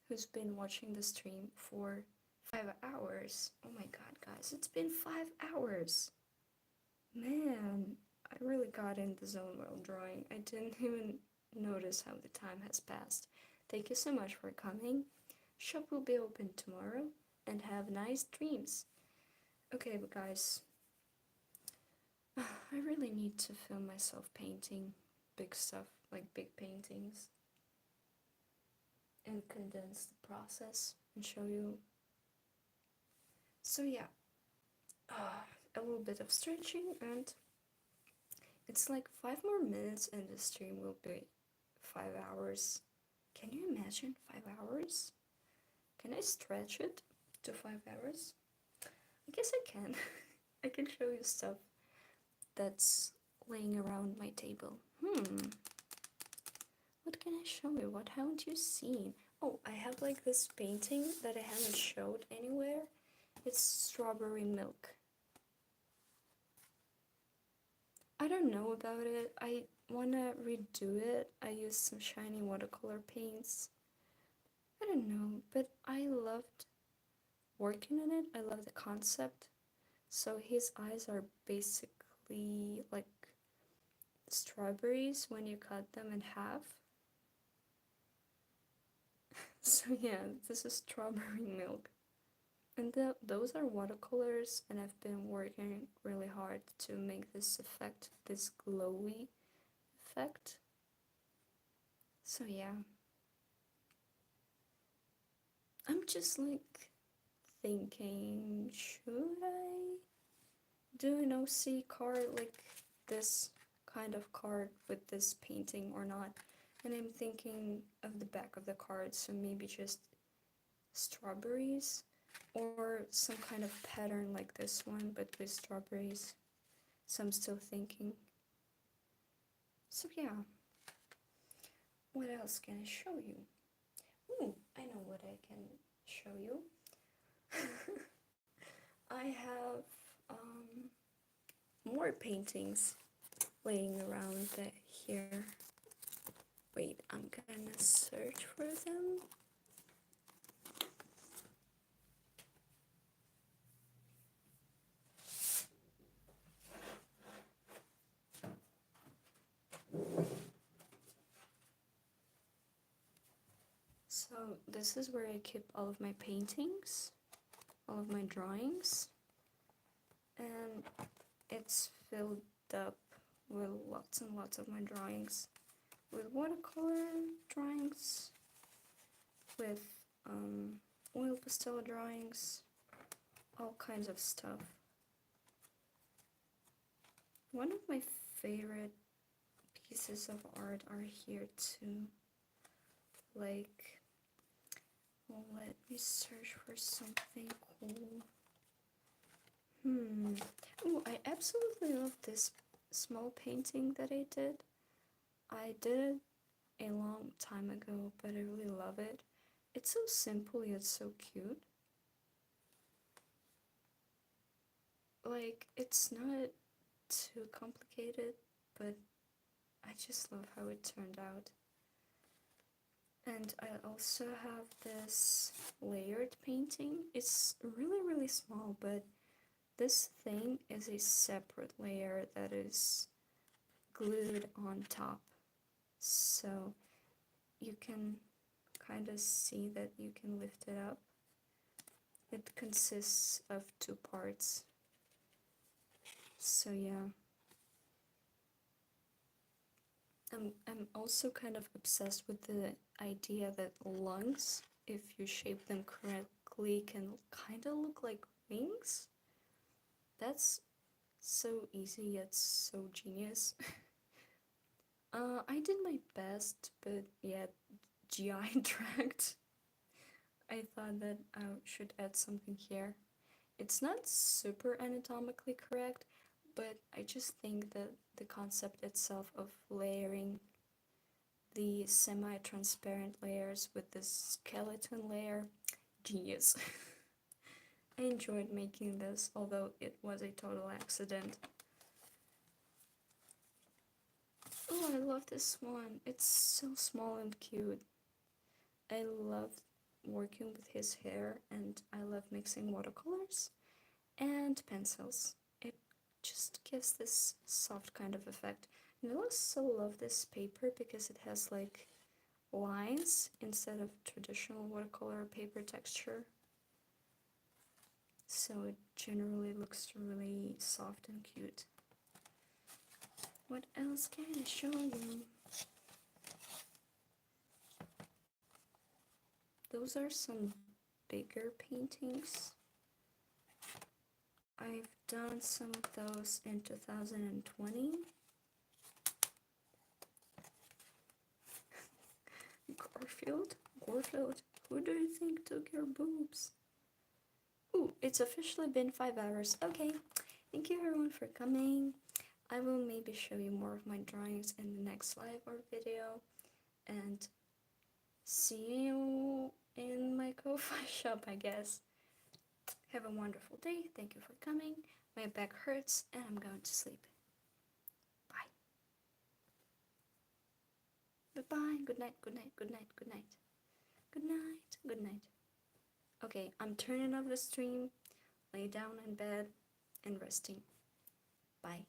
who's been watching the stream for 5 hours. Oh my god, guys, it's been 5 hours. Man, I really got in the zone while drawing. I didn't even notice how the time has passed. Thank you so much for coming. Shop will be open tomorrow, and have nice dreams. Okay, but guys, I really need to film myself painting big stuff, like big paintings, and condense the process and show you. So yeah, a little bit of stretching, and it's like 5 more minutes and the stream will be 5 hours. Can you imagine 5 hours? Can I stretch it to 5 hours? I guess I can. I can show you stuff that's laying around my table. What can I show you? What haven't you seen? Oh, I have like this painting that I haven't showed anywhere. It's strawberry milk. I don't know about it. I wanna redo it. I used some shiny watercolor paints. I don't know, but I loved working on it. I love the concept. So his eyes are basically like strawberries when you cut them in half. So yeah, this is strawberry milk. And those are watercolors, and I've been working really hard to make this effect, this glowy effect. So yeah. I'm just like thinking, should I do an OC card like this kind of card with this painting or not? And I'm thinking of the back of the card, so maybe just strawberries or some kind of pattern like this one but with strawberries. So I'm still thinking. So yeah, what else can I show you? Ooh, I know what I can show you. I have more paintings laying around here. Wait, I'm gonna search for them. So this is where I keep all of my paintings, all of my drawings, and it's filled up with lots and lots of my drawings, with watercolor drawings, with oil pastel drawings, all kinds of stuff. One of my favorite pieces of art are here too. Like, well, let me search for something cool. Oh, I absolutely love this small painting that I did. I did it a long time ago, but I really love it. It's so simple yet so cute. Like, it's not too complicated, but I just love how it turned out. And I also have this layered painting. It's really small, but this thing is a separate layer that is glued on top. So you can kind of see that you can lift it up. It consists of 2 parts. So yeah. I'm also kind of obsessed with the idea that lungs, if you shape them correctly, can kind of look like wings. That's so easy yet so genius. I did my best, but yeah, GI tract. I thought that I should add something here. It's not super anatomically correct, but I just think that the concept itself of layering the semi-transparent layers with this skeleton layer, genius. I enjoyed making this, although it was a total accident. Oh, I love this one. It's so small and cute. I love working with his hair, and I love mixing watercolors and pencils. It just gives this soft kind of effect. And I also love this paper because it has like lines instead of traditional watercolor paper texture. So it generally looks really soft and cute. What else can I show you? Those are some bigger paintings. I've done some of those in 2020. Garfield? Garfield, who do you think took your boobs? Ooh, it's officially been 5 hours. Okay, thank you everyone for coming. I will maybe show you more of my drawings in the next live or video. And see you in my Ko-Fi shop, I guess. Have a wonderful day. Thank you for coming. My back hurts and I'm going to sleep. Bye. Bye-bye. Good night, good night, good night, good night. Good night, good night. Okay, I'm turning off the stream, lay down in bed, and resting. Bye.